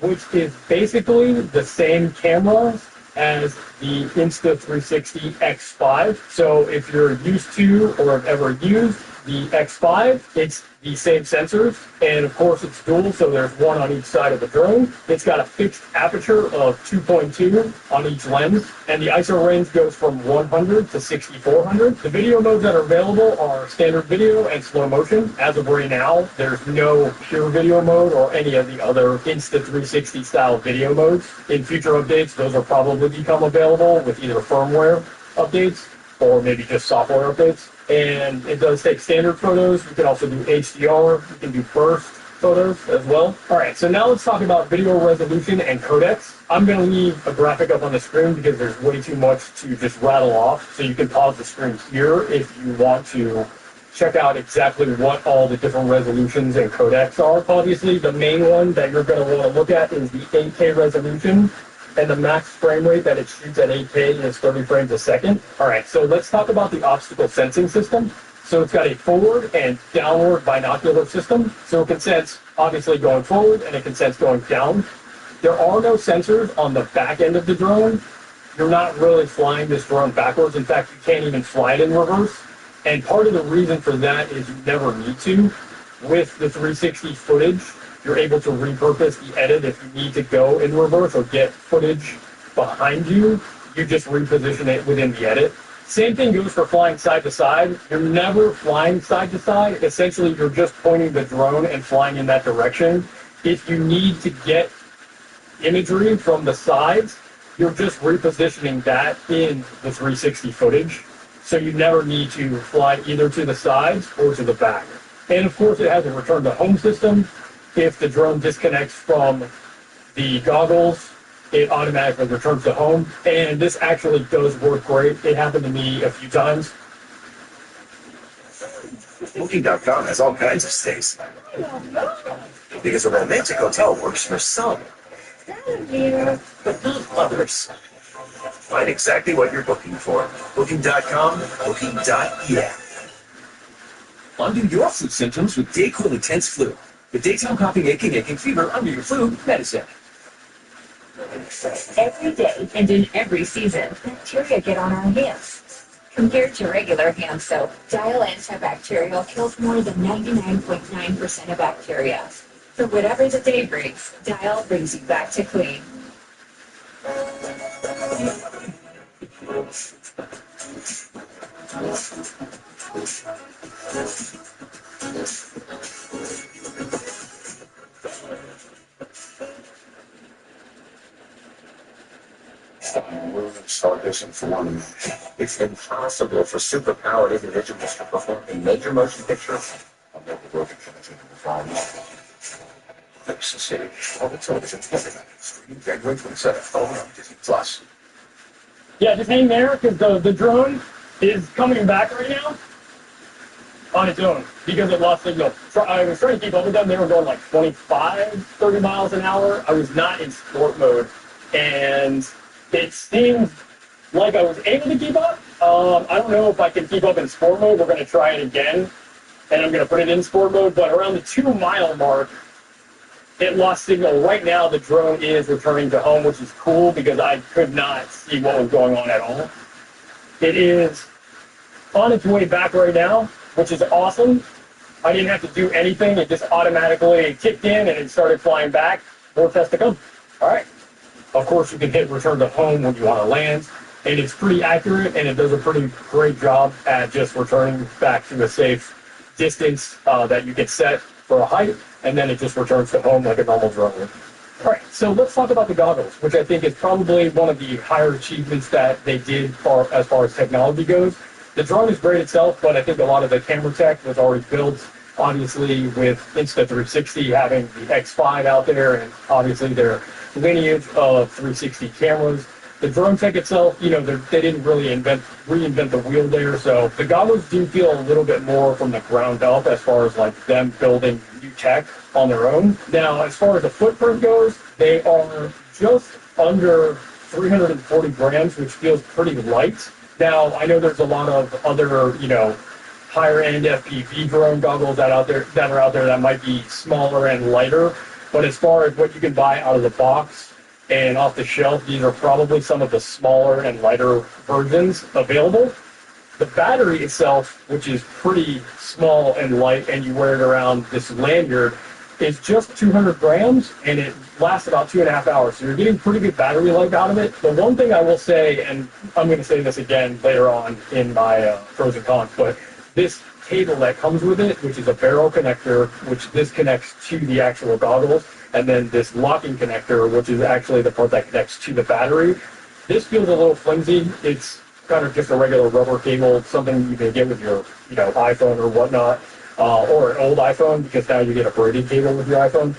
which is basically the same camera as the Insta360 X5. So if you're used to or have ever used the X5, it's the same sensors, and of course it's dual, so there's one on each side of the drone. It's got a fixed aperture of 2.2 on each lens, and the ISO range goes from 100 to 6400. The video modes that are available are standard video and slow motion. As of right now, there's no pure video mode or any of the other Insta360 style video modes. In future updates, those will probably become available with either firmware updates or maybe just software updates. And it does take standard photos. You can also do HDR. You can do burst photos as well. All right, so now let's talk about video resolution and codecs. I'm going to leave a graphic up on the screen because there's way too much to just rattle off. So you can pause the screen here if you want to check out exactly what all the different resolutions and codecs are. Obviously, the main one that you're going to want to look at is the 8K resolution. And the max frame rate that it shoots at 8K is 30 frames a second. All right, so let's talk about the obstacle sensing system. So it's got a forward and downward binocular system. So it can sense, obviously, going forward, and it can sense going down. There are no sensors on the back end of the drone. You're not really flying this drone backwards. In fact, you can't even fly it in reverse. And part of the reason for that is you never need to. With the 360 footage, you're able to repurpose the edit if you need to go in reverse or get footage behind you. You just reposition it within the edit. Same thing goes for flying side to side. You're never flying side to side. Essentially, you're just pointing the drone and flying in that direction. if you need to get imagery from the sides, you're just repositioning that in the 360 footage. So you never need to fly either to the sides or to the back. And of course, it has a return to home system. If the drone disconnects from the goggles, it automatically returns to home. And this actually does work great. It happened to me a few times. Booking.com has all kinds of stays. Because a romantic hotel works for some, but not others. Find exactly what you're booking for. Booking.com, booking.yeah. Undo your flu symptoms with Dayquil Intense Flu. The daytime coughing, aching fever under your flu medicine. Every day and in every season, bacteria get on our hands. Compared to regular hand soap, Dial antibacterial kills more than 99.9% of bacteria. For whatever the day brings, Dial brings you back to clean. We're going to start this in 4 minutes. It's impossible for superpowered individuals to perform a major motion picture. I'll never work in the farm. Thanks to City. All the television, everything. Streaming January 27th, only on Disney Plus. Yeah, just hang there because the drone is coming back right now on its own because it lost signal. I was trying to keep up with them. They were going like 25, 30 miles an hour. I was not in sport mode. And it seemed like I was able to keep up. I don't know if I can keep up in sport mode. We're going to try it again. And I'm going to put it in sport mode. But around the 2-mile mark, it lost signal. Right now, the drone is returning to home, which is cool because I could not see what was going on at all. It is on its way back right now, which is awesome. I didn't have to do anything. It just automatically kicked in and it started flying back. More tests to come. All right. Of course, you can hit return to home when you want to land. And it's pretty accurate, and it does a pretty great job at just returning back to a safe distance that you can set for a height, and then it just returns to home like a normal drone would. All right, so let's talk about the goggles, which I think is probably one of the higher achievements that they did as far as technology goes. The drone is great itself, but I think a lot of the camera tech was already built, obviously, with Insta360 having the X5 out there, and obviously their lineage of 360 cameras. The drone tech itself, you know, they didn't really reinvent the wheel there, so the goggles do feel a little bit more from the ground up as far as like them building new tech on their own. Now, as far as the footprint goes, they are just under 340 grams, which feels pretty light. Now, I know there's a lot of other, you know, higher-end FPV drone goggles that are out there that might be smaller and lighter, but as far as what you can buy out of the box and off the shelf, these are probably some of the smaller and lighter versions available. The battery itself, which is pretty small and light, and you wear it around this lanyard, is just 200 grams, and it lasts about 2.5 hours. So you're getting pretty good battery life out of it. The one thing I will say, and I'm going to say this again later on in my pros and cons, but this cable that comes with it, which is a barrel connector, which this connects to the actual goggles, and then this locking connector, which is actually the part that connects to the battery. This feels a little flimsy. It's kind of just a regular rubber cable, something you can get with your, you know, iPhone or whatnot, or an old iPhone, because now you get a braided cable with your iPhone.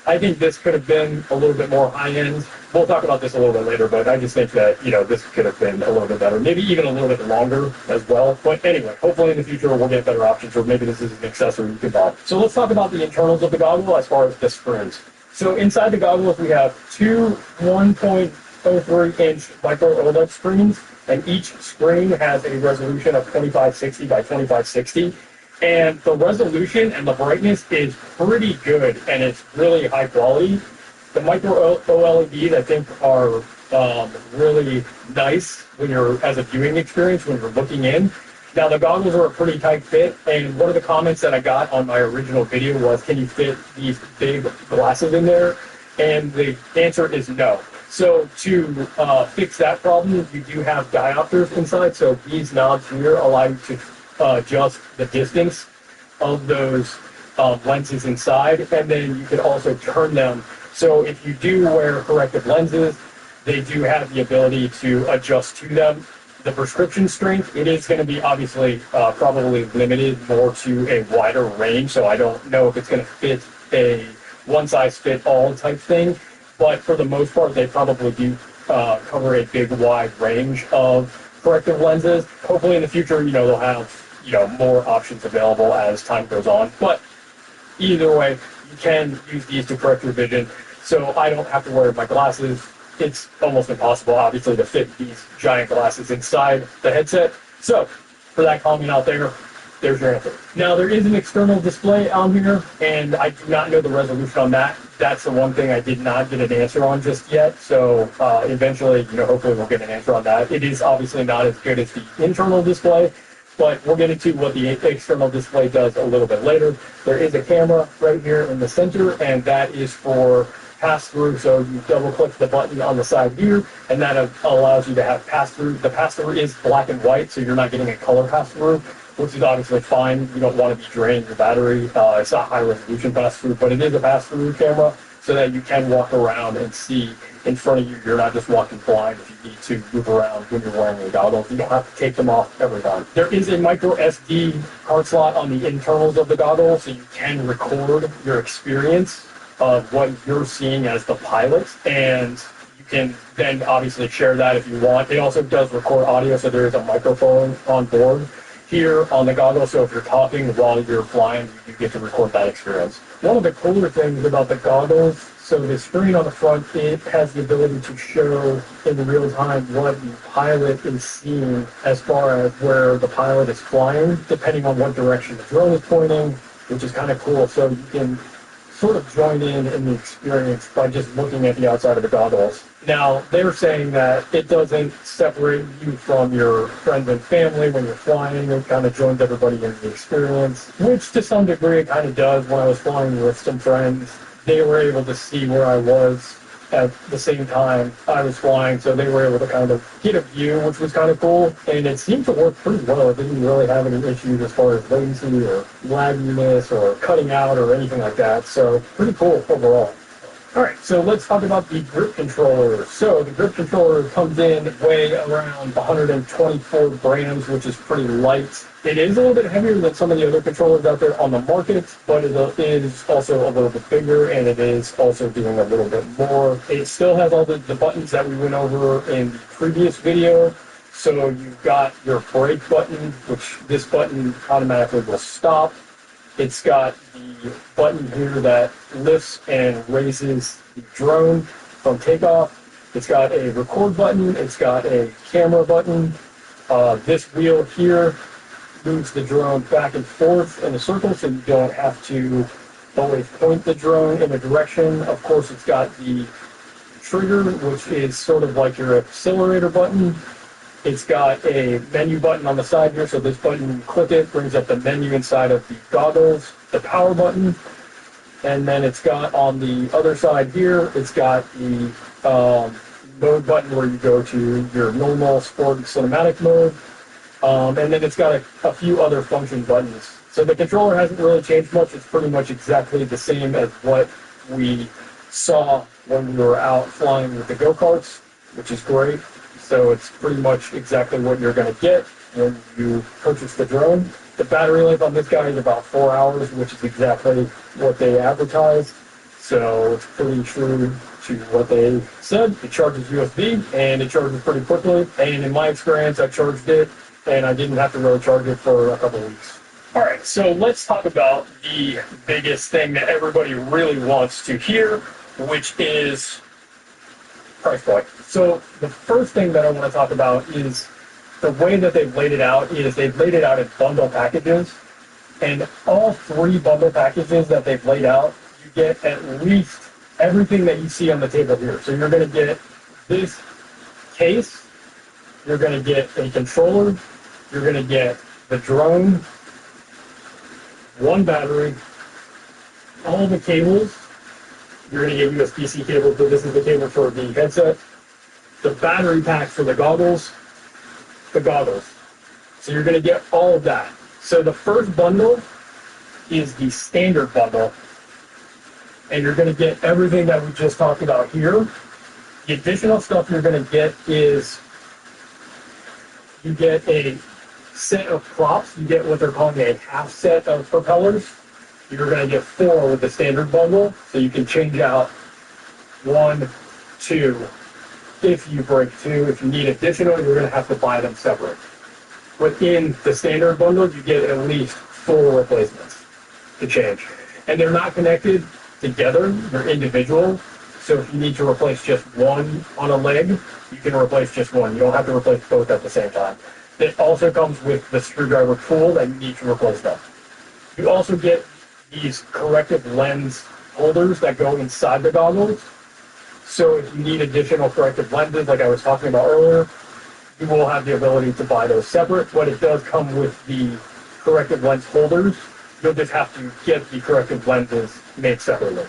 I think this could have been a little bit more high-end. We'll talk about this a little bit later, but I just think that, you know, this could have been a little bit better. Maybe even a little bit longer as well. But anyway, hopefully in the future we'll get better options, or maybe this is an accessory you can buy. So let's talk about the internals of the goggle as far as the screens. So inside the goggles we have two 1.03-inch micro OLED screens, and each screen has a resolution of 2560 by 2560. And the resolution and the brightness is pretty good, and it's really high quality. The micro OLEDs, I think, are really nice when you're, as a viewing experience, when you're looking in. Now, the goggles are a pretty tight fit, and one of the comments that I got on my original video was, can you fit these big glasses in there? And the answer is no. So to fix that problem, you do have diopters inside, so these knobs here allow you to adjust the distance of those lenses inside, and then you can also turn them. So if you do wear corrective lenses, they do have the ability to adjust to them. The prescription strength, it is going to be obviously probably limited more to a wider range, so I don't know if it's going to fit a one-size-fit-all type thing, but for the most part, they probably do cover a big, wide range of corrective lenses. Hopefully in the future, they'll have, more options available as time goes on, but either way, you can use these to correct your vision, so I don't have to wear my glasses. It's almost impossible, obviously, to fit these giant glasses inside the headset. So, for that comment out there, there's your answer. Now, there is an external display on here, and I do not know the resolution on that. That's the one thing I did not get an answer on just yet. So, eventually, hopefully we'll get an answer on that. It is obviously not as good as the internal display, but we'll get into what the external display does a little bit later. There is a camera right here in the center, and that is for pass-through. So you double-click the button on the side here, and that allows you to have pass-through. The pass-through is black and white, so you're not getting a color pass-through, which is obviously fine. You don't want to be draining your battery. It's not high-resolution pass-through, but it is a pass-through camera so that you can walk around and see in front of you. You're not just walking blind if you need to move around when you're wearing the goggles. You don't have to take them off every time. There is a micro SD card slot on the internals of the goggles, so you can record your experience of what you're seeing as the pilot, and you can then obviously share that if you want. It also does record audio, so there is a microphone on board here on the goggles, so if you're talking while you're flying, you get to record that experience. One of the cooler things about the goggles, so the screen on the front, it has the ability to show in real time what the pilot is seeing as far as where the pilot is flying, depending on what direction the drone is pointing, which is kind of cool. So you can sort of join in the experience by just looking at the outside of the goggles. Now, they're saying that it doesn't separate you from your friends and family when you're flying. It kind of joins everybody in the experience, which to some degree it kind of does. When I was flying with some friends, they were able to see where I was at the same time I was flying, so they were able to kind of get a view, which was kind of cool, and it seemed to work pretty well. It didn't really have any issues as far as latency or lagginess or cutting out or anything like that, so pretty cool overall. Alright, so let's talk about the grip controller. So the grip controller comes in weigh around 124 grams, which is pretty light. It is a little bit heavier than some of the other controllers out there on the market, but it is also a little bit bigger, and it is also doing a little bit more. It still has all the buttons that we went over in the previous video. So you've got your brake button, which this button automatically will stop. It's got the button here that lifts and raises the drone from takeoff. It's got a record button. It's got a camera button. This wheel here moves the drone back and forth in a circle, so you don't have to always point the drone in a direction. Of course, it's got the trigger, which is sort of like your accelerator button. It's got a menu button on the side here, so this button, you click it, brings up the menu inside of the goggles, the power button, and then it's got on the other side here, it's got the mode button where you go to your normal sport and cinematic mode, and then it's got a few other function buttons. So the controller hasn't really changed much. It's pretty much exactly the same as what we saw when we were out flying with the go-karts, which is great. So it's pretty much exactly what you're going to get when you purchase the drone. The battery life on this guy is about 4 hours, which is exactly what they advertised. So it's pretty true to what they said. It charges USB, and it charges pretty quickly. And in my experience, I charged it, and I didn't have to really charge it for a couple of weeks. All right, so let's talk about the biggest thing that everybody really wants to hear, which is price point. So the first thing that I want to talk about is the way that they've laid it out is they've laid it out in bundle packages, and all 3 bundle packages that they've laid out, you get at least everything that you see on the table here. So you're going to get this case, you're going to get a controller, you're going to get the drone, 1 battery, all the cables. You're going to get USB-C cables, but this is the cable for the headset. The battery pack for the goggles. So you're going to get all of that. So the first bundle is the standard bundle. And you're going to get everything that we just talked about here. The additional stuff you're going to get is you get a set of props. You get what they're calling a half set of propellers. You're going to get 4 with the standard bundle, so you can change out 1, 2. If you break 2, if you need additional, you're going to have to buy them separate. Within the standard bundle, you get at least 4 replacements to change. And they're not connected together, they're individual. So if you need to replace just one on a leg, you can replace just one. You don't have to replace both at the same time. It also comes with the screwdriver tool that you need to replace them. You also get these corrective lens holders that go inside the goggles. So if you need additional corrective lenses, like I was talking about earlier, you will have the ability to buy those separate, but it does come with the corrective lens holders. You'll just have to get the corrective lenses made separately.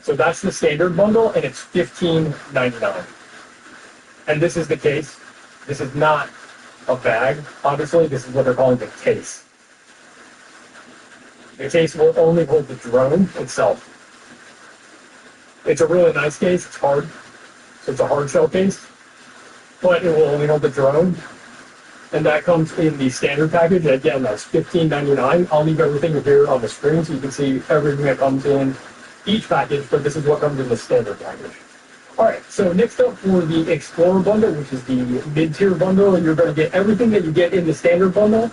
So that's the standard bundle, and it's $15.99. And this is the case. This is not a bag, obviously. This is what they're calling the case. The case will only hold the drone itself. It's a really nice case. It's hard. So it's a hard shell case. But it will only hold the drone. And that comes in the standard package. Again, that's $15.99. I'll leave everything here on the screen so you can see everything that comes in each package, but this is what comes in the standard package. Alright, so next up for the Explorer bundle, which is the mid-tier bundle, you're going to get everything that you get in the standard bundle.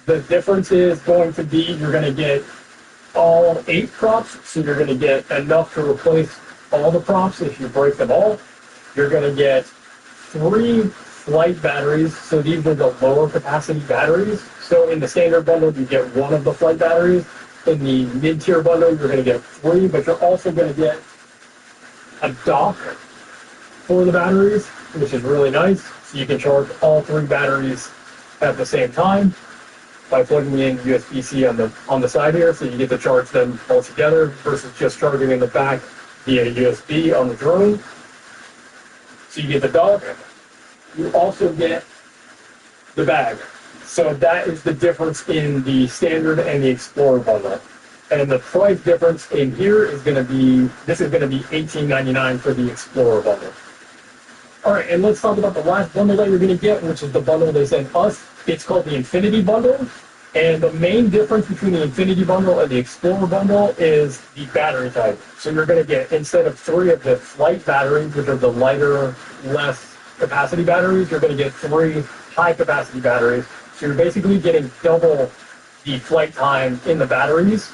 The difference is going to be you're going to get all 8 props, so you're going to get enough to replace all the props if you break them all. You're going to get 3 flight batteries, so these are the lower capacity batteries. So in the standard bundle, you get 1 of the flight batteries. In the mid-tier bundle, you're going to get 3, but you're also going to get a dock for the batteries, which is really nice. So you can charge all 3 batteries at the same time by plugging in USB-C on the side here, so you get to charge them all together versus just charging in the back via USB on the drone. So you get the dock. You also get the bag. So that is the difference in the standard and the Explorer bundle. And the price difference in here is going to be, this is going to be $18.99 for the Explorer bundle. Alright, and let's talk about the last bundle that you're going to get, which is the bundle they sent us. It's called the Infinity Bundle. And the main difference between the Infinity Bundle and the Explorer Bundle is the battery type. So you're going to get, instead of 3 of the flight batteries, which are the lighter, less capacity batteries, you're going to get 3 high capacity batteries. So you're basically getting double the flight time in the batteries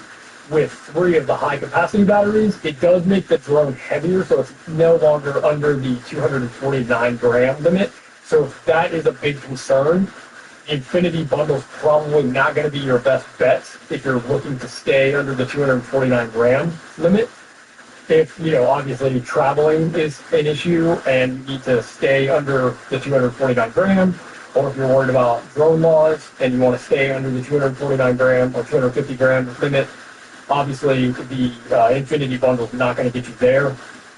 with 3 of the high capacity batteries. It does make the drone heavier, so it's no longer under the 249 gram limit. So if that is a big concern, the Infinity Bundle is probably not going to be your best bet if you're looking to stay under the 249 gram limit. If, obviously traveling is an issue and you need to stay under the 249 gram, or if you're worried about drone laws and you want to stay under the 249 gram or 250 gram limit, obviously the Infinity Bundle is not going to get you there.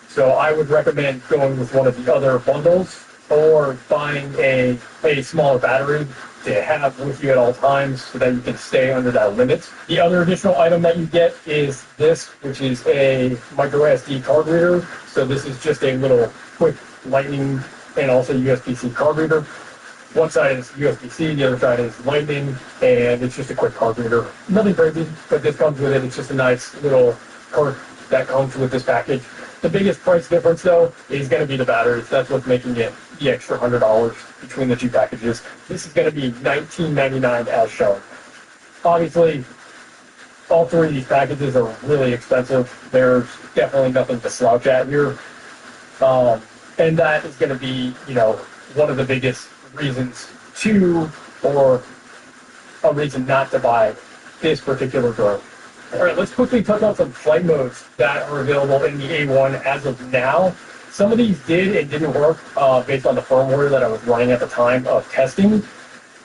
So I would recommend going with one of the other bundles or buying a smaller battery to have with you at all times so that you can stay under that limit. The other additional item that you get is this, which is a micro SD card reader. So this is just a little quick Lightning and also USB-C card reader. One side is USB-C, the other side is Lightning, and it's just a quick card reader. Nothing crazy, but this comes with it. It's just a nice little card that comes with this package. The biggest price difference, though, is going to be the batteries. That's what's making it the extra $100 between the 2 packages. This is going to be $19.99 as shown. Obviously, all 3 of these packages are really expensive. There's definitely nothing to slouch at here. And that is going to be, one of the biggest reasons to, or a reason not to buy this particular drone. Alright, let's quickly touch on some flight modes that are available in the A1 as of now. Some of these did and didn't work based on the firmware that I was running at the time of testing.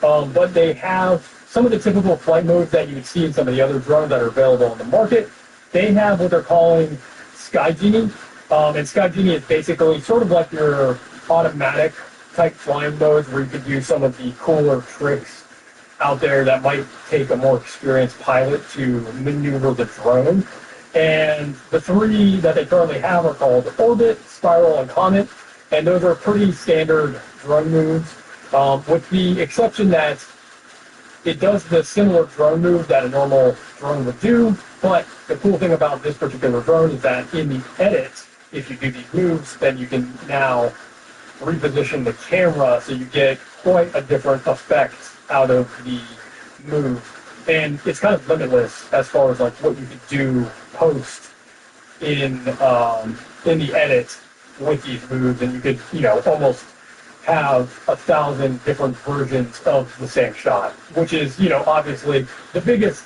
But they have some of the typical flight modes that you would see in some of the other drones that are available on the market. They have what they're calling Sky Genie. And Sky Genie is basically sort of like your automatic type flying modes where you could do some of the cooler tricks out there that might take a more experienced pilot to maneuver the drone. And the three that they currently have are called Orbit, Spiral, and Comet. And those are pretty standard drone moves, with the exception that it does the similar drone move that a normal drone would do. But the cool thing about this particular drone is that in the edit, if you do these moves, then you can now reposition the camera so you get quite a different effect out of the move. And it's kind of limitless as far as like what you can do post in the edit with these moves, and you could, you know, almost have 1,000 different versions of the same shot, which is, you know, obviously the biggest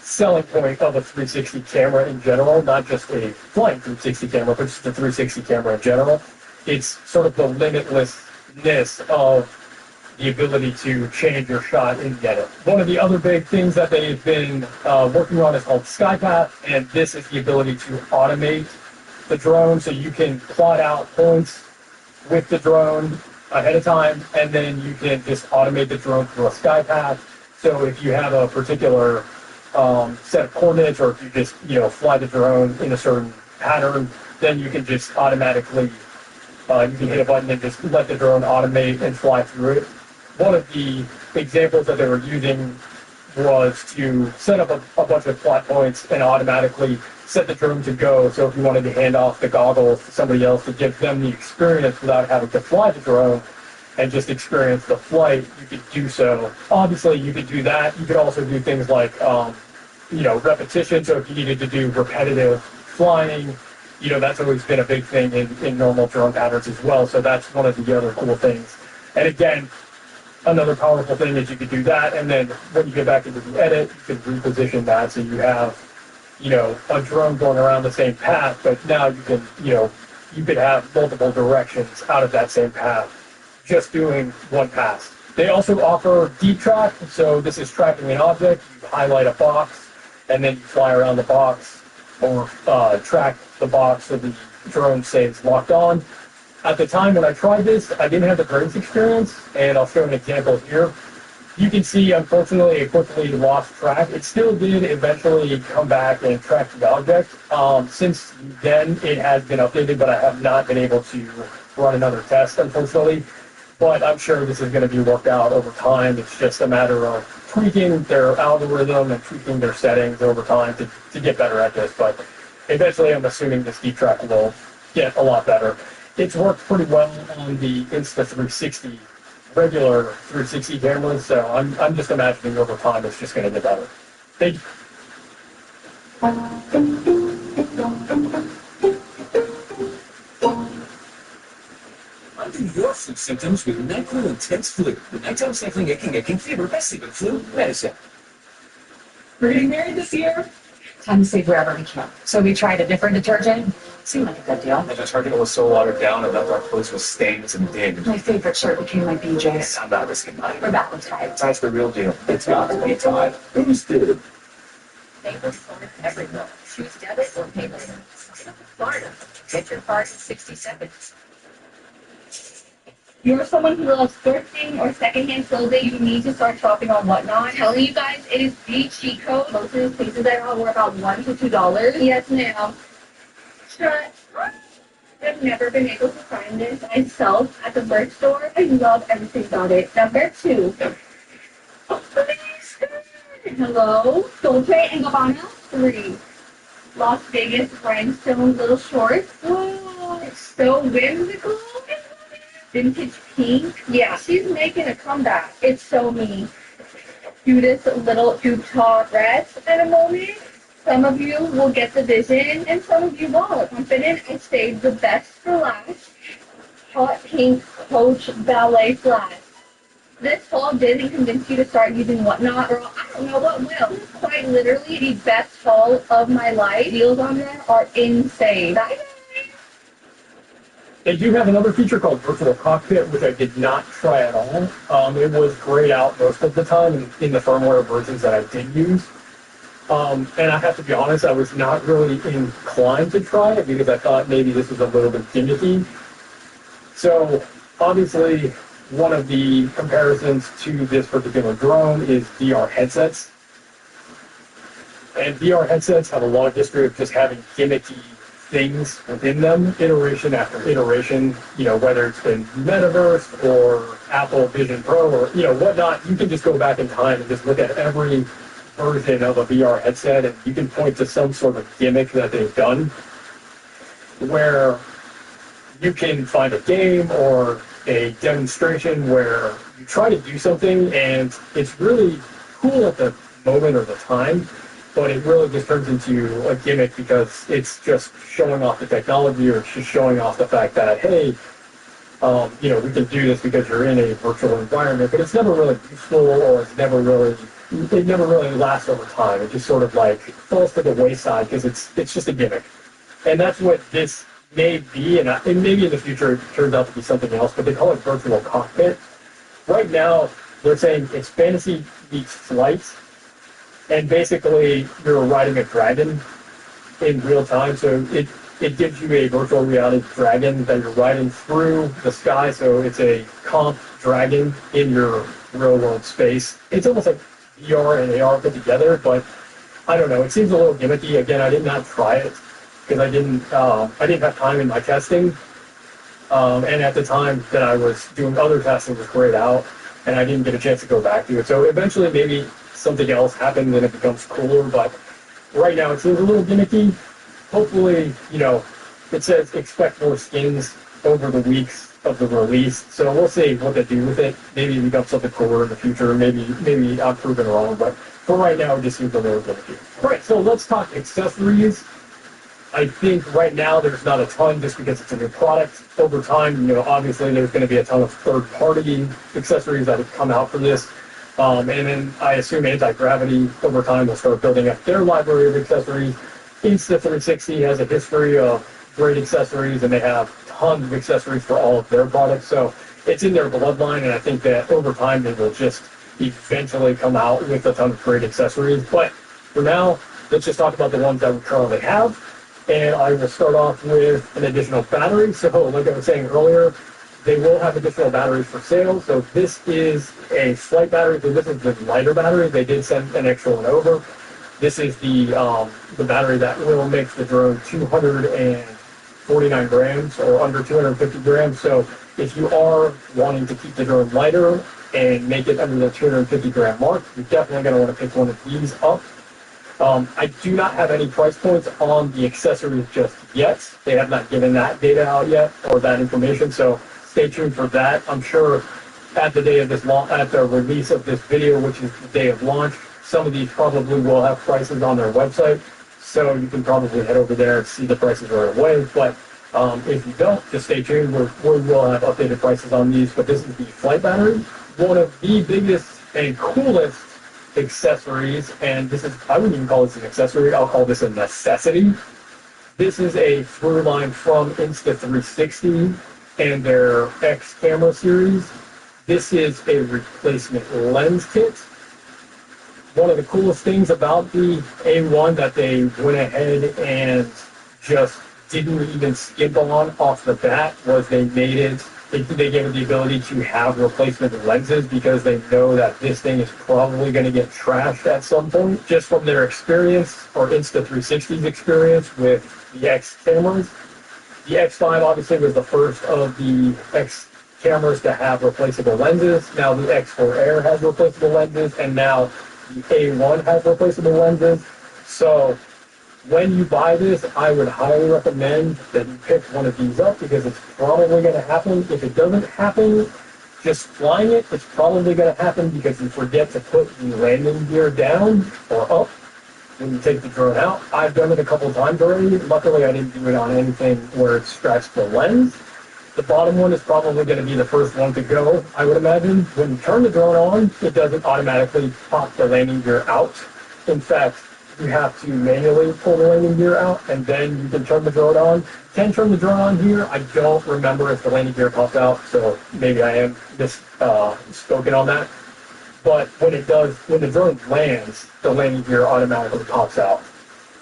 selling point of a 360 camera in general, not just a flying 360 camera, but just a 360 camera in general. It's sort of the limitlessness of the ability to change your shot in the edit. One of the other big things that they've been working on is called SkyPath, and this is the ability to automate the drone, so you can plot out points with the drone ahead of time, and then you can just automate the drone through a SkyPath. So if you have a particular set of coordinates, or if you just, you know, fly the drone in a certain pattern, then you can just automatically, you can hit a button and just let the drone automate and fly through it. One of the examples that they were using was to set up a bunch of plot points and automatically set the drone to go. So if you wanted to hand off the goggles to somebody else to give them the experience without having to fly the drone and just experience the flight, you could do so. Obviously, you could do that. You could also do things like, you know, repetition. So if you needed to do repetitive flying, you know, that's always been a big thing in normal drone patterns as well. So that's one of the other cool things. And again, another powerful thing is you could do that, and then when you get back into the edit, you can reposition that so you have, you know, a drone going around the same path, but now you can, you know, you could have multiple directions out of that same path just doing one pass. They also offer deep track, so this is tracking an object. You highlight a box, and then you fly around the box, or track the box so the drone stays locked on. At the time when I tried this, I didn't have the greatest experience, and I'll show an example here. You can see, unfortunately, it quickly lost track. It still did eventually come back and track the object. Since then, it has been updated, but I have not been able to run another test, unfortunately. But I'm sure this is going to be worked out over time. It's just a matter of tweaking their algorithm and tweaking their settings over time to get better at this. But eventually, I'm assuming this deep track will get a lot better. It's worked pretty well on the Insta360 regular 360 cameras, so I'm just imagining over time it's just going to get better. Thank you. Undo your flu symptoms with NyFlu Intense Flu, the nighttime sniffling, aching fever by Sleep and Flu medicine. We're getting married this year. Time to save wherever we can. So we tried a different detergent. Seemed like a good deal. The detergent was so watered down and left our clothes with stains and dings. My favorite shirt became my BJ's. I'm not risking mine. We're back with Tide. Tide's the real deal. It's got to be Tide. Who's did? They were stored everywhere. Choose debit or paper. Florida. Get your card in 60 seconds. You're someone who loves thrifting or secondhand clothing, you need to start shopping on Whatnot. Telling you guys, it is the cheat code. Most of these places I got were about $1 to $2. Yes, ma'am. Shut up. I've never been able to find this myself at the merch store. I love everything about it. Number 2. Oh, please. Hello. Dolce & Gabbana. 3. Las Vegas rhinestone little shorts. Wow. It's so whimsical. Vintage pink. Yeah, she's making a comeback. It's so me. Cutest little tube top dress in a moment. Some of you will get the vision, and some of you won't. Confident I saved the best for last. Hot pink Coach ballet flash. This haul didn't convince you to start using Whatnot, or I don't know what will. Quite literally the best haul of my life. Deals on there are insane. Bye. They do have another feature called Virtual Cockpit, which I did not try at all. It was grayed out most of the time in the firmware versions that I did use. And I have to be honest, I was not really inclined to try it because I thought maybe this was a little bit gimmicky. So obviously, one of the comparisons to this particular drone is VR headsets. And VR headsets have a long history of just having gimmicky things within them, iteration after iteration, whether it's been Metaverse or Apple Vision Pro or, whatnot. You can just go back in time and just look at every version of a VR headset and you can point to some sort of gimmick that they've done where you can find a game or a demonstration where you try to do something and it's really cool at the moment or the time, but it really just turns into a gimmick because it's just showing off the technology or it's just showing off the fact that, hey, we can do this because you're in a virtual environment, but it's never really useful or it never really lasts over time. It just sort of like falls to the wayside because it's just a gimmick. And that's what this may be, and maybe in the future it turns out to be something else, but they call it virtual cockpit. Right now, they're saying it's fantasy meets flight, and basically you're riding a dragon in real time, so it gives you a virtual reality dragon that you're riding through the sky, so it's a comp dragon in your real world space. It's almost like VR and AR put together, but I don't know, it seems a little gimmicky. Again, I did not try it because I didn't have time in my testing, and at the time that I was doing other testing was grayed out, and I didn't get a chance to go back to it. So eventually maybe something else happens and it becomes cooler, but right now it seems a little gimmicky. Hopefully, it says expect more skins over the weeks of the release, so we'll see what they do with it. Maybe it becomes something cooler in the future, maybe I'm proven wrong, but for right now it just seems a little gimmicky. All right, so let's talk accessories. I think right now there's not a ton just because it's a new product. Over time, obviously there's going to be a ton of third-party accessories that have come out from this. And then I assume Anti-Gravity over time will start building up their library of accessories. Insta360 has a history of great accessories, and they have tons of accessories for all of their products. So it's in their bloodline, and I think that over time they will just eventually come out with a ton of great accessories. But for now, let's just talk about the ones that we currently have. And I will start off with an additional battery. So like I was saying earlier, they will have additional batteries for sale. So this is a slight battery. So this is the lighter battery. They did send an extra one over. This is the battery that will make the drone 249 grams or under 250 grams. So if you are wanting to keep the drone lighter and make it under the 250 gram mark, you're definitely going to want to pick one of these up. I do not have any price points on the accessories just yet. They have not given that data out yet or that information, so stay tuned for that. I'm sure at the day of this at the release of this video, which is the day of launch, some of these probably will have prices on their website, so you can probably head over there and see the prices right away. But if you don't, just stay tuned. We will have updated prices on these. But this is the flight battery, one of the biggest and coolest accessories, and this is, I wouldn't even call this an accessory, I'll call this a necessity. This is a through line from Insta360 and their X camera series. This is a replacement lens kit. One of the coolest things about the A1 that they went ahead and just didn't even skimp on off the bat was they made it, they gave it the ability to have replacement lenses because they know that this thing is probably going to get trashed at some point, just from their experience, or Insta360's experience with the X cameras. The X5 obviously was the first of the X cameras to have replaceable lenses. Now the X4 Air has replaceable lenses, and now the A1 has replaceable lenses. So when you buy this, I would highly recommend that you pick one of these up because it's probably going to happen. If it doesn't happen, just flying it, it's probably going to happen because you forget to put the landing gear down or up when you take the drone out. I've done it a couple times already. Luckily, I didn't do it on anything where it scratched the lens. The bottom one is probably going to be the first one to go, I would imagine. When you turn the drone on, it doesn't automatically pop the landing gear out. In fact, you have to manually pull the landing gear out, and then you can turn the drone on. You can turn the drone on here. I don't remember if the landing gear pops out, so maybe I am misspoken on that. But when it does, when the drone lands, the landing gear automatically pops out.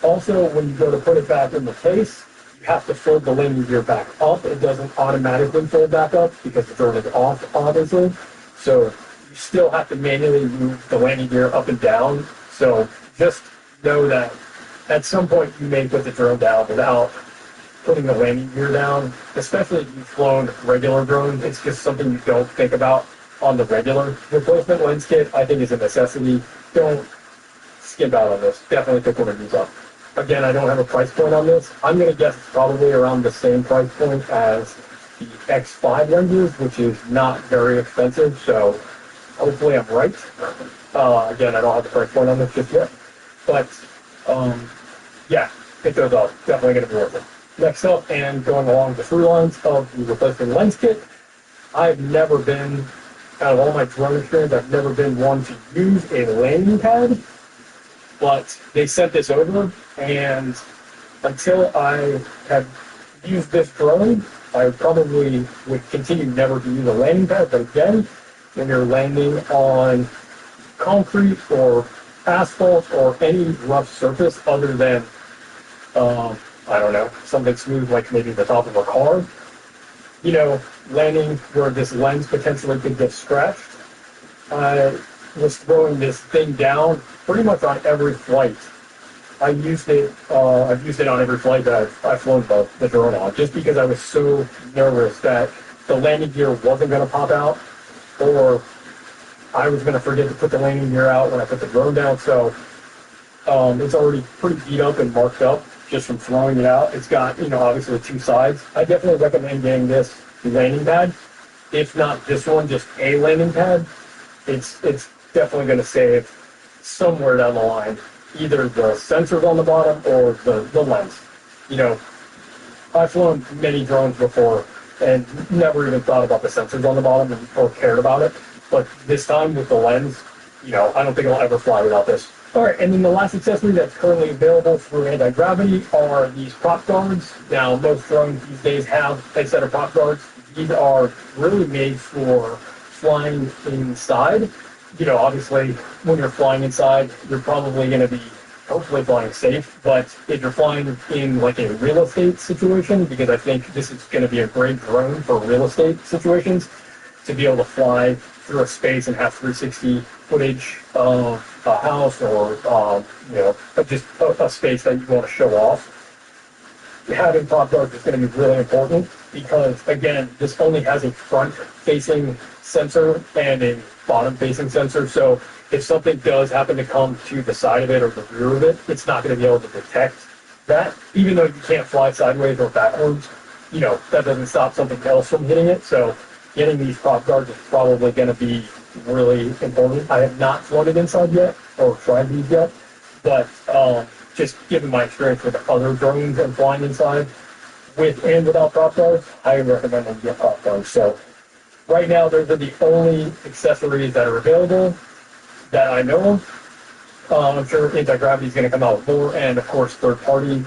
Also, when you go to put it back in the case, you you have to fold the landing gear back up. It doesn't automatically fold back up because the drone is off, obviously. So you still have to manually move the landing gear up and down. So just know that at some point you may put the drone down without putting the landing gear down, especially if you've flown regular drones. It's just something you don't think about on the regular. Replacement lens kit, I think, is a necessity. Don't skip out on this. Definitely pick one of these up. Again, I don't have a price point on this. I'm going to guess it's probably around the same price point as the X5 lenses, which is not very expensive, so hopefully I'm right. Again, I don't have the price point on this just yet. But, yeah, pick those up. Definitely going to be worth it. Next up, and going along the through lines of the replacement lens kit, I've never been, out of all my drone experience, I've never been one to use a landing pad, but they sent this over, and until I had used this drone, I probably would continue never to use a landing pad. But again, when you're landing on concrete or asphalt or any rough surface other than, I don't know, something smooth like maybe the top of a car, you know, landing where this lens potentially could get scratched, I was throwing this thing down pretty much on every flight. I've used it on every flight that I've flown the drone on, just because I was so nervous that the landing gear wasn't going to pop out, or I was going to forget to put the landing gear out when I put the drone down. So it's already pretty beat up and marked up just from throwing it out. It's got, you know, obviously two sides. I definitely recommend getting this landing pad. If not this one, just a landing pad. It's definitely going to save somewhere down the line, either the sensors on the bottom or the lens. You know, I've flown many drones before and never even thought about the sensors on the bottom or cared about it. But this time with the lens, you know, I don't think I'll ever fly without this. All right, and then the last accessory that's currently available through anti-gravity are these prop guards. Now, most drones these days have a set of prop guards. These are really made for flying inside. You know, obviously, when you're flying inside, you're probably going to be hopefully flying safe. But if you're flying in like a real estate situation, because I think this is going to be a great drone for real estate situations, to be able to fly through a space and have 360 footage of a house or, you know, just a space that you want to show off. Having prop guards is going to be really important because, again, this only has a front-facing sensor and a bottom-facing sensor. So if something does happen to come to the side of it or the rear of it, it's not going to be able to detect that. Even though you can't fly sideways or backwards, you know, that doesn't stop something else from hitting it. So getting these prop guards is probably going to be really important. I have not flown it inside yet or tried these yet, but just given my experience with other drones and flying inside, with and without prop guards, I recommend them get prop guards. So right now, those are the only accessories that are available that I know of. I'm sure anti-gravity is going to come out with more, and of course, third-party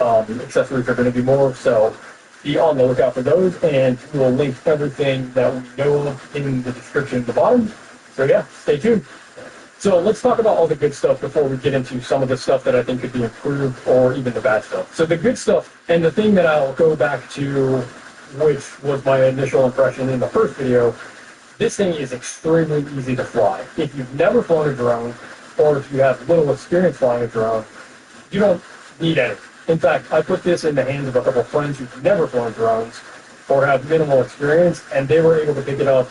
accessories are going to be more. So be on the lookout for those, and we'll link everything that we know of in the description at the bottom. So yeah, stay tuned. So let's talk about all the good stuff before we get into some of the stuff that I think could be improved or even the bad stuff. So the good stuff, and the thing that I'll go back to, which was my initial impression in the first video, this thing is extremely easy to fly. If you've never flown a drone, or if you have little experience flying a drone, you don't need any. In fact, I put this in the hands of a couple of friends who've never flown drones or have minimal experience, and they were able to pick it up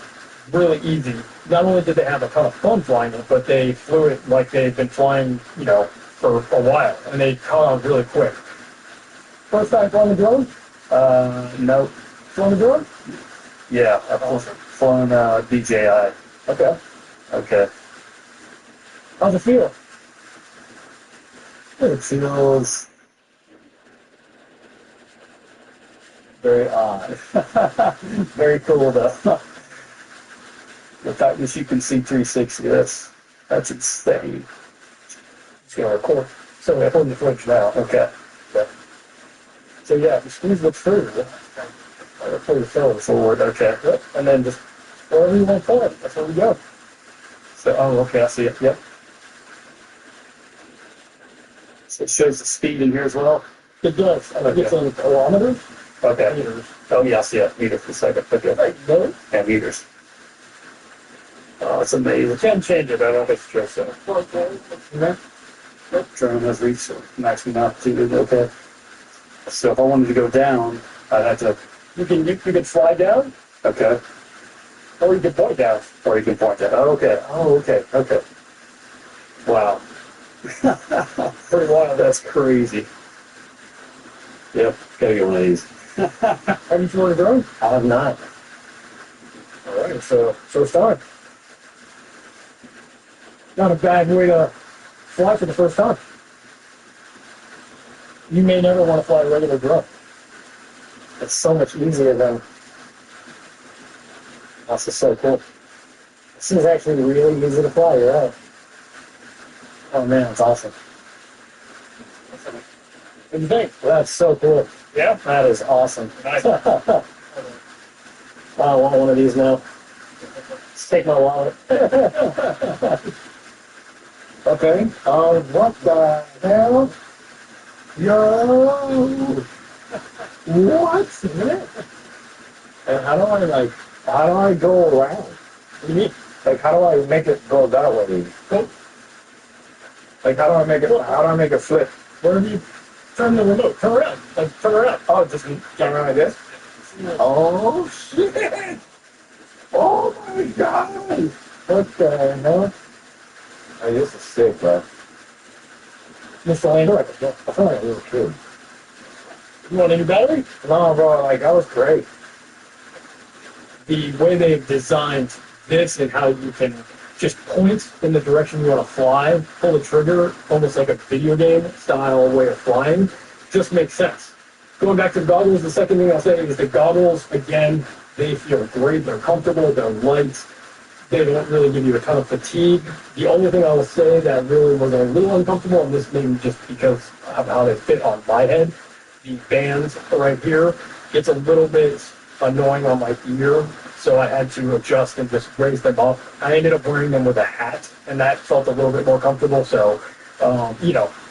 really easy. Not only did they have a ton of fun flying it, but they flew it like they'd been flying, you know, for a while, and they caught on really quick. First time flying a drone? No. Flown a drone? Yeah, I've flown DJI. Okay. Okay. How's it feel? It feels very odd. Very cool though. The fact that you can see 360, that's insane. It's going to record. So we're holding the footage now. Okay. So yeah, the squeeze looks through. I'll pull the film forward. Okay. Yep. And then just wherever you want to pull it, that's where we go. So, oh, okay, I see it. Yep. So it shows the speed in here as well? It does. I think it's in kilometers. Okay. Meters. Oh, yes, yeah. Meters per second. Okay. Right, yeah, meters. Oh, it's amazing. You can change it. I don't know if it's true, so. Okay. Drone has reached maximum altitude. Okay. So if I wanted to go down, I'd have to. You can fly down. Okay. Or you can point down. Or you can point down. Oh, okay. Oh, okay. Okay. Wow. Pretty wild. That's crazy. Yep. Gotta get one of these. Have you flown a drone? I have not. All right. So first time. Not a bad way to fly for the first time. You may never want to fly a regular drone. It's so much easier than. This is so cool. This is actually really easy to fly, you're right. Oh man, it's awesome. What do you think? That's so cool. Yeah? That is awesome. Nice. I want one of these now. Just take my wallet. Okay. What the hell? Yo! What? And how do I go around? What do you mean? Like, how do I make it go that way? Like, how do I make it flip? Where do you turn the remote? Turn around. Like, turn around. Oh, just turn around like this? Oh, shit! Oh, my God! What the hell? Hey, this is sick, bro. Mr. Lander, I feel like a little kid. You want a new battery? No, bro, like, that was great. The way they've designed this and how you can just point in the direction you want to fly, pull the trigger, almost like a video game style way of flying, just makes sense. Going back to the goggles, the second thing I'll say is the goggles, again, they feel great, they're comfortable, they're light, they don't really give you a ton of fatigue. The only thing I will say that really was a little uncomfortable, and this maybe just because of how they fit on my head, the bands right here gets a little bit annoying on my ear, so I had to adjust and just raise them up. I ended up wearing them with a hat, and that felt a little bit more comfortable, so,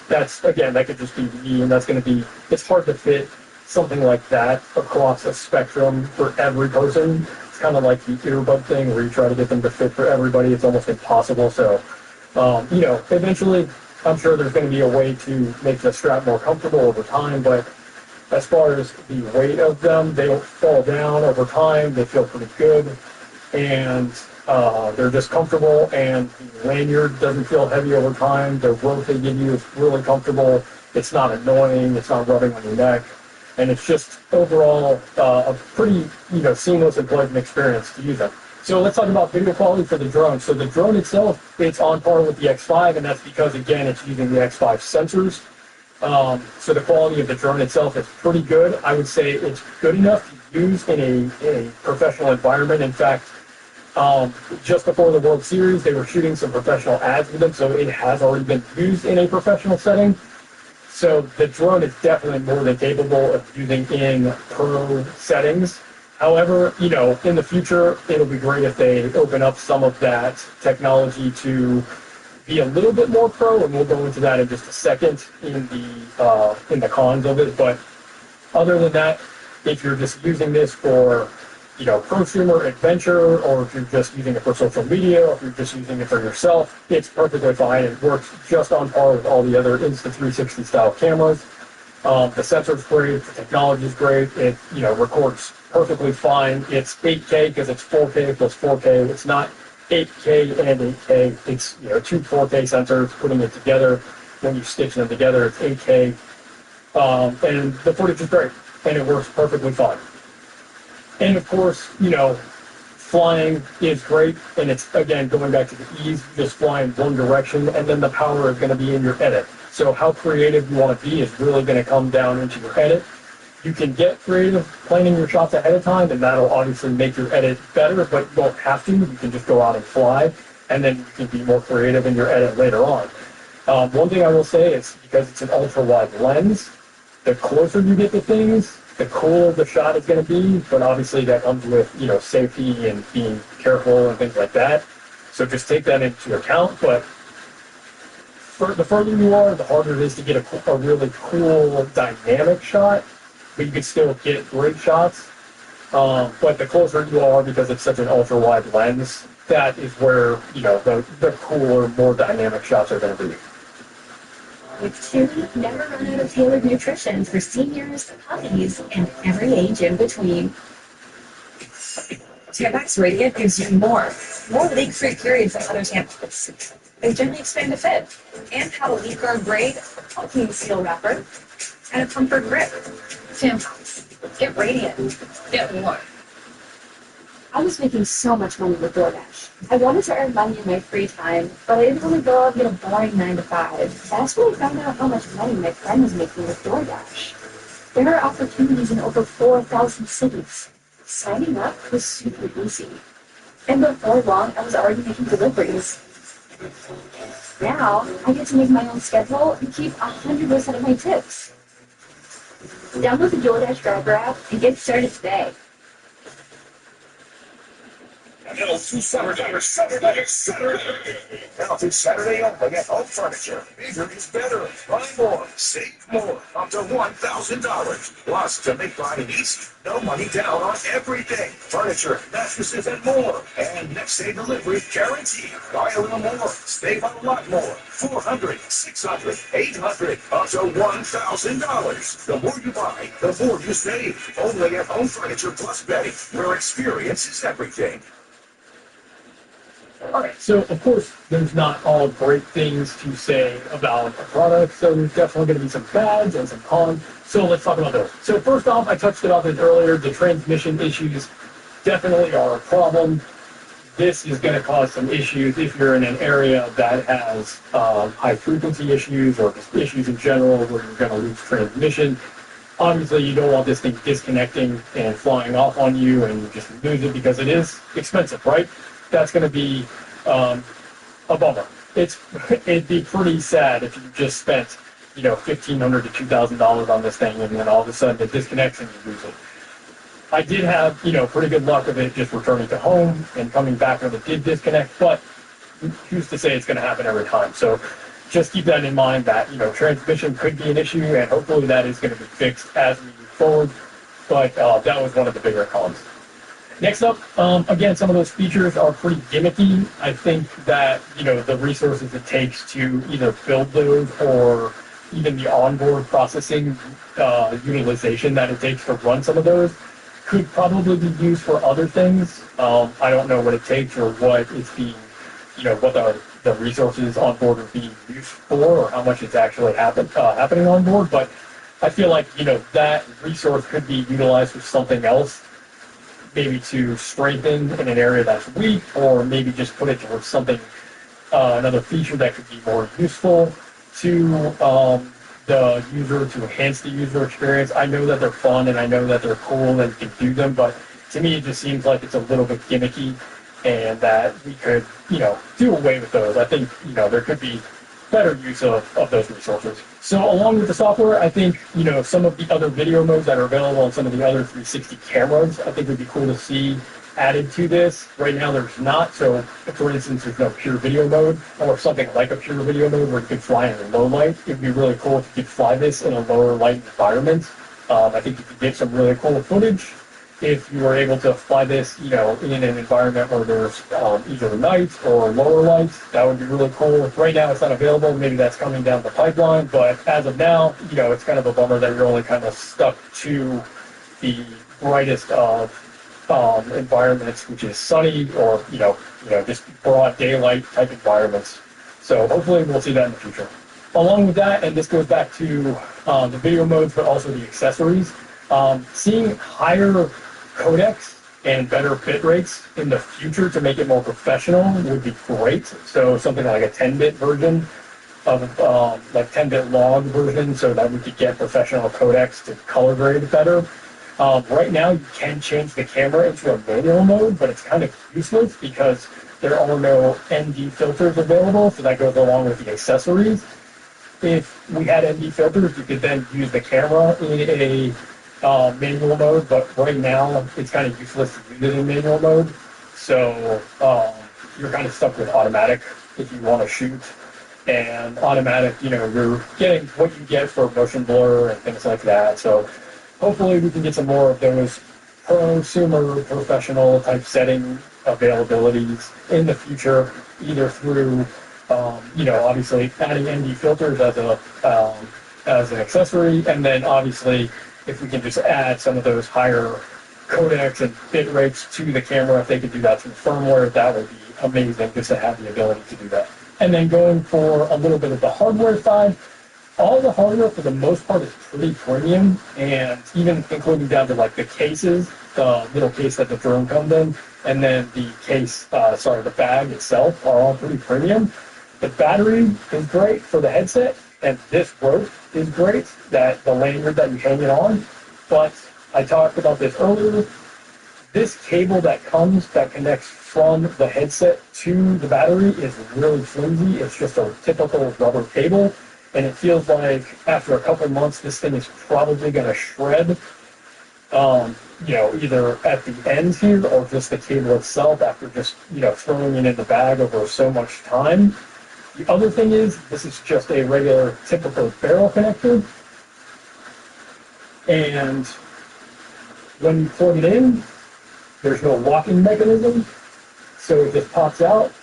that's, again, that could just be me, and that's going to be, it's hard to fit something like that across a spectrum for every person. It's kind of like the earbud thing where you try to get them to fit for everybody. It's almost impossible, so, eventually, I'm sure there's going to be a way to make the strap more comfortable over time, but as far as the weight of them, they don't fall down over time. They feel pretty good, and they're just comfortable, and the lanyard doesn't feel heavy over time. The rope they give you is really comfortable. It's not annoying. It's not rubbing on your neck, and it's just overall a pretty seamless and pleasant experience to use them. So let's talk about video quality for the drone. So the drone itself, it's on par with the X5, and that's because, again, it's using the X5 sensors. So the quality of the drone itself is pretty good. I would say it's good enough to use in a professional environment. In fact, just before the World Series, they were shooting some professional ads with them, so it has already been used in a professional setting. So the drone is definitely more than capable of using in pro settings. However, in the future, it'll be great if they open up some of that technology to be a little bit more pro, and we'll go into that in just a second in the cons of it. But other than that, if you're just using this for, prosumer adventure, or if you're just using it for social media, or if you're just using it for yourself, it's perfectly fine. It works just on par with all the other Insta360 style cameras. The sensor's great, the technology's great. It, records perfectly fine. It's 8K because it's 4K plus 4K. It's not 8K and 8K. It's, two 4K sensors, putting it together. When you stitch them together, it's 8K. And the footage is great, and it works perfectly fine. And of course, flying is great, and it's, again, going back to the ease, just flying one direction, and then the power is going to be in your edit. So how creative you want to be is really going to come down into your edit. You can get creative planning your shots ahead of time, and that'll obviously make your edit better, but you don't have to. You can just go out and fly, and then you can be more creative in your edit later on. One thing I will say is, because it's an ultra-wide lens, the closer you get to things, the cooler the shot is going to be, but obviously that comes with, safety and being careful and things like that. So just take that into account, but the further you are, the harder it is to get a really cool dynamic shot, but you can still get great shots. But the closer you are, because it's such an ultra wide lens, that is where the cooler, more dynamic shots are going to be. With Chewy, never run out of tailored nutrition for seniors, puppies, and every age in between. Tampax Radiant gives you more leak-free periods than other Tampax. They gently expand to fit and have a leak guard braid, a clean seal wrapper, and a comfort grip. Tampax. Get radiant. Get warm. I was making so much money with DoorDash. I wanted to earn money in my free time, but I didn't really go out and get a boring 9 to 5. That's when I found out how much money my friend was making with DoorDash. There are opportunities in over 4,000 cities. Signing up was super easy. And before long, I was already making deliveries. Now, I get to make my own schedule and keep 100% of my tips. Download the DoorDash driver app and get started today. Now through Saturday. Now through Saturday only at Home Furniture. Bigger is better. Buy more. Save more. Up to $1,000. Plus, to make buying easy, no money down on everything. Furniture, mattresses, and more. And next day delivery guaranteed. Buy a little more. Save a lot more. $400, $600, $800, up to $1,000. The more you buy, the more you save. Only at Home Furniture Plus Betty, where experience is everything. Alright, so of course, there's not all great things to say about a product, so there's definitely going to be some bads and some cons, so let's talk about those. So first off, I touched it on it earlier, the transmission issues definitely are a problem. This is going to cause some issues if you're in an area that has high frequency issues or just issues in general where you're going to lose transmission. Obviously, you don't want this thing disconnecting and flying off on you and you just lose it because it is expensive, right? That's going to be a bummer. It'd be pretty sad if you just spent, $1,500 to $2,000 on this thing and then all of a sudden it disconnects and you lose it. I did have, pretty good luck with it just returning to home and coming back when it did disconnect, but who's to say it's going to happen every time? So just keep that in mind that, transmission could be an issue and hopefully that is going to be fixed as we move forward, but that was one of the bigger cons. Next up, again, some of those features are pretty gimmicky. I think that, the resources it takes to either build those or even the onboard processing utilization that it takes to run some of those could probably be used for other things. I don't know what it takes or what it's being, what the resources on board are being used for or how much it's actually happening on board, but I feel like, that resource could be utilized for something else, maybe to strengthen in an area that's weak, or maybe just put it towards something, another feature that could be more useful to the user, to enhance the user experience. I know that they're fun and I know that they're cool and you can do them, but to me it just seems like it's a little bit gimmicky and that we could, do away with those. I think, there could be better use of those resources. So along with the software, I think, some of the other video modes that are available on some of the other 360 cameras, I think would be cool to see added to this. Right now there's not, so for instance, there's no pure video mode or something like a pure video mode where you could fly in a low light. It would be really cool if you could fly this in a lower light environment. I think you could get some really cool footage if you were able to fly this, in an environment where there's either night or lower lights. That would be really cool. Right now it's not available. Maybe that's coming down the pipeline, but as of now, it's kind of a bummer that you're only kind of stuck to the brightest of environments, which is sunny or, just broad daylight type environments. So hopefully we'll see that in the future. Along with that, and this goes back to the video modes, but also the accessories, seeing higher codecs and better bit rates in the future to make it more professional would be great. So something like a 10-bit version of, like 10-bit log version, so that we could get professional codecs to color grade better. Right now, you can change the camera into a manual mode, but it's kind of useless because there are no ND filters available, so that goes along with the accessories. If we had ND filters, you could then use the camera in a manual mode, but right now it's kind of useless to use it in manual mode. So you're kind of stuck with automatic if you want to shoot and automatic, you're getting what you get for motion blur and things like that. So hopefully we can get some more of those prosumer professional type setting availabilities in the future, either through, obviously adding ND filters as an accessory, and then obviously if we can just add some of those higher codecs and bit rates to the camera, if they could do that through firmware, that would be amazing just to have the ability to do that. And then going for a little bit of the hardware side, all the hardware for the most part is pretty premium, and even including down to like the cases, the little case that the drone comes in, and then the case, the bag itself are all pretty premium. The battery is great for the headset, and this rope is great, that the lanyard that you hang it on. But I talked about this earlier. This cable that connects from the headset to the battery is really flimsy. It's just a typical rubber cable, and it feels like after a couple months, this thing is probably going to shred, either at the ends here or just the cable itself after just, throwing it in the bag over so much time. The other thing is, this is just a regular, typical barrel connector, and when you plug it in, there's no locking mechanism, so it just pops out,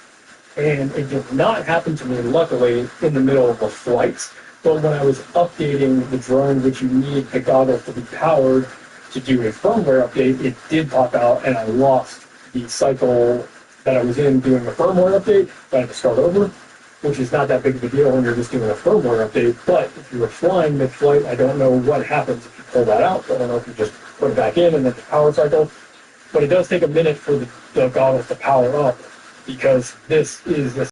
and it did not happen to me, luckily, in the middle of a flight. But when I was updating the drone, which you need the goggles to be powered to do a firmware update, it did pop out, and I lost the cycle that I was in doing a firmware update. I had to start over, which is not that big of a deal when you're just doing a firmware update. But if you were flying mid-flight, I don't know what happens if you pull that out. I don't know if you just put it back in and then the power cycle. But it does take a minute for the goggles to power up, because this is the